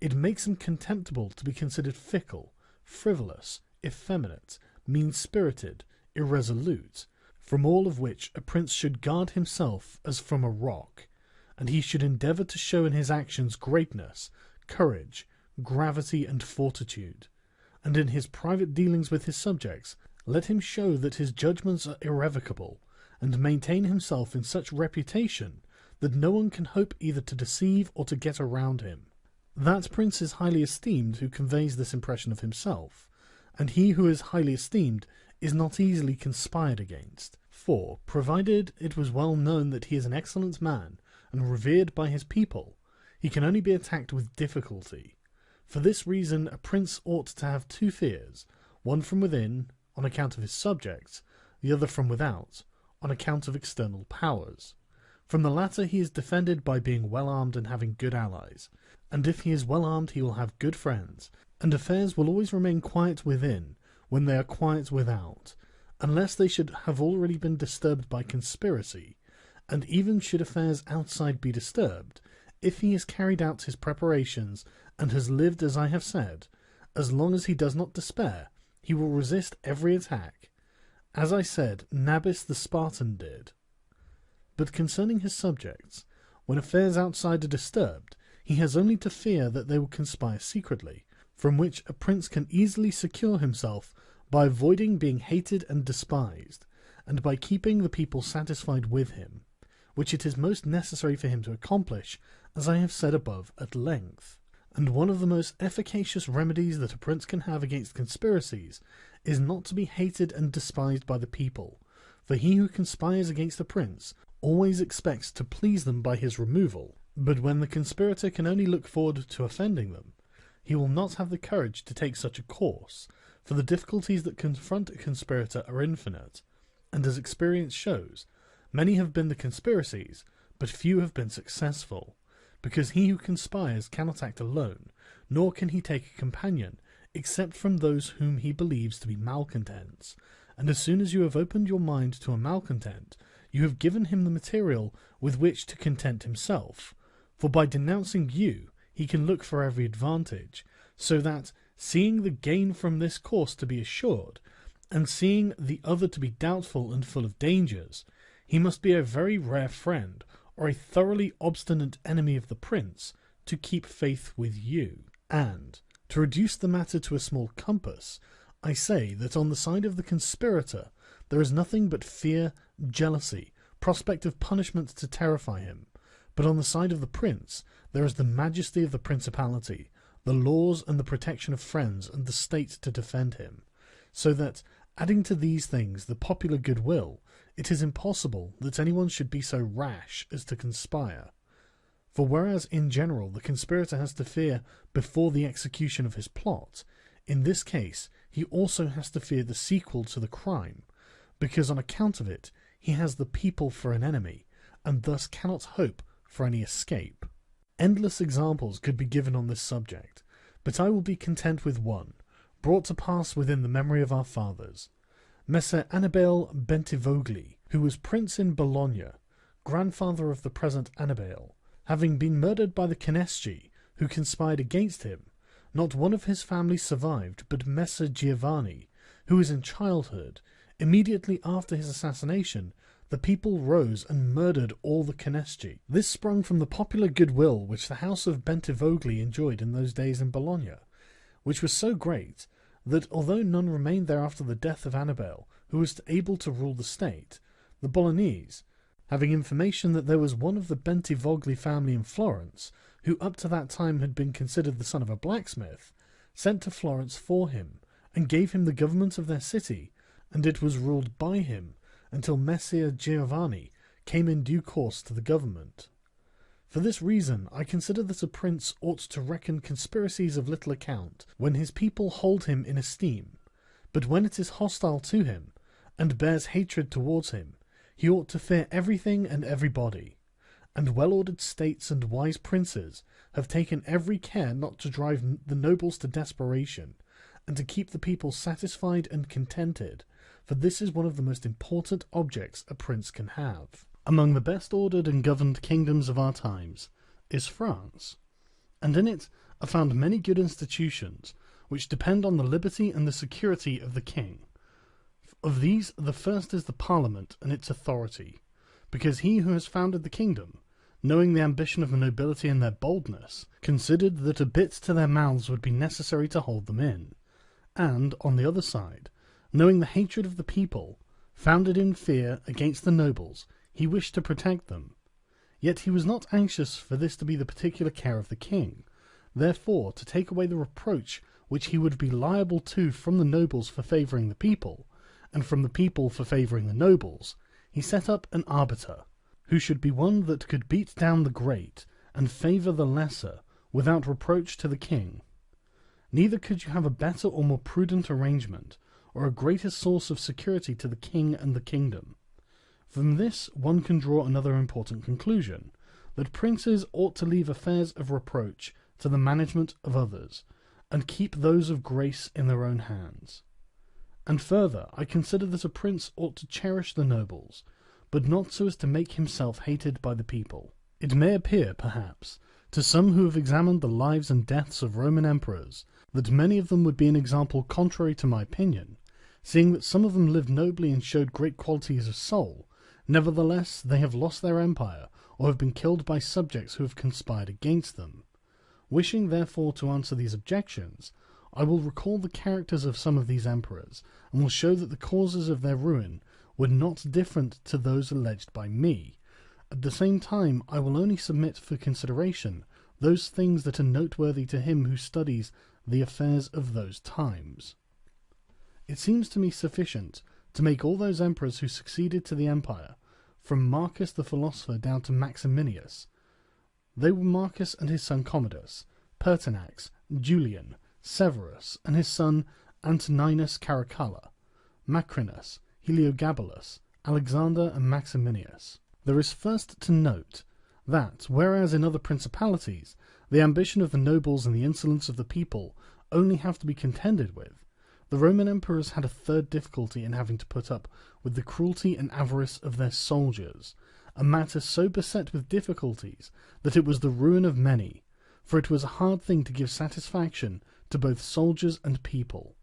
It makes him contemptible to be considered fickle, frivolous, effeminate, mean-spirited, irresolute, from all of which a prince should guard himself as from a rock, and he should endeavour to show in his actions greatness, courage, gravity, and fortitude, and in his private dealings with his subjects let him show that his judgments are irrevocable, and maintain himself in such reputation that no one can hope either to deceive or to get around him. That prince is highly esteemed who conveys this impression of himself, and he who is highly esteemed is not easily conspired against, for, provided it was well known that he is an excellent man, and revered by his people, he can only be attacked with difficulty. For this reason a prince ought to have two fears, one from within, on account of his subjects, the other from without, on account of external powers. From the latter he is defended by being well armed and having good allies, and if he is well armed he will have good friends, and affairs will always remain quiet within when they are quiet without, unless they should have already been disturbed by conspiracy, and even should affairs outside be disturbed, if he has carried out his preparations and has lived as I have said, as long as he does not despair, he will resist every attack, as I said Nabis the Spartan did. But concerning his subjects, when affairs outside are disturbed, he has only to fear that they will conspire secretly, from which a prince can easily secure himself by avoiding being hated and despised, and by keeping the people satisfied with him, which it is most necessary for him to accomplish, as I have said above at length. And one of the most efficacious remedies that a prince can have against conspiracies is not to be hated and despised by the people, for he who conspires against a prince always expects to please them by his removal, but when the conspirator can only look forward to offending them, he will not have the courage to take such a course, for the difficulties that confront a conspirator are infinite, and as experience shows, many have been the conspiracies, but few have been successful, because he who conspires cannot act alone, nor can he take a companion, except from those whom he believes to be malcontents, and as soon as you have opened your mind to a malcontent, you have given him the material with which to content himself, for by denouncing you he can look for every advantage, so that, seeing the gain from this course to be assured, and seeing the other to be doubtful and full of dangers, he must be a very rare friend, or a thoroughly obstinate enemy of the prince, to keep faith with you. And, to reduce the matter to a small compass, I say that on the side of the conspirator there is nothing but fear, jealousy, prospect of punishment to terrify him, but on the side of the prince there is the majesty of the principality, the laws and the protection of friends and the state to defend him. so that, adding to these things the popular goodwill, it is impossible that anyone should be so rash as to conspire. For whereas in general the conspirator has to fear before the execution of his plot, in this case he also has to fear the sequel to the crime, because on account of it he has the people for an enemy, and thus cannot hope for any escape. Endless examples could be given on this subject, but I will be content with one, brought to pass within the memory of our fathers. Messer Annibale Bentivogli, who was prince in Bologna, grandfather of the present Annibale, having been murdered by the Cannesci, who conspired against him, not one of his family survived but Messer Giovanni, who was in childhood. Immediately after his assassination, the people rose and murdered all the Cannesci. This sprung from the popular goodwill which the house of Bentivogli enjoyed in those days in Bologna, which was so great that, although none remained there after the death of Annibale who was able to rule the state, the Bolognese, having information that there was one of the Bentivogli family in Florence, who up to that time had been considered the son of a blacksmith, sent to Florence for him, and gave him the government of their city, and it was ruled by him until Messer Giovanni came in due course to the government. For this reason I consider that a prince ought to reckon conspiracies of little account when his people hold him in esteem, but when it is hostile to him, and bears hatred towards him, he ought to fear everything and everybody. And well-ordered states and wise princes have taken every care not to drive the nobles to desperation, and to keep the people satisfied and contented, for this is one of the most important objects a prince can have. Among the best ordered and governed kingdoms of our times is France, and in it are found many good institutions which depend on the liberty and the security of the king. Of these, the first is the Parliament and its authority, because he who has founded the kingdom, knowing the ambition of the nobility and their boldness, considered that a bit to their mouths would be necessary to hold them in, and, on the other side, knowing the hatred of the people, founded in fear against the nobles, he wished to protect them. Yet he was not anxious for this to be the particular care of the king. Therefore, to take away the reproach which he would be liable to from the nobles for favouring the people, and from the people for favouring the nobles, he set up an arbiter, who should be one that could beat down the great, and favour the lesser, without reproach to the king. Neither could you have a better or more prudent arrangement, or a greater source of security to the king and the kingdom. From this one can draw another important conclusion, that princes ought to leave affairs of reproach to the management of others, and keep those of grace in their own hands. And further, I consider that a prince ought to cherish the nobles, but not so as to make himself hated by the people. It may appear, perhaps, to some who have examined the lives and deaths of Roman emperors, that many of them would be an example contrary to my opinion, seeing that some of them lived nobly and showed great qualities of soul. Nevertheless, they have lost their empire, or have been killed by subjects who have conspired against them. Wishing, therefore, to answer these objections, I will recall the characters of some of these emperors, and will show that the causes of their ruin were not different to those alleged by me. At the same time, I will only submit for consideration those things that are noteworthy to him who studies the affairs of those times. It seems to me sufficient to make all those emperors who succeeded to the empire, from Marcus the philosopher down to Maximinius. They were Marcus and his son Commodus, Pertinax, Julian, Severus, and his son Antoninus Caracalla, Macrinus, Heliogabalus, Alexander, and Maximinius. There is first to note that, whereas in other principalities the ambition of the nobles and the insolence of the people only have to be contended with, the Roman emperors had a third difficulty in having to put up with the cruelty and avarice of their soldiers, a matter so beset with difficulties that it was the ruin of many, for it was a hard thing to give satisfaction to both soldiers and people,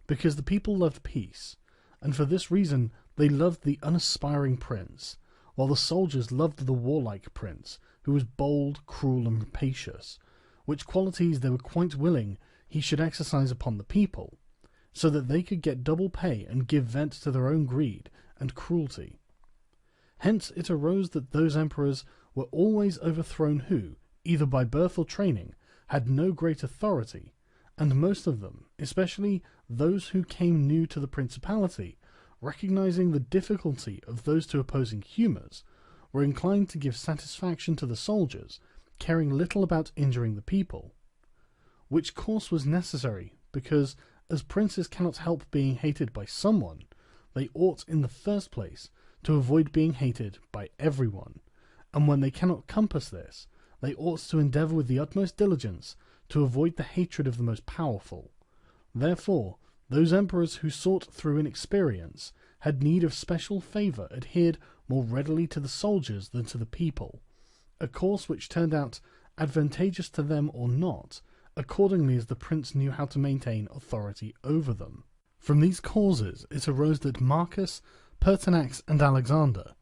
because the people loved peace, and for this reason they loved the unaspiring prince, while the soldiers loved the warlike prince, who was bold, cruel, and rapacious, which qualities they were quite willing he should exercise upon the people, so that they could get double pay and give vent to their own greed and cruelty. Hence it arose that those emperors were always overthrown who, either by birth or training, had no great authority, and most of them, especially those who came new to the principality, recognizing the difficulty of those two opposing humours, were inclined to give satisfaction to the soldiers, caring little about injuring the people. Which course was necessary, because, as princes cannot help being hated by someone, they ought in the first place to avoid being hated by everyone, and when they cannot compass this, they ought to endeavour with the utmost diligence to avoid the hatred of the most powerful. Therefore, those emperors who sought through inexperience had need of special favour adhered more readily to the soldiers than to the people, a course which turned out advantageous to them or not, accordingly as the prince knew how to maintain authority over them. From these causes it arose that Marcus, Pertinax, and Alexander,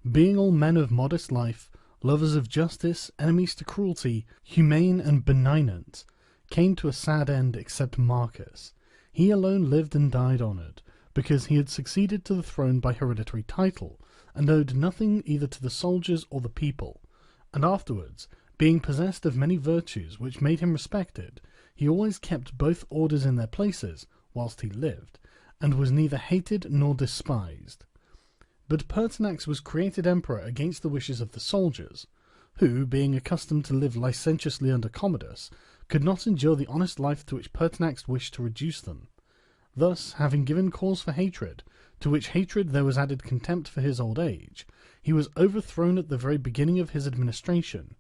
being all men of modest life, lovers of justice, enemies to cruelty, humane and benignant, came to a sad end except Marcus. He alone lived and died honoured, because he had succeeded to the throne by hereditary title, and owed nothing either to the soldiers or the people, and afterwards, being possessed of many virtues which made him respected, he always kept both orders in their places whilst he lived, and was neither hated nor despised. But Pertinax was created emperor against the wishes of the soldiers, who, being accustomed to live licentiously under Commodus, could not endure the honest life to which Pertinax wished to reduce them. Thus, having given cause for hatred, to which hatred there was added contempt for his old age, he was overthrown at the very beginning of his administration.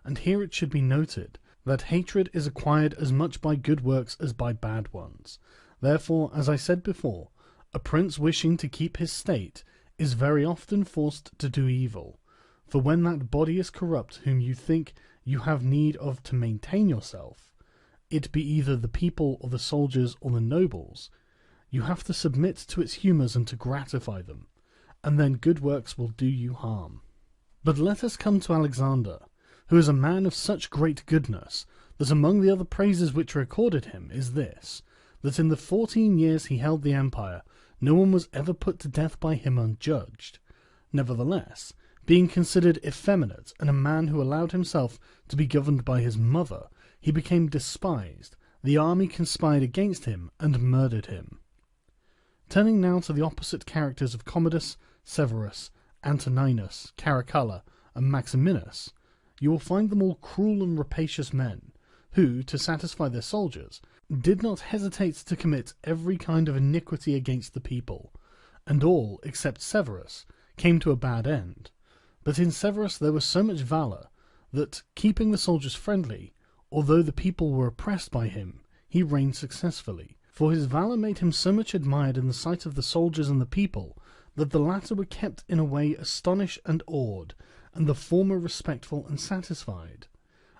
And here it should be noted that hatred is acquired as much by good works as by bad ones. Therefore, as I said before, a prince wishing to keep his state is very often forced to do evil, for when that body is corrupt whom you think you have need of to maintain yourself, it be either the people or the soldiers or the nobles, you have to submit to its humours and to gratify them, and then good works will do you harm. But let us come to Alexander, who is a man of such great goodness, that among the other praises which are accorded him is this, that in the 14 years he held the empire, no one was ever put to death by him unjudged. Nevertheless, being considered effeminate and a man who allowed himself to be governed by his mother, he became despised, the army conspired against him and murdered him. Turning now to the opposite characters of Commodus, Severus, Antoninus, Caracalla, and Maximinus, you will find them all cruel and rapacious men, who, to satisfy their soldiers, did not hesitate to commit every kind of iniquity against the people, and all, except Severus, came to a bad end. But in Severus there was so much valour, that, keeping the soldiers friendly, although the people were oppressed by him, he reigned successfully, for his valour made him so much admired in the sight of the soldiers and the people, that the latter were kept in a way astonished and awed, and the former respectful and satisfied.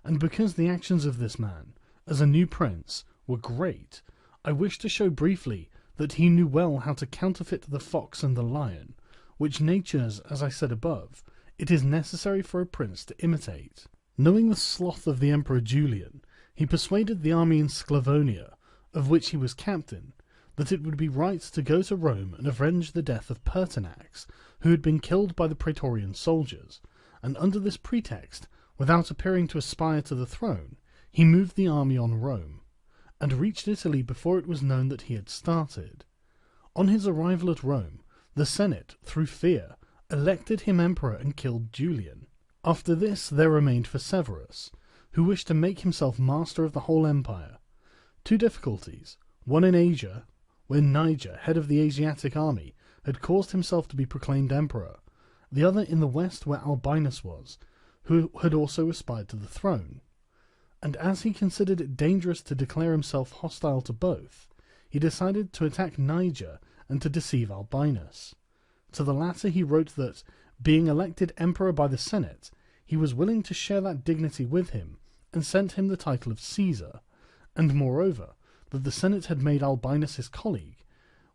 And because the actions of this man, as a new prince, were great, I wish to show briefly that he knew well how to counterfeit the fox and the lion, which natures, as I said above, it is necessary for a prince to imitate. Knowing the sloth of the Emperor Julian, he persuaded the army in Sclavonia, of which he was captain, that it would be right to go to Rome and avenge the death of Pertinax, who had been killed by the praetorian soldiers, and under this pretext, without appearing to aspire to the throne, he moved the army on Rome, and reached Italy before it was known that he had started. On his arrival at Rome, the Senate, through fear, elected him emperor and killed Julian. After this there remained for Severus, who wished to make himself master of the whole empire. Two difficulties, one in Asia, where Niger, head of the Asiatic army, had caused himself to be proclaimed emperor, the other in the west where Albinus was, who had also aspired to the throne. And as he considered it dangerous to declare himself hostile to both, he decided to attack Niger and to deceive Albinus. To the latter he wrote that, being elected emperor by the Senate, he was willing to share that dignity with him, and sent him the title of Caesar, and moreover, that the Senate had made Albinus his colleague,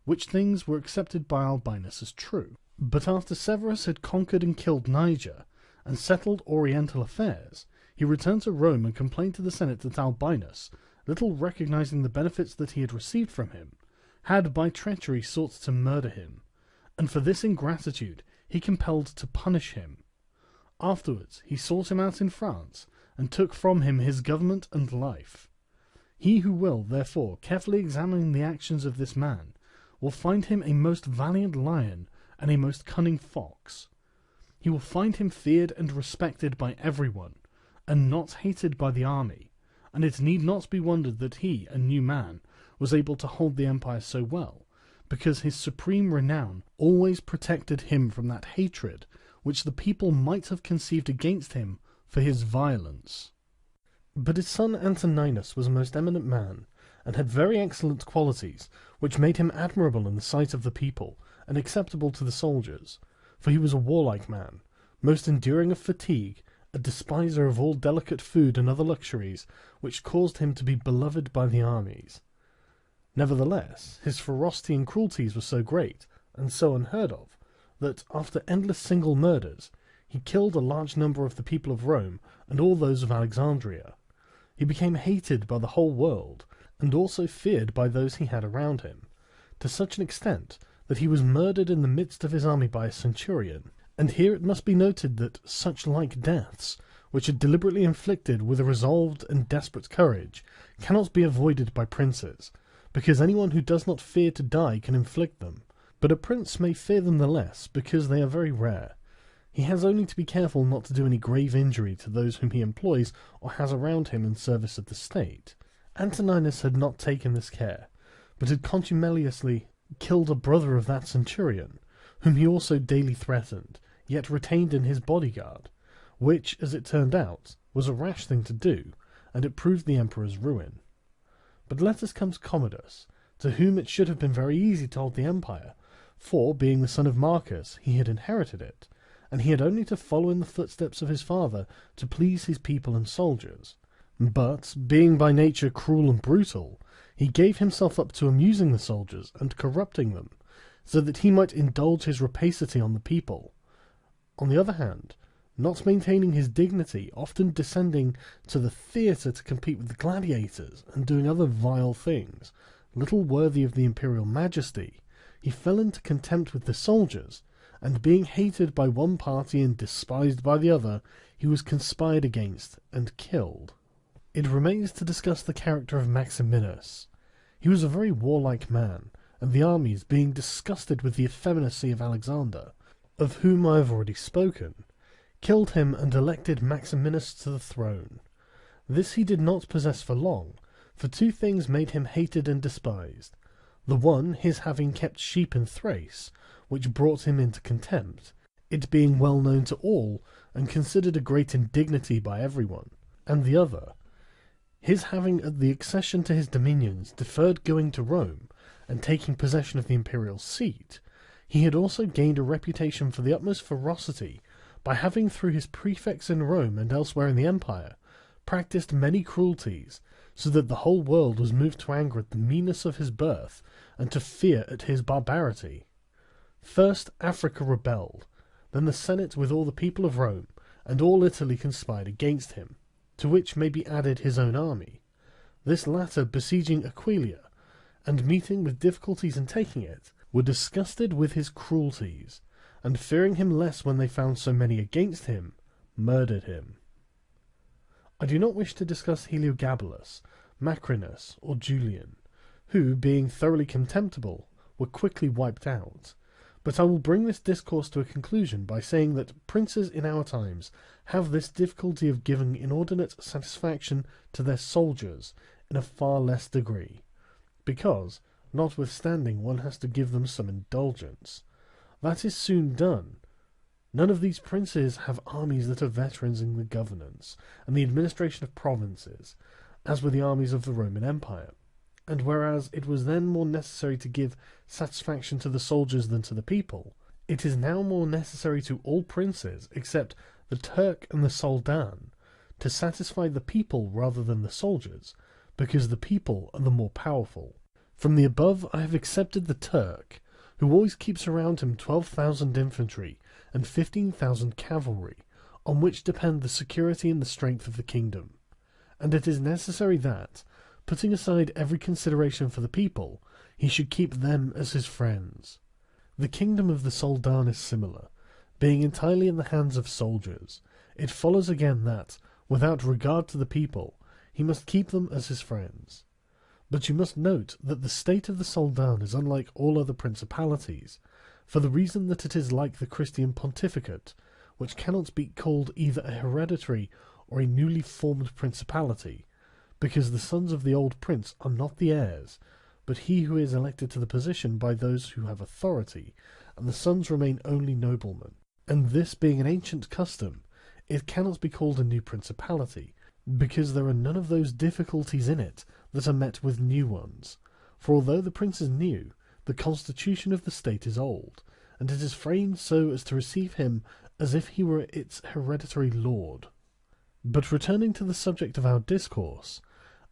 which things were accepted by Albinus as true. But after Severus had conquered and killed Niger, and settled oriental affairs, he returned to Rome and complained to the Senate that Albinus, little recognizing the benefits that he had received from him, had by treachery sought to murder him, and for this ingratitude he compelled to punish him. Afterwards he sought him out in France, and took from him his government and life. He who will, therefore, carefully examine the actions of this man, will find him a most valiant lion and a most cunning fox. He will find him feared and respected by everyone, and not hated by the army, and it need not be wondered that he, a new man, was able to hold the empire so well, because his supreme renown always protected him from that hatred which the people might have conceived against him for his violence. But his son Antoninus was a most eminent man, and had very excellent qualities, which made him admirable in the sight of the people, and acceptable to the soldiers. For he was a warlike man, most enduring of fatigue, a despiser of all delicate food and other luxuries, which caused him to be beloved by the armies. Nevertheless, his ferocity and cruelties were so great, and so unheard of, that, after endless single murders, he killed a large number of the people of Rome and all those of Alexandria. He became hated by the whole world, and also feared by those he had around him, to such an extent that he was murdered in the midst of his army by a centurion. And here it must be noted that such like deaths, which are deliberately inflicted with a resolved and desperate courage, cannot be avoided by princes, because anyone who does not fear to die can inflict them. But a prince may fear them the less, because they are very rare. He has only to be careful not to do any grave injury to those whom he employs or has around him in service of the state. Antoninus had not taken this care, but had contumeliously killed a brother of that centurion, whom he also daily threatened, yet retained in his bodyguard, which, as it turned out, was a rash thing to do, and it proved the emperor's ruin. But let us come to Commodus, to whom it should have been very easy to hold the empire, for, being the son of Marcus, he had inherited it, and he had only to follow in the footsteps of his father to please his people and soldiers. But, being by nature cruel and brutal, he gave himself up to amusing the soldiers and corrupting them, so that he might indulge his rapacity on the people. On the other hand, not maintaining his dignity, often descending to the theatre to compete with the gladiators, and doing other vile things, little worthy of the imperial majesty, he fell into contempt with the soldiers, and being hated by one party and despised by the other, he was conspired against and killed. It remains to discuss the character of Maximinus. He was a very warlike man, and the armies, being disgusted with the effeminacy of Alexander, of whom I have already spoken, killed him and elected Maximinus to the throne. This he did not possess for long, for two things made him hated and despised. The one, his having kept sheep in Thrace, which brought him into contempt, it being well known to all, and considered a great indignity by everyone, and the other, his having at the accession to his dominions deferred going to Rome, and taking possession of the imperial seat. He had also gained a reputation for the utmost ferocity, by having through his prefects in Rome and elsewhere in the empire, practised many cruelties, so that the whole world was moved to anger at the meanness of his birth, and to fear at his barbarity. First Africa rebelled, then the Senate with all the people of Rome, and all Italy conspired against him, to which may be added his own army, this latter besieging Aquileia, and meeting with difficulties in taking it, were disgusted with his cruelties, and fearing him less when they found so many against him, murdered him. I do not wish to discuss Heliogabalus, Macrinus, or Julian, who, being thoroughly contemptible, were quickly wiped out, but I will bring this discourse to a conclusion by saying that princes in our times have this difficulty of giving inordinate satisfaction to their soldiers in a far less degree, because, notwithstanding, one has to give them some indulgence. That is soon done. None of these princes have armies that are veterans in the governance and the administration of provinces, as were the armies of the Roman Empire. And whereas it was then more necessary to give satisfaction to the soldiers than to the people, it is now more necessary to all princes, except the Turk and the Soldan, to satisfy the people rather than the soldiers, because the people are the more powerful. From the above I have accepted the Turk, who always keeps around him 12,000 infantry and 15,000 cavalry, on which depend the security and the strength of the kingdom. And it is necessary that, putting aside every consideration for the people, he should keep them as his friends. The kingdom of the Soldan is similar, being entirely in the hands of soldiers. It follows again that, without regard to the people, he must keep them as his friends. But you must note that the state of the Soldan is unlike all other principalities, for the reason that it is like the Christian pontificate, which cannot be called either a hereditary or a newly formed principality, because the sons of the old prince are not the heirs, but he who is elected to the position by those who have authority, and the sons remain only noblemen. And this being an ancient custom, it cannot be called a new principality, because there are none of those difficulties in it that are met with new ones. For although the prince is new, the constitution of the state is old, and it is framed so as to receive him as if he were its hereditary lord. But returning to the subject of our discourse,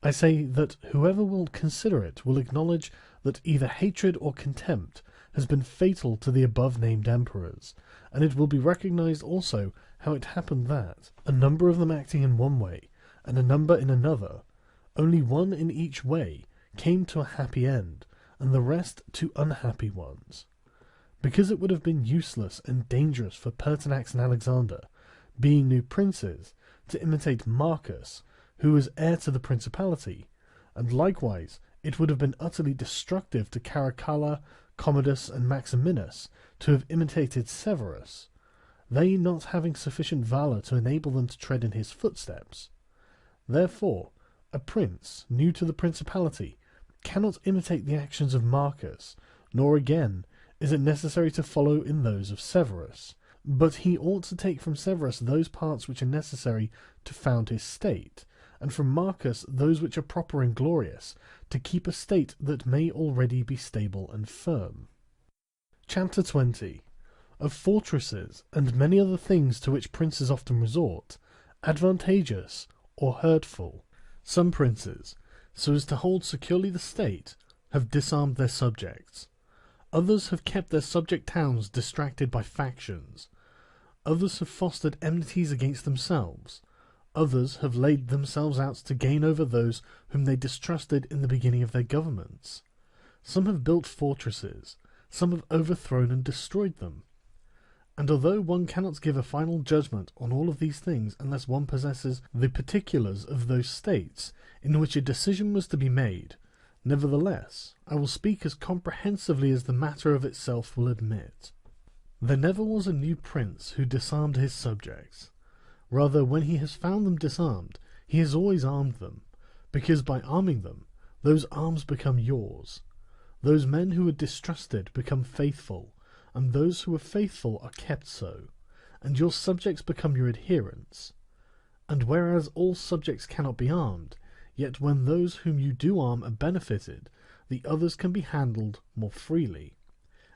I say that whoever will consider it will acknowledge that either hatred or contempt has been fatal to the above-named emperors, and it will be recognized also how it happened that, a number of them acting in one way, and a number in another, only one in each way came to a happy end, and the rest to unhappy ones. Because it would have been useless and dangerous for Pertinax and Alexander, being new princes, to imitate Marcus, who was heir to the principality, and likewise it would have been utterly destructive to Caracalla, Commodus, and Maximinus to have imitated Severus, they not having sufficient valour to enable them to tread in his footsteps. Therefore, a prince new to the principality cannot imitate the actions of Marcus, nor again is it necessary to follow in those of Severus, but he ought to take from Severus those parts which are necessary to found his state, and from Marcus those which are proper and glorious, to keep a state that may already be stable and firm. Chapter 20. Of fortresses, and many other things to which princes often resort, advantageous or hurtful. Some princes, so as to hold securely the state, have disarmed their subjects. Others have kept their subject towns distracted by factions. Others have fostered enmities against themselves. Others have laid themselves out to gain over those whom they distrusted in the beginning of their governments. Some have built fortresses, some have overthrown and destroyed them. And although one cannot give a final judgment on all of these things unless one possesses the particulars of those states in which a decision was to be made, nevertheless, I will speak as comprehensively as the matter of itself will admit. There never was a new prince who disarmed his subjects. Rather, when he has found them disarmed, he has always armed them, because by arming them, those arms become yours. Those men who are distrusted become faithful, and those who are faithful are kept so, and your subjects become your adherents. And whereas all subjects cannot be armed, yet when those whom you do arm are benefited, the others can be handled more freely.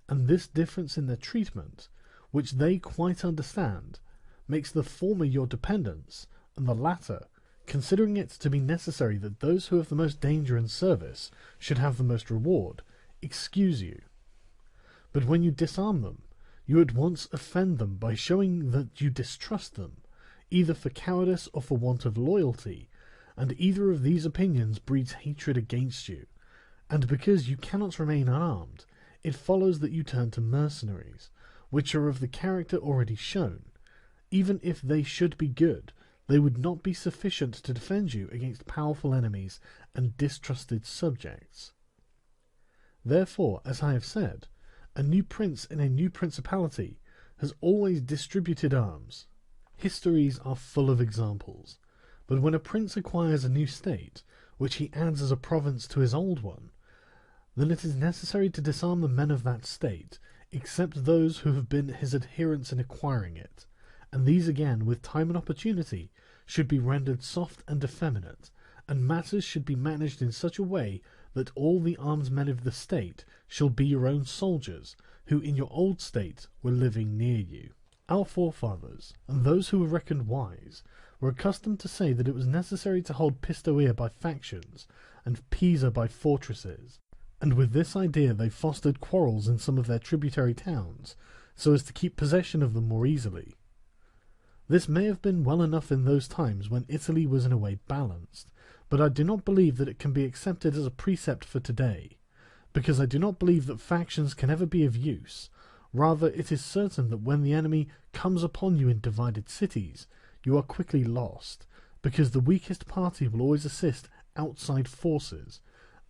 And this difference in their treatment, which they quite understand, makes the former your dependents, and the latter, considering it to be necessary that those who have the most danger and service should have the most reward, excuse you. But when you disarm them, you at once offend them by showing that you distrust them, either for cowardice or for want of loyalty, and either of these opinions breeds hatred against you, and because you cannot remain unarmed, it follows that you turn to mercenaries, which are of the character already shown. Even if they should be good, they would not be sufficient to defend you against powerful enemies and distrusted subjects. Therefore, as I have said, a new prince in a new principality has always distributed arms. Histories are full of examples, but when a prince acquires a new state, which he adds as a province to his old one, then it is necessary to disarm the men of that state, except those who have been his adherents in acquiring it, and these again, with time and opportunity, should be rendered soft and effeminate, and matters should be managed in such a way that all the armed men of the state shall be your own soldiers, who in your old state were living near you. Our forefathers, and those who were reckoned wise, were accustomed to say that it was necessary to hold Pistoia by factions, and Pisa by fortresses, and with this idea they fostered quarrels in some of their tributary towns, so as to keep possession of them more easily. This may have been well enough in those times when Italy was in a way balanced, but I do not believe that it can be accepted as a precept for today, because I do not believe that factions can ever be of use. Rather, it is certain that when the enemy comes upon you in divided cities, you are quickly lost, because the weakest party will always assist outside forces,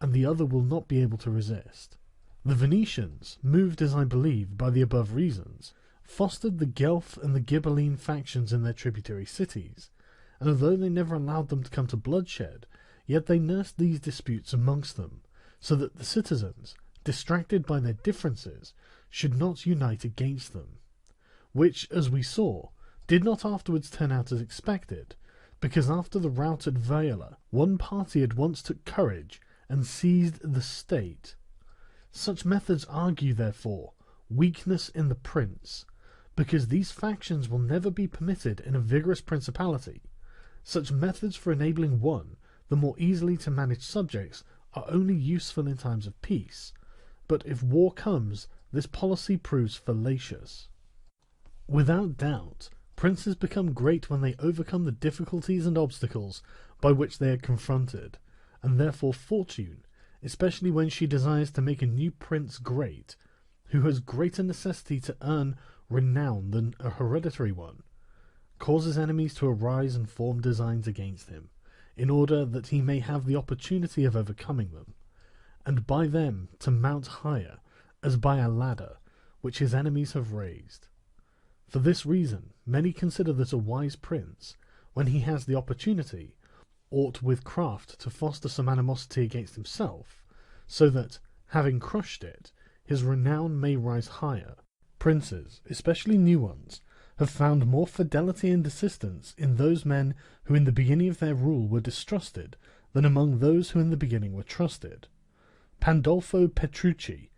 and the other will not be able to resist. The Venetians, moved as I believe by the above reasons, fostered the Guelph and the Ghibelline factions in their tributary cities, and although they never allowed them to come to bloodshed, yet they nursed these disputes amongst them, so that the citizens, distracted by their differences, should not unite against them, which, as we saw, did not afterwards turn out as expected, because after the rout at Vaila, one party at once took courage and seized the state. Such methods argue, therefore, weakness in the prince, because these factions will never be permitted in a vigorous principality. Such methods for enabling one the more easily to manage subjects are only useful in times of peace, but if war comes, this policy proves fallacious. Without doubt, princes become great when they overcome the difficulties and obstacles by which they are confronted, and therefore fortune, especially when she desires to make a new prince great, who has greater necessity to earn renown than a hereditary one, causes enemies to arise and form designs against him, in order that he may have the opportunity of overcoming them, and by them to mount higher, as by a ladder, which his enemies have raised. For this reason, many consider that a wise prince, when he has the opportunity, ought with craft to foster some animosity against himself, so that, having crushed it, his renown may rise higher. Princes, especially new ones, have found more fidelity and assistance in those men who in the beginning of their rule were distrusted than among those who in the beginning were trusted. Pandolfo Petrucci,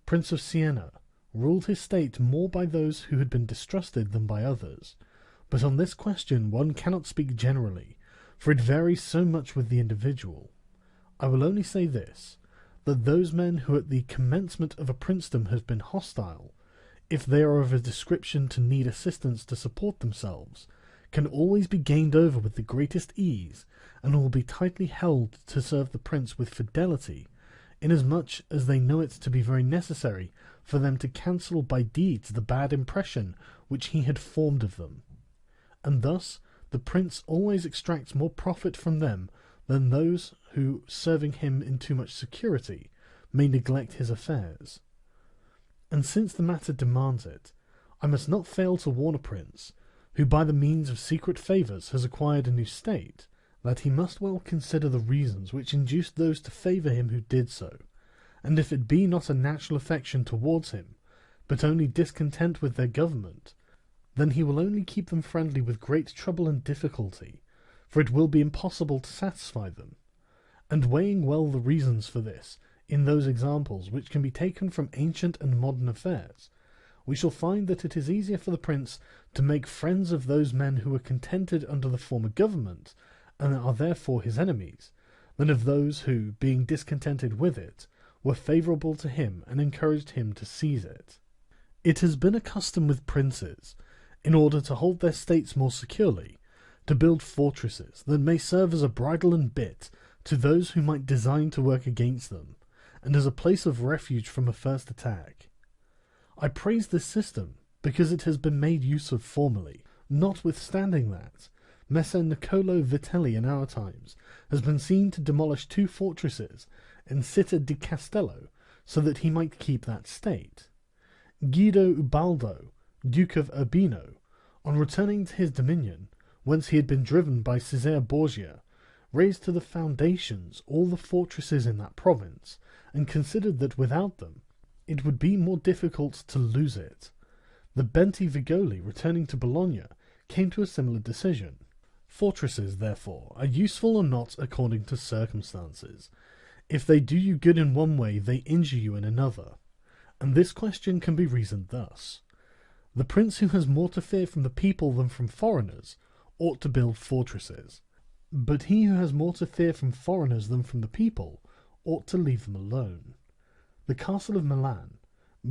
Prince of Siena, ruled his state more by those who had been distrusted than by others, but on this question one cannot speak generally, for it varies so much with the individual. I will only say this, that those men who at the commencement of a princedom have been hostile, if they are of a description to need assistance to support themselves, can always be gained over with the greatest ease, and will be tightly held to serve the prince with fidelity, inasmuch as they know it to be very necessary for them to cancel by deeds the bad impression which he had formed of them. And thus the prince always extracts more profit from them than those who, serving him in too much security, may neglect his affairs. And since the matter demands it, I must not fail to warn a prince, who by the means of secret favours has acquired a new state, that he must well consider the reasons which induced those to favour him who did so, and if it be not a natural affection towards him, but only discontent with their government, then he will only keep them friendly with great trouble and difficulty, for it will be impossible to satisfy them. And weighing well the reasons for this, in those examples which can be taken from ancient and modern affairs, we shall find that it is easier for the prince to make friends of those men who were contented under the former government, and are therefore his enemies, than of those who, being discontented with it, were favourable to him and encouraged him to seize it. It has been a custom with princes, in order to hold their states more securely, to build fortresses that may serve as a bridle and bit to those who might design to work against them, and as a place of refuge from a first attack. I praise this system because it has been made use of formerly, notwithstanding that Messer Niccolo Vitelli in our times has been seen to demolish 2 fortresses in Città di Castello so that he might keep that state. Guido Ubaldo, Duke of Urbino, on returning to his dominion, whence he had been driven by Cesare Borgia, raised to the foundations all the fortresses in that province, and considered that without them it would be more difficult to lose it. The Bentivogli, returning to Bologna, came to a similar decision. Fortresses, therefore, are useful or not according to circumstances. If they do you good in one way, they injure you in another. And this question can be reasoned thus. The prince who has more to fear from the people than from foreigners ought to build fortresses, but he who has more to fear from foreigners than from the people ought to leave them alone. The castle of Milan,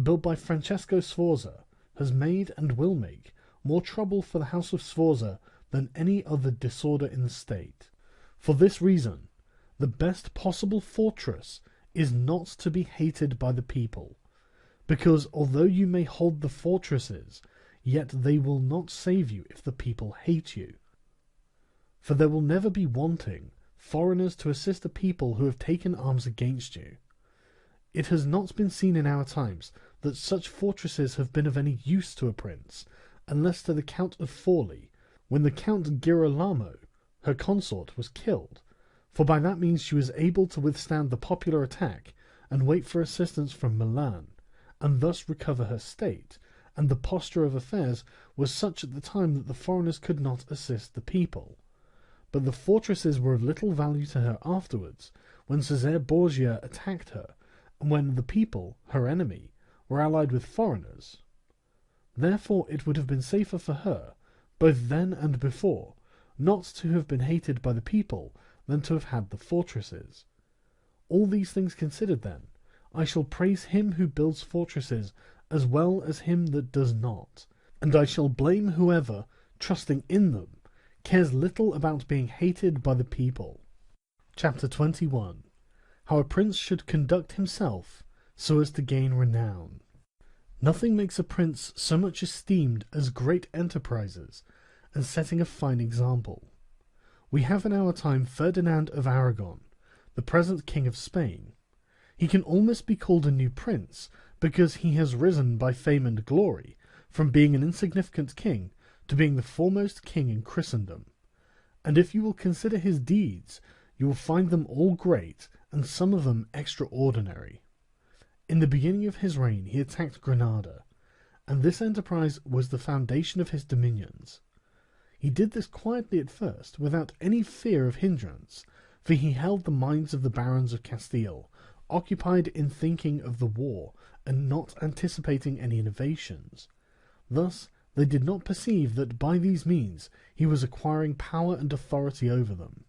built by Francesco Sforza, has made and will make more trouble for the house of Sforza than any other disorder in the state. For this reason, the best possible fortress is not to be hated by the people, because although you may hold the fortresses, yet they will not save you if the people hate you. For there will never be wanting foreigners to assist a people who have taken arms against you. It has not been seen in our times that such fortresses have been of any use to a prince, unless to the Count of Forli, when the Count Girolamo, her consort, was killed, for by that means she was able to withstand the popular attack and wait for assistance from Milan, and thus recover her state, and the posture of affairs was such at the time that the foreigners could not assist the people. But the fortresses were of little value to her afterwards, when Cesare Borgia attacked her, and when the people, her enemy, were allied with foreigners. Therefore it would have been safer for her, both then and before, not to have been hated by the people than to have had the fortresses. All these things considered, then, I shall praise him who builds fortresses as well as him that does not, and I shall blame whoever, trusting in them, cares little about being hated by the people. Chapter 21. How a prince should conduct himself so as to gain renown. Nothing makes a prince so much esteemed as great enterprises and setting a fine example. We have in our time Ferdinand of Aragon, the present King of Spain. He can almost be called a new prince, because he has risen by fame and glory from being an insignificant king to being the foremost king in Christendom. And if you will consider his deeds, you will find them all great, and some of them extraordinary. In the beginning of his reign he attacked Granada, and this enterprise was the foundation of his dominions. He did this quietly at first, without any fear of hindrance, for he held the minds of the barons of Castile occupied in thinking of the war and not anticipating any innovations. Thus they did not perceive that by these means he was acquiring power and authority over them.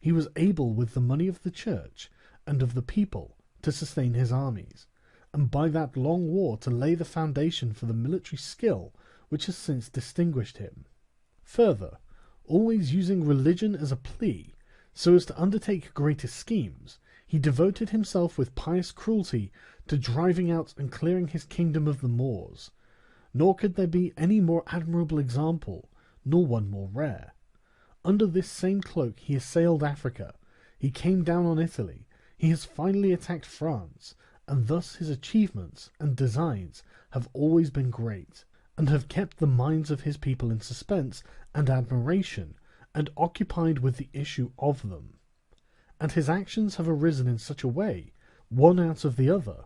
He was able with the money of the church and of the people to sustain his armies, and by that long war to lay the foundation for the military skill which has since distinguished him. Further, always using religion as a plea, so as to undertake greater schemes, he devoted himself with pious cruelty to driving out and clearing his kingdom of the Moors, nor could there be any more admirable example, nor one more rare. Under this same cloak he assailed Africa, he came down on Italy, he has finally attacked France, and thus his achievements and designs have always been great, and have kept the minds of his people in suspense and admiration, and occupied with the issue of them. And his actions have arisen in such a way, one out of the other,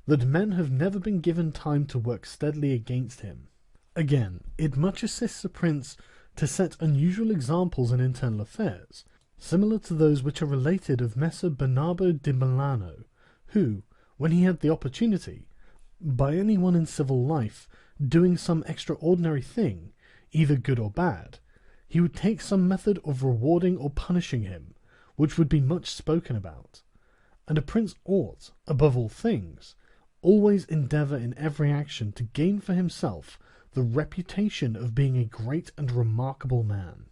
that men have never been given time to work steadily against him. Again, it much assists a prince to set unusual examples in internal affairs, similar to those which are related of Messer Bernardo di Milano, who, when he had the opportunity, by any one in civil life doing some extraordinary thing, either good or bad, he would take some method of rewarding or punishing him, which would be much spoken about. And a prince ought, above all things, always endeavour in every action to gain for himself the reputation of being a great and remarkable man.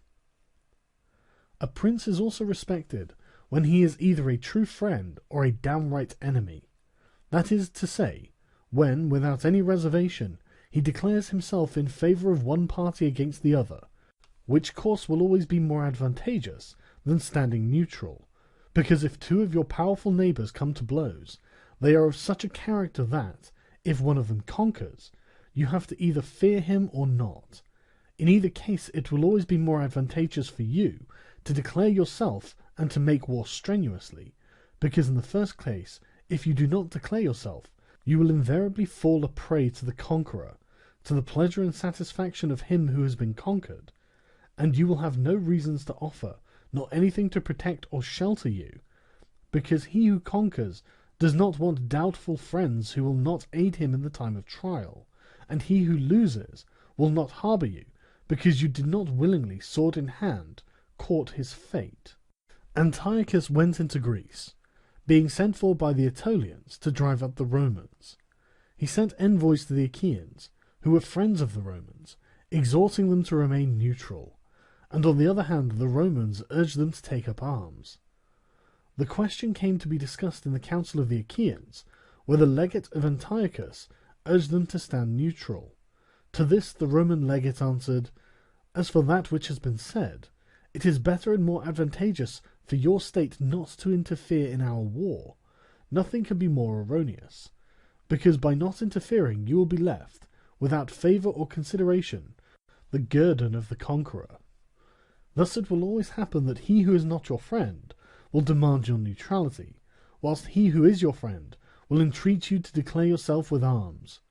A prince is also respected when he is either a true friend or a downright enemy. That is to say, when, without any reservation, he declares himself in favour of one party against the other, which course will always be more advantageous than standing neutral, because if two of your powerful neighbours come to blows, they are of such a character that, if one of them conquers, you have to either fear him or not. In either case it will always be more advantageous for you to declare yourself and to make war strenuously, because in the first case, if you do not declare yourself, you will invariably fall a prey to the conqueror, to the pleasure and satisfaction of him who has been conquered, and you will have no reasons to offer, nor anything to protect or shelter you, because he who conquers does not want doubtful friends who will not aid him in the time of trial, and he who loses will not harbour you, because you did not willingly, sword in hand, court his fate. Antiochus went into Greece, being sent for by the Aetolians to drive out the Romans. He sent envoys to the Achaeans, who were friends of the Romans, exhorting them to remain neutral, and on the other hand the Romans urged them to take up arms. The question came to be discussed in the council of the Achaeans, where the legate of Antiochus urged them to stand neutral. To this the Roman legate answered, "As for that which has been said, it is better and more advantageous for your state not to interfere in our war, nothing can be more erroneous, because by not interfering you will be left, without favour or consideration, the guerdon of the conqueror. Thus it will always happen that he who is not your friend will demand your neutrality, whilst he who is your friend will entreat you to declare yourself with arms,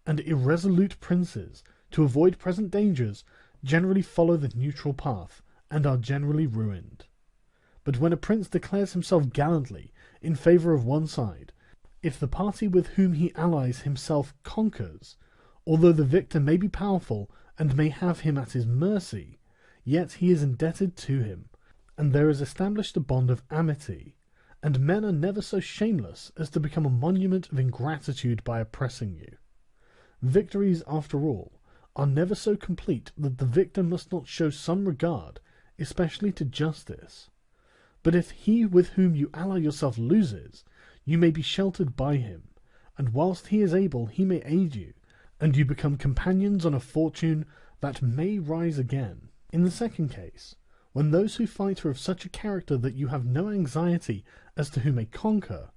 and irresolute princes, to avoid present dangers, generally follow the neutral path, and are generally ruined. But when a prince declares himself gallantly in favour of one side, if the party with whom he allies himself conquers, although the victor may be powerful and may have him at his mercy, yet he is indebted to him, and there is established a bond of amity, and men are never so shameless as to become a monument of ingratitude by oppressing you. Victories, after all, are never so complete that the victor must not show some regard, especially to justice. But if he with whom you ally yourself loses, you may be sheltered by him, and whilst he is able he may aid you, and you become companions on a fortune that may rise again. In the second case, when those who fight are of such a character that you have no anxiety as to who may conquer,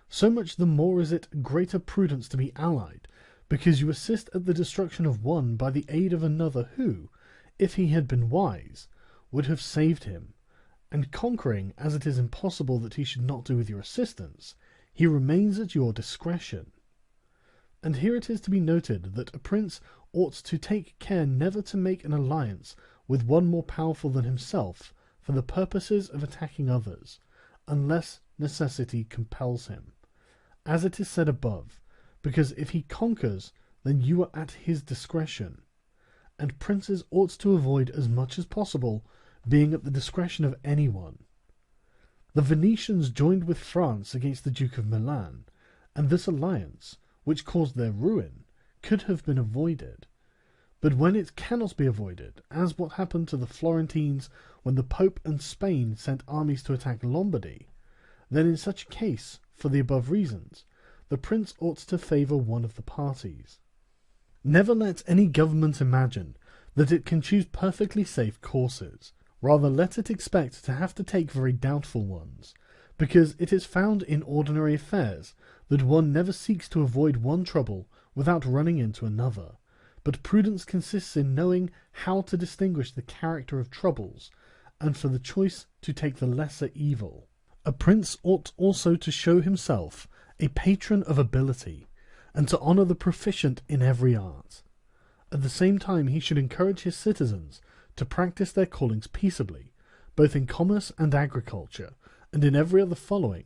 so much the more is it greater prudence to be allied, because you assist at the destruction of one by the aid of another who, if he had been wise, would have saved him, and conquering, as it is impossible that he should not do with your assistance, he remains at your discretion. And here it is to be noted that a prince ought to take care never to make an alliance with one more powerful than himself for the purposes of attacking others, unless necessity compels him, as it is said above, because if he conquers, then you are at his discretion, and princes ought to avoid as much as possible being at the discretion of anyone. The Venetians joined with France against the Duke of Milan, and this alliance, which caused their ruin, could have been avoided. But when it cannot be avoided, as what happened to the Florentines when the Pope and Spain sent armies to attack Lombardy, then in such a case, for the above reasons, the prince ought to favour one of the parties. Never let any government imagine that it can choose perfectly safe courses. Rather let it expect to have to take very doubtful ones, because it is found in ordinary affairs that one never seeks to avoid one trouble without running into another, but prudence consists in knowing how to distinguish the character of troubles, and for the choice to take the lesser evil. A prince ought also to show himself a patron of ability, and to honour the proficient in every art. At the same time he should encourage his citizens to practice their callings peaceably, both in commerce and agriculture, and in every other following,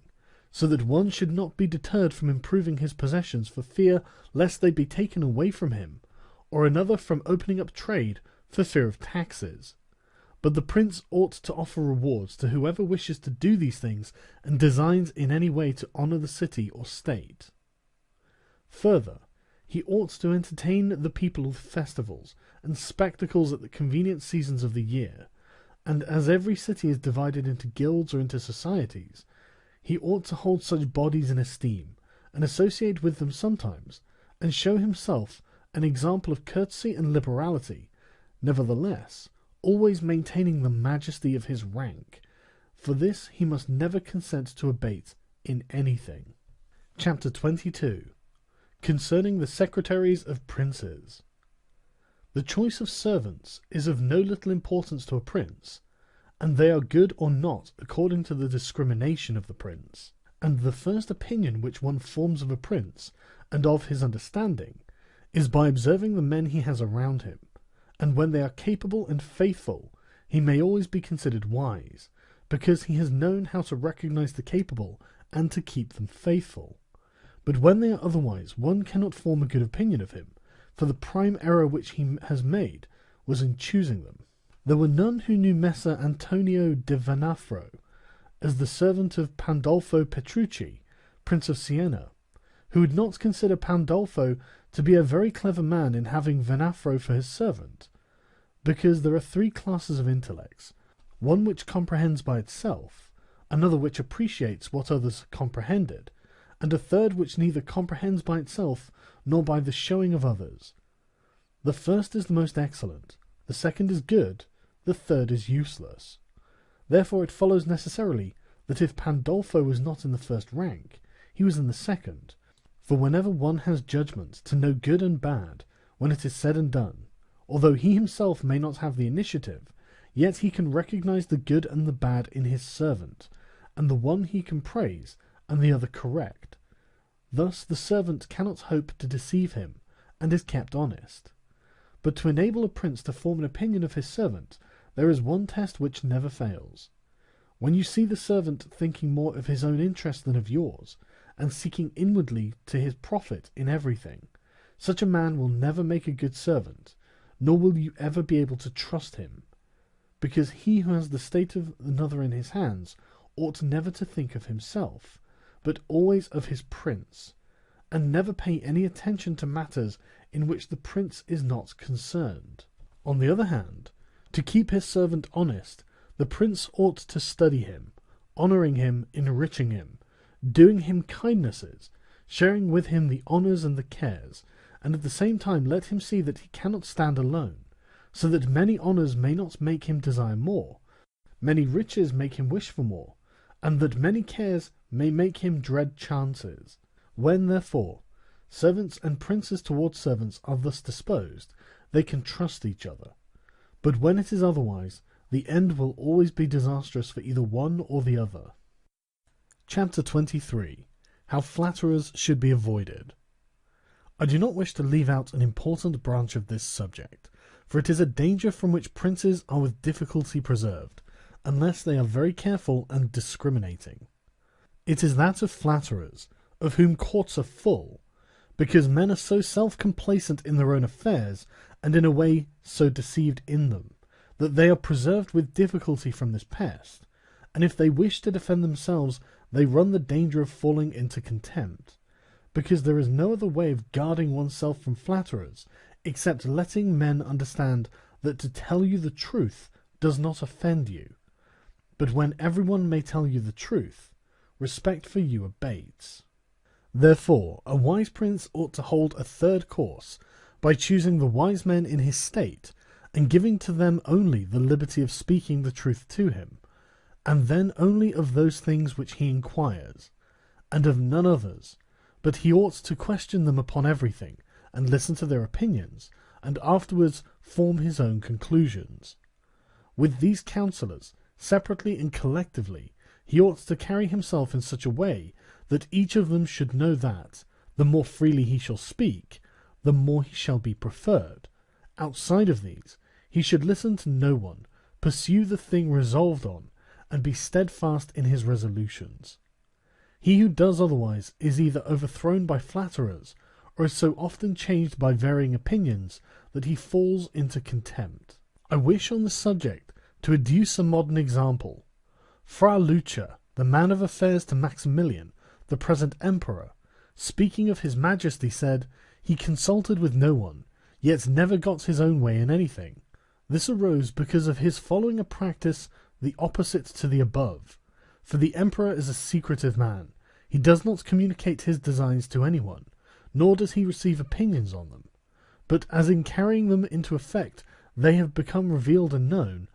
so that one should not be deterred from improving his possessions for fear lest they be taken away from him, or another from opening up trade for fear of taxes. But the prince ought to offer rewards to whoever wishes to do these things and designs in any way to honour the city or state. Further, he ought to entertain the people with festivals and spectacles at the convenient seasons of the year, and as every city is divided into guilds or into societies, he ought to hold such bodies in esteem, and associate with them sometimes, and show himself an example of courtesy and liberality, nevertheless, always maintaining the majesty of his rank. For this he must never consent to abate in anything. Chapter 22. Concerning the secretaries of princes. The choice of servants is of no little importance to a prince, and they are good or not according to the discrimination of the prince. And the first opinion which one forms of a prince, and of his understanding, is by observing the men he has around him, and when they are capable and faithful, he may always be considered wise, because he has known how to recognize the capable and to keep them faithful. But when they are otherwise, one cannot form a good opinion of him, for the prime error which he has made was in choosing them. There were none who knew Messer Antonio de Venafro as the servant of Pandolfo Petrucci, Prince of Siena, who would not consider Pandolfo to be a very clever man in having Venafro for his servant, because there are three classes of intellects, one which comprehends by itself, another which appreciates what others comprehended, and a third which neither comprehends by itself nor by the showing of others. The first is the most excellent, the second is good, the third is useless. Therefore it follows necessarily that if Pandolfo was not in the first rank, he was in the second. For whenever one has judgment to know good and bad, when it is said and done, although he himself may not have the initiative, yet he can recognize the good and the bad in his servant, and the one he can praise, and the other correct. Thus the servant cannot hope to deceive him, and is kept honest. But to enable a prince to form an opinion of his servant, there is one test which never fails. When you see the servant thinking more of his own interest than of yours, and seeking inwardly to his profit in everything, such a man will never make a good servant, nor will you ever be able to trust him, because he who has the state of another in his hands ought never to think of himself, but always of his prince, and never pay any attention to matters in which the prince is not concerned. On the other hand, to keep his servant honest, the prince ought to study him, honouring him, enriching him, doing him kindnesses, sharing with him the honours and the cares, and at the same time let him see that he cannot stand alone, so that many honours may not make him desire more, many riches make him wish for more, and that many cares may make him dread chances. When, therefore, servants and princes towards servants are thus disposed, they can trust each other. But when it is otherwise, the end will always be disastrous for either one or the other. Chapter 23. How Flatterers should be avoided. I do not wish to leave out an important branch of this subject, for it is a danger from which princes are with difficulty preserved, unless they are very careful and discriminating. It is that of flatterers, of whom courts are full, because men are so self-complacent in their own affairs, and in a way so deceived in them, that they are preserved with difficulty from this pest, and if they wish to defend themselves, they run the danger of falling into contempt, because there is no other way of guarding oneself from flatterers, except letting men understand that to tell you the truth does not offend you. But when everyone may tell you the truth, respect for you abates. Therefore, a wise prince ought to hold a third course, by choosing the wise men in his state, and giving to them only the liberty of speaking the truth to him, and then only of those things which he inquires, and of none others, but he ought to question them upon everything, and listen to their opinions, and afterwards form his own conclusions. With these counsellors, separately and collectively, he ought to carry himself in such a way that each of them should know that, the more freely he shall speak, the more he shall be preferred. Outside of these, he should listen to no one, pursue the thing resolved on, and be steadfast in his resolutions. He who does otherwise is either overthrown by flatterers, or is so often changed by varying opinions that he falls into contempt. I wish on this subject to adduce a modern example. Fra Lucia, the man of affairs to Maximilian, the present emperor, speaking of his majesty, said, he consulted with no one, yet never got his own way in anything. This arose because of his following a practice the opposite to the above. For the emperor is a secretive man. He does not communicate his designs to anyone, nor does he receive opinions on them. But as in carrying them into effect they have become revealed and known,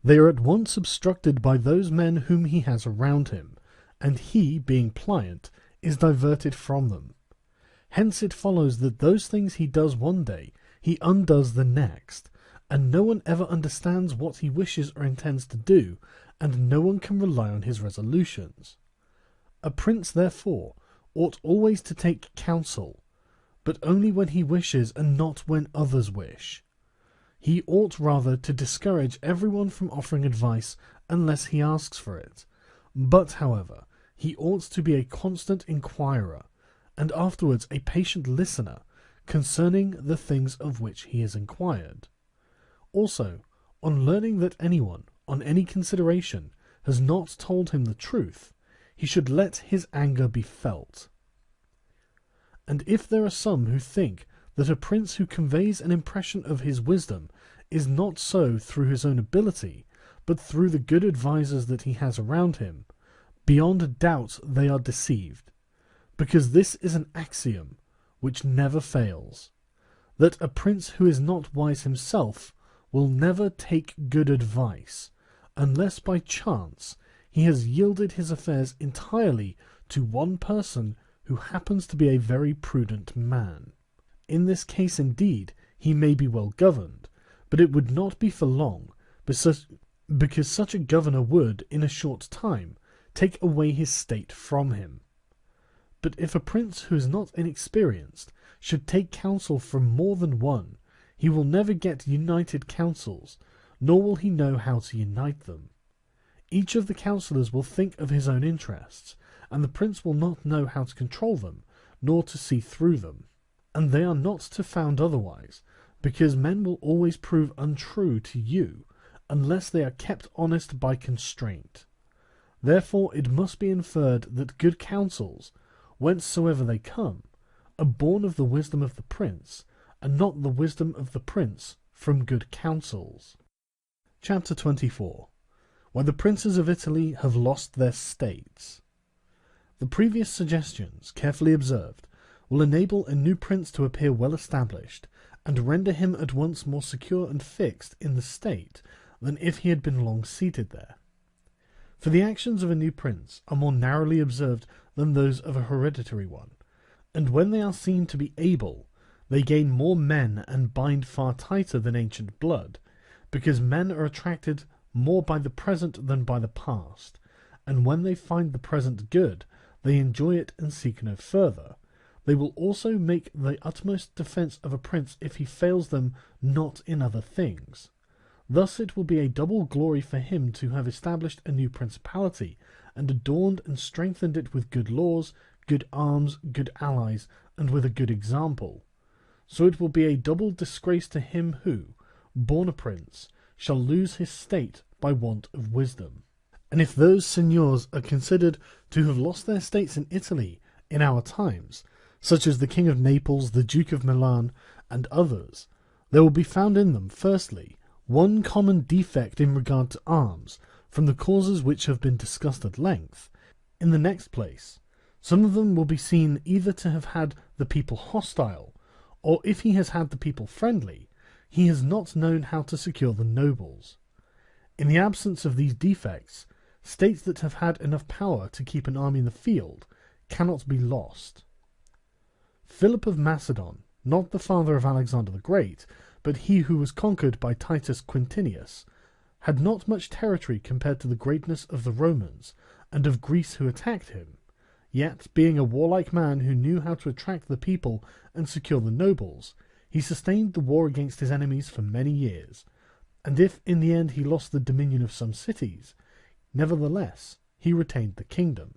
they are at once obstructed by those men whom he has around him, and he, being pliant, is diverted from them. Hence it follows that those things he does one day, he undoes the next, and no one ever understands what he wishes or intends to do, and no one can rely on his resolutions. A prince, therefore, ought always to take counsel, but only when he wishes and not when others wish. He ought rather to discourage everyone from offering advice unless he asks for it, but, however, he ought to be a constant inquirer, and afterwards a patient listener concerning the things of which he is inquired. Also, on learning that anyone, on any consideration, has not told him the truth, he should let his anger be felt. And if there are some who think that a prince who conveys an impression of his wisdom is not so through his own ability, but through the good advisers that he has around him, beyond a doubt they are deceived, because this is an axiom which never fails, that a prince who is not wise himself will never take good advice, unless by chance he has yielded his affairs entirely to one person who happens to be a very prudent man. In this case, indeed, he may be well governed, but it would not be for long, because such a governor would, in a short time, take away his state from him. But if a prince who is not inexperienced should take counsel from more than one, he will never get united counsels, nor will he know how to unite them. Each of the counsellors will think of his own interests, and the prince will not know how to control them, nor to see through them. And they are not to found otherwise, because men will always prove untrue to you, unless they are kept honest by constraint. Therefore it must be inferred that good counsels, whencesoever they come, are born of the wisdom of the prince, and not the wisdom of the prince from good counsels. Chapter 24. Why the princes of Italy have lost their states. The previous suggestions, carefully observed, will enable a new prince to appear well established, and render him at once more secure and fixed in the state than if he had been long seated there. For the actions of a new prince are more narrowly observed than those of a hereditary one, and when they are seen to be able, they gain more men and bind far tighter than ancient blood, because men are attracted more by the present than by the past, and when they find the present good, they enjoy it and seek no further. They will also make the utmost defence of a prince if he fails them not in other things. Thus it will be a double glory for him to have established a new principality, and adorned and strengthened it with good laws, good arms, good allies, and with a good example. So it will be a double disgrace to him who, born a prince, shall lose his state by want of wisdom. And if those signors are considered to have lost their states in Italy in our times, such as the King of Naples, the Duke of Milan, and others, there will be found in them, firstly, one common defect in regard to arms, from the causes which have been discussed at length. In the next place, some of them will be seen either to have had the people hostile, or if he has had the people friendly, he has not known how to secure the nobles. In the absence of these defects, states that have had enough power to keep an army in the field cannot be lost. Philip of Macedon, not the father of Alexander the Great, but he who was conquered by Titus Quintinius, had not much territory compared to the greatness of the Romans, and of Greece who attacked him, yet, being a warlike man who knew how to attract the people and secure the nobles, he sustained the war against his enemies for many years, and if in the end he lost the dominion of some cities, nevertheless he retained the kingdom.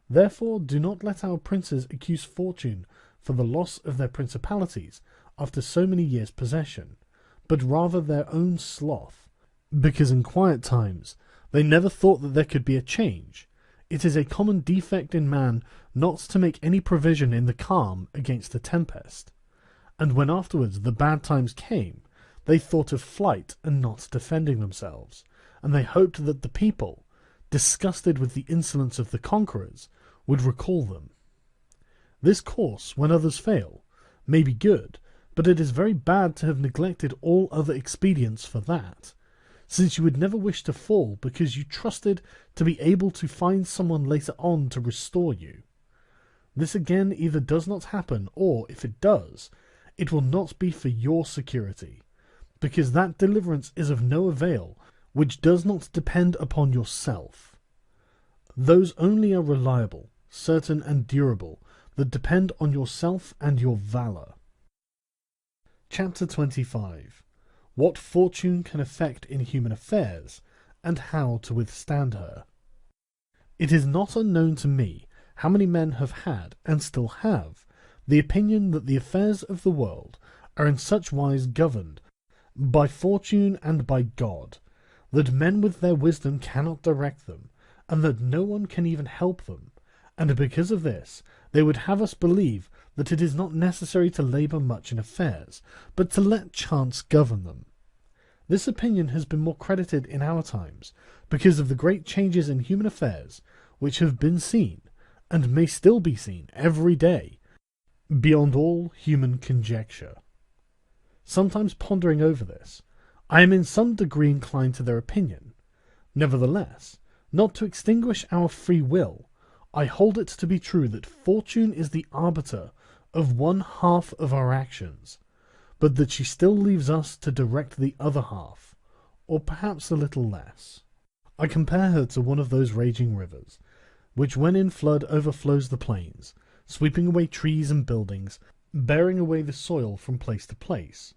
Therefore do not let our princes accuse fortune for the loss of their principalities after so many years' possession, but rather their own sloth, because in quiet times they never thought that there could be a change. It is a common defect in man not to make any provision in the calm against a tempest, and when afterwards the bad times came, they thought of flight and not defending themselves, and they hoped that the people, disgusted with the insolence of the conquerors, would recall them. This course, when others fail, may be good, but it is very bad to have neglected all other expedients for that, since you would never wish to fall because you trusted to be able to find someone later on to restore you. This again either does not happen, or, if it does, it will not be for your security, because that deliverance is of no avail which does not depend upon yourself. Those only are reliable, certain, and durable that depend on yourself and your valour. Chapter 25. What fortune can effect in human affairs, and how to withstand her. It is not unknown to me how many men have had, and still have, the opinion that the affairs of the world are in such wise governed by fortune and by God, that men with their wisdom cannot direct them, and that no one can even help them, and because of this they would have us believe that it is not necessary to labour much in affairs, but to let chance govern them. This opinion has been more credited in our times, because of the great changes in human affairs which have been seen, and may still be seen every day, beyond all human conjecture. Sometimes pondering over this, I am in some degree inclined to their opinion. Nevertheless, not to extinguish our free will, I hold it to be true that fortune is the arbiter of one half of our actions, but that she still leaves us to direct the other half, or perhaps a little less. I compare her to one of those raging rivers, which when in flood overflows the plains, sweeping away trees and buildings, bearing away the soil from place to place.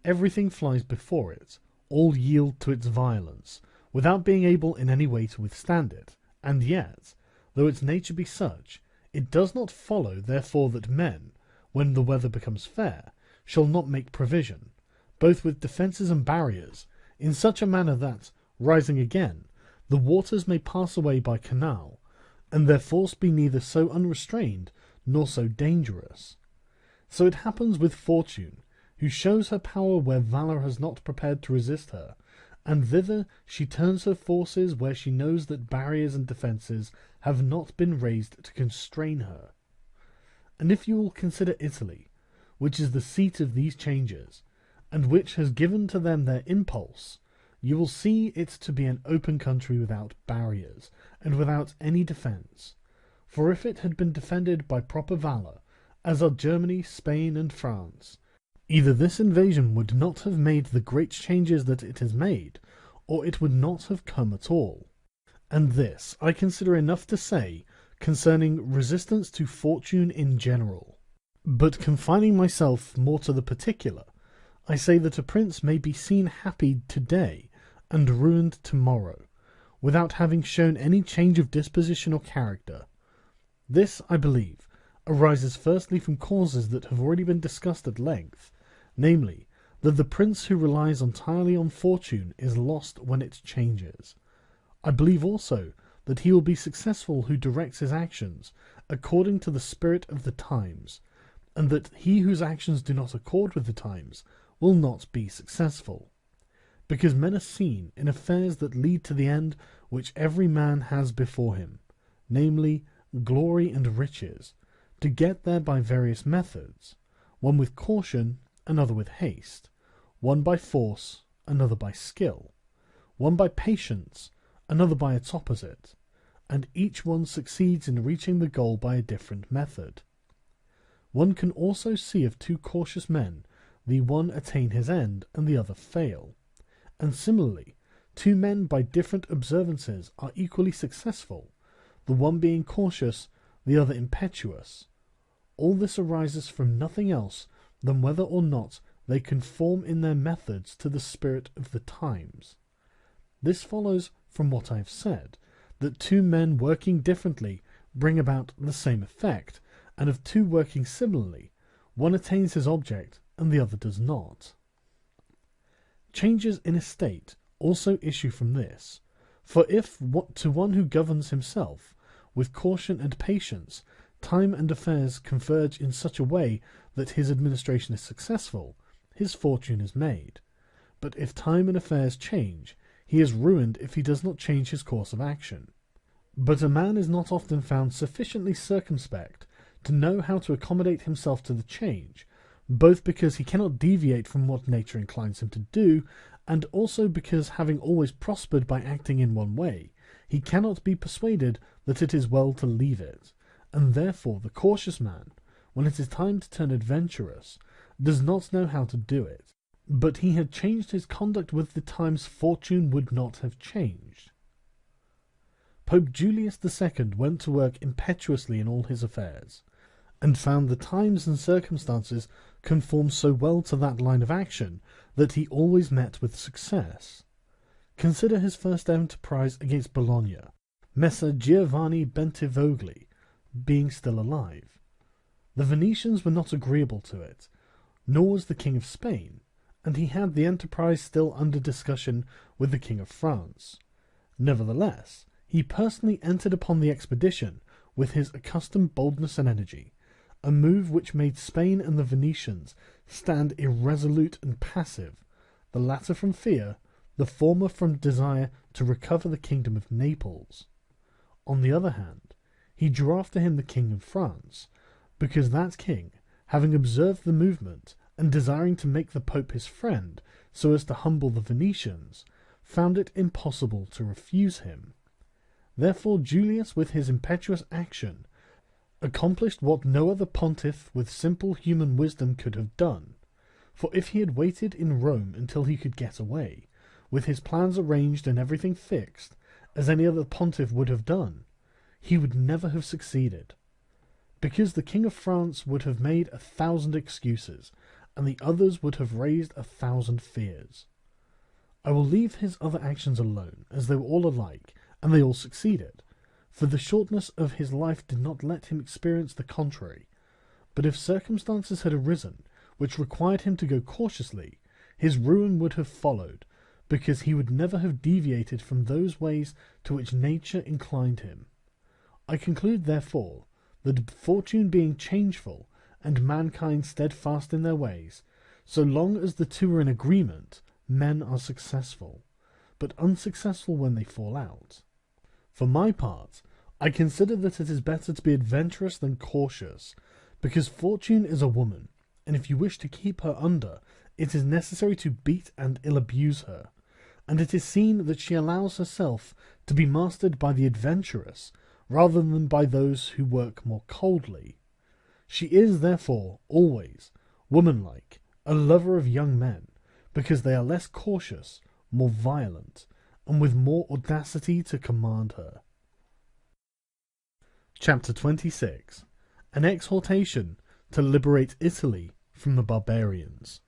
Everything flies before it, all yield to its violence, without being able in any way to withstand it, and yet, though its nature be such, it does not follow therefore that men, when the weather becomes fair, shall not make provision, both with defences and barriers, in such a manner that, rising again, the waters may pass away by canal, and their force be neither so unrestrained nor so dangerous. So it happens with fortune, who shows her power where valour has not prepared to resist her, and thither she turns her forces where she knows that barriers and defences have not been raised to constrain her. And if you will consider Italy, which is the seat of these changes, and which has given to them their impulse, you will see it to be an open country without barriers, and without any defence. For if it had been defended by proper valour, as are Germany, Spain, and France, either this invasion would not have made the great changes that it has made, or it would not have come at all. And this I consider enough to say concerning resistance to fortune in general. But confining myself more to the particular, I say that a prince may be seen happy today and ruined tomorrow, without having shown any change of disposition or character. This, I believe, arises firstly from causes that have already been discussed at length, namely, that the prince who relies entirely on fortune is lost when it changes. I believe also that he will be successful who directs his actions according to the spirit of the times, and that he whose actions do not accord with the times will not be successful, because men are seen in affairs that lead to the end which every man has before him, namely, glory and riches, to get there by various methods, one with caution, another with haste, one by force, another by skill, one by patience, another by its opposite, and each one succeeds in reaching the goal by a different method. One can also see of two cautious men, the one attain his end and the other fail, and similarly, two men by different observances are equally successful, the one being cautious, the other impetuous. All this arises from nothing else than whether or not they conform in their methods to the spirit of the times. This follows from what I have said, that two men working differently bring about the same effect, and of two working similarly, one attains his object and the other does not. Changes in a state also issue from this, for if to one who governs himself with caution and patience, time and affairs converge in such a way that his administration is successful, his fortune is made. But if time and affairs change, he is ruined if he does not change his course of action. But a man is not often found sufficiently circumspect to know how to accommodate himself to the change, both because he cannot deviate from what nature inclines him to do, and also because, having always prospered by acting in one way, he cannot be persuaded that it is well to leave it, and therefore the cautious man, when it is time to turn adventurous, does not know how to do it. But he had changed his conduct with the times, fortune would not have changed. Pope Julius II went to work impetuously in all his affairs, and found the times and circumstances conform so well to that line of action that he always met with success. Consider his first enterprise against Bologna, Messer Giovanni Bentivogli being still alive. The Venetians were not agreeable to it, nor was the King of Spain, and he had the enterprise still under discussion with the King of France. Nevertheless, he personally entered upon the expedition with his accustomed boldness and energy, a move which made Spain and the Venetians stand irresolute and passive, the latter from fear, the former from desire to recover the kingdom of Naples. On the other hand, he drew after him the King of France, because that king, having observed the movement, and desiring to make the Pope his friend, so as to humble the Venetians, found it impossible to refuse him. Therefore Julius, with his impetuous action, accomplished what no other pontiff with simple human wisdom could have done. For if he had waited in Rome until he could get away, with his plans arranged and everything fixed, as any other pontiff would have done, he would never have succeeded, because the King of France would have made 1,000 excuses, and the others would have raised 1,000 fears. I will leave his other actions alone, as they were all alike, and they all succeeded, for the shortness of his life did not let him experience the contrary. But if circumstances had arisen which required him to go cautiously, his ruin would have followed, because he would never have deviated from those ways to which nature inclined him. I conclude, therefore, that fortune being changeful, and mankind steadfast in their ways, so long as the two are in agreement, men are successful, but unsuccessful when they fall out. For my part, I consider that it is better to be adventurous than cautious, because fortune is a woman, and if you wish to keep her under, it is necessary to beat and ill-abuse her, and it is seen that she allows herself to be mastered by the adventurous, rather than by those who work more coldly. She is, therefore, always, womanlike, a lover of young men, because they are less cautious, more violent, and with more audacity to command her. Chapter 26. An exhortation to liberate Italy from the barbarians.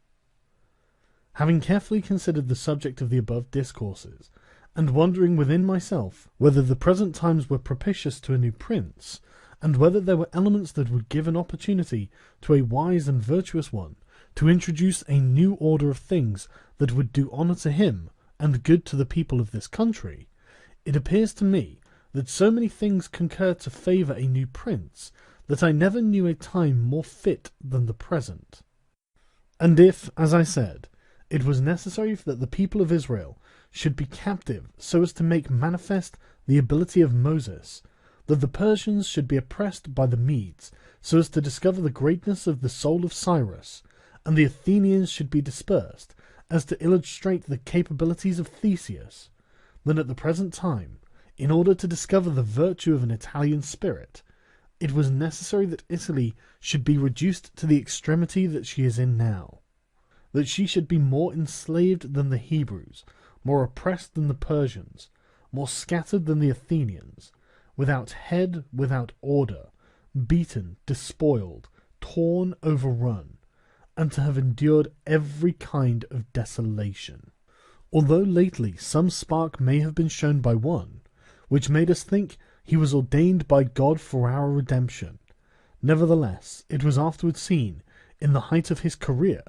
Having carefully considered the subject of the above discourses, and wondering within myself whether the present times were propitious to a new prince, and whether there were elements that would give an opportunity to a wise and virtuous one to introduce a new order of things that would do honour to him and good to the people of this country, it appears to me that so many things concur to favour a new prince that I never knew a time more fit than the present. And if, as I said, it was necessary that the people of Israel should be captive so as to make manifest the ability of Moses, that the Persians should be oppressed by the Medes so as to discover the greatness of the soul of Cyrus, and the Athenians should be dispersed as to illustrate the capabilities of Theseus, then at the present time, in order to discover the virtue of an Italian spirit, it was necessary that Italy should be reduced to the extremity that she is in now, that she should be more enslaved than the Hebrews, more oppressed than the Persians, more scattered than the Athenians, without head, without order, beaten, despoiled, torn, overrun, and to have endured every kind of desolation. Although lately some spark may have been shown by one, which made us think he was ordained by God for our redemption, nevertheless it was afterwards seen, in the height of his career,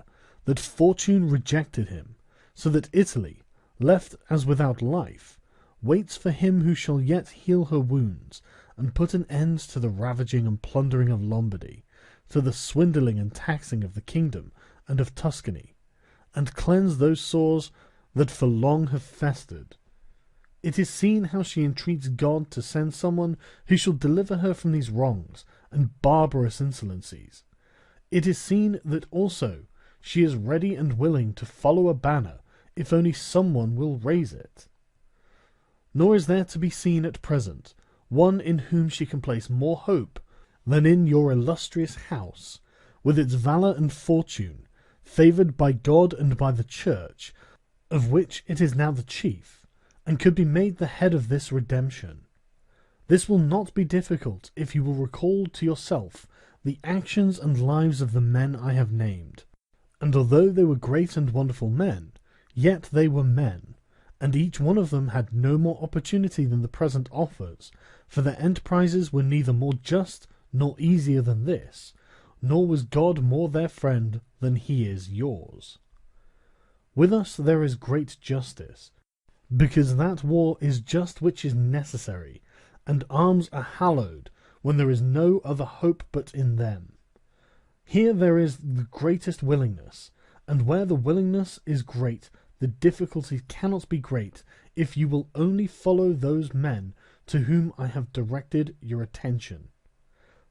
that fortune rejected him, so that Italy, left as without life, waits for him who shall yet heal her wounds, and put an end to the ravaging and plundering of Lombardy, to the swindling and taxing of the kingdom and of Tuscany, and cleanse those sores that for long have festered. It is seen how she entreats God to send someone who shall deliver her from these wrongs and barbarous insolencies. It is seen that also she is ready and willing to follow a banner if only someone will raise it. Nor is there to be seen at present one in whom she can place more hope than in your illustrious house, with its valour and fortune, favoured by God and by the Church, of which it is now the chief, and could be made the head of this redemption. This will not be difficult if you will recall to yourself the actions and lives of the men I have named, and although they were great and wonderful men, yet they were men, and each one of them had no more opportunity than the present offers, for their enterprises were neither more just nor easier than this, nor was God more their friend than he is yours. With us there is great justice, because that war is just which is necessary, and arms are hallowed when there is no other hope but in them. Here there is the greatest willingness, and where the willingness is great, the difficulty cannot be great if you will only follow those men to whom I have directed your attention.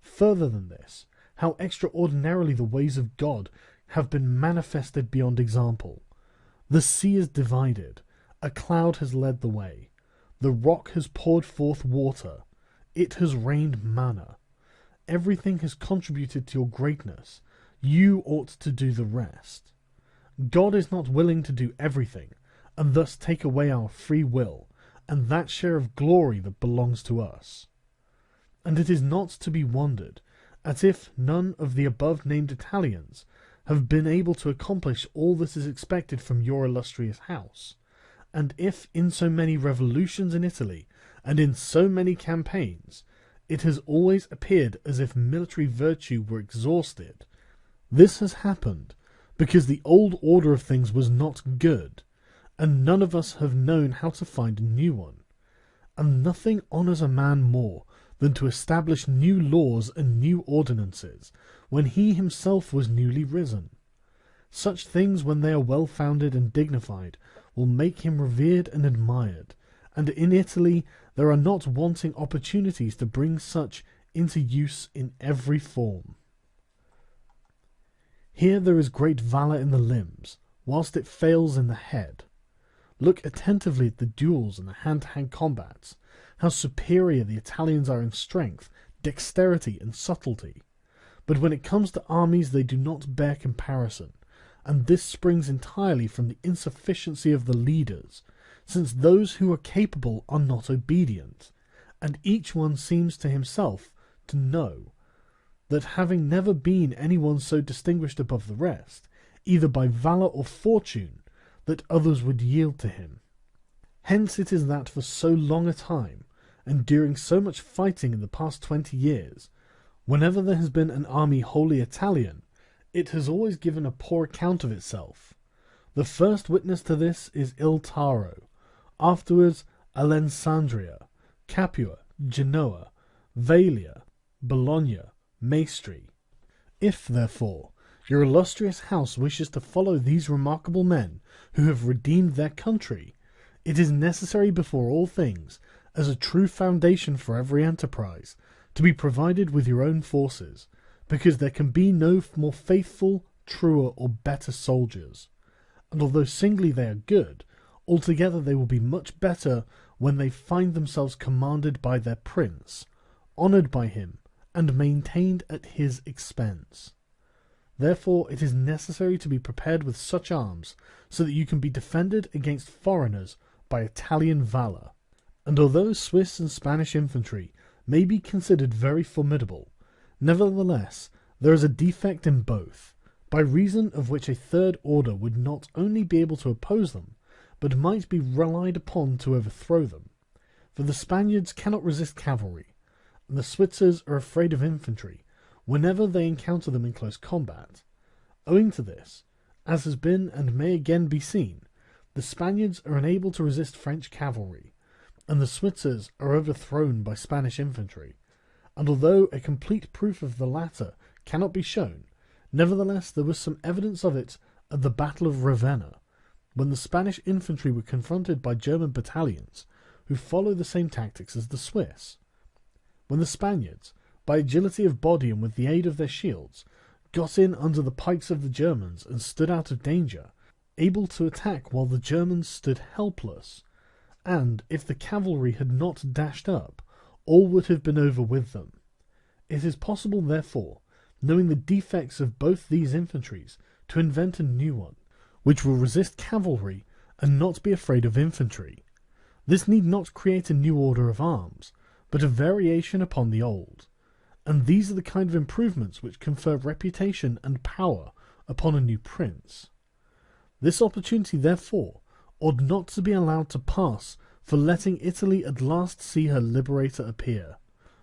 Further than this, how extraordinarily the ways of God have been manifested beyond example. The sea is divided, a cloud has led the way, the rock has poured forth water, it has rained manna. Everything has contributed to your greatness, you ought to do the rest. God is not willing to do everything, and thus take away our free will, and that share of glory that belongs to us. And it is not to be wondered at if none of the above-named Italians have been able to accomplish all that is expected from your illustrious house, and if in so many revolutions in Italy, and in so many campaigns, it has always appeared as if military virtue were exhausted. This has happened because the old order of things was not good, and none of us have known how to find a new one. And nothing honours a man more than to establish new laws and new ordinances, when he himself was newly risen. Such things, when they are well-founded and dignified, will make him revered and admired, and in Italy there are not wanting opportunities to bring such into use in every form. Here there is great valour in the limbs, whilst it fails in the head. Look attentively at the duels and the hand-to-hand combats, how superior the Italians are in strength, dexterity, and subtlety. But when it comes to armies they do not bear comparison, and this springs entirely from the insufficiency of the leaders, since those who are capable are not obedient, and each one seems to himself to know that, having never been any one so distinguished above the rest, either by valour or fortune, that others would yield to him. Hence it is that for so long a time, and during so much fighting in the past 20 years, whenever there has been an army wholly Italian, it has always given a poor account of itself. The first witness to this is Il Taro, afterwards Alessandria, Capua, Genoa, Velia, Bologna, Maestri. If, therefore, your illustrious house wishes to follow these remarkable men who have redeemed their country, it is necessary before all things, as a true foundation for every enterprise, to be provided with your own forces, because there can be no more faithful, truer, or better soldiers. And although singly they are good, altogether they will be much better when they find themselves commanded by their prince, honoured by him, and maintained at his expense. Therefore it is necessary to be prepared with such arms, so that you can be defended against foreigners by Italian valour. And although Swiss and Spanish infantry may be considered very formidable, nevertheless there is a defect in both, by reason of which a third order would not only be able to oppose them, but might be relied upon to overthrow them. For the Spaniards cannot resist cavalry, and the Switzers are afraid of infantry whenever they encounter them in close combat. Owing to this, as has been and may again be seen, the Spaniards are unable to resist French cavalry, and the Switzers are overthrown by Spanish infantry, and although a complete proof of the latter cannot be shown, nevertheless there was some evidence of it at the Battle of Ravenna, when the Spanish infantry were confronted by German battalions who followed the same tactics as the Swiss. When the Spaniards, by agility of body and with the aid of their shields, got in under the pikes of the Germans and stood out of danger, able to attack while the Germans stood helpless, and if the cavalry had not dashed up, all would have been over with them. It is possible, therefore, knowing the defects of both these infantries, to invent a new one, which will resist cavalry and not be afraid of infantry. This need not create a new order of arms, but a variation upon the old, and these are the kind of improvements which confer reputation and power upon a new prince. This opportunity, therefore, ought not to be allowed to pass for letting Italy at last see her liberator appear,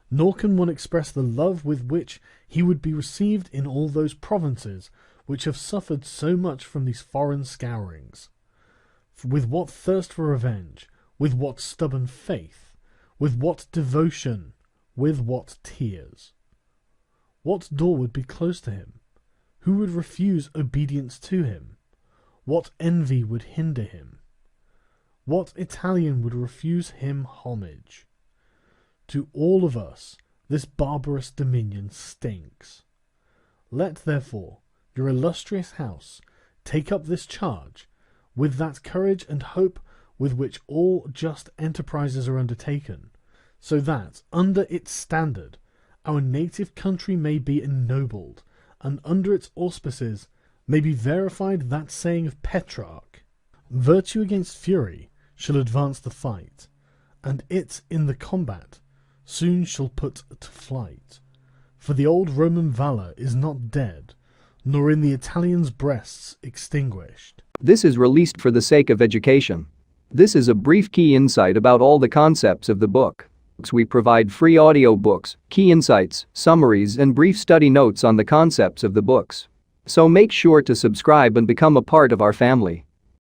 nor can one express the love with which he would be received in all those provinces which have suffered so much from these foreign scourings. With what thirst for revenge, with what stubborn faith, with what devotion, with what tears. What door would be closed to him? Who would refuse obedience to him? What envy would hinder him? What Italian would refuse him homage? To all of us this barbarous dominion stinks. Let, therefore, your illustrious house take up this charge, with that courage and hope with which all just enterprises are undertaken, so that, under its standard, our native country may be ennobled, and under its auspices may be verified that saying of Petrarch, "Virtue against fury shall advance the fight, and it in the combat soon shall put to flight. For the old Roman valour is not dead, nor in the Italians' breasts extinguished." This is released for the sake of education. This is a brief key insight about all the concepts of the book. We provide free audiobooks, key insights, summaries, and brief study notes on the concepts of the books. So make sure to subscribe and become a part of our family.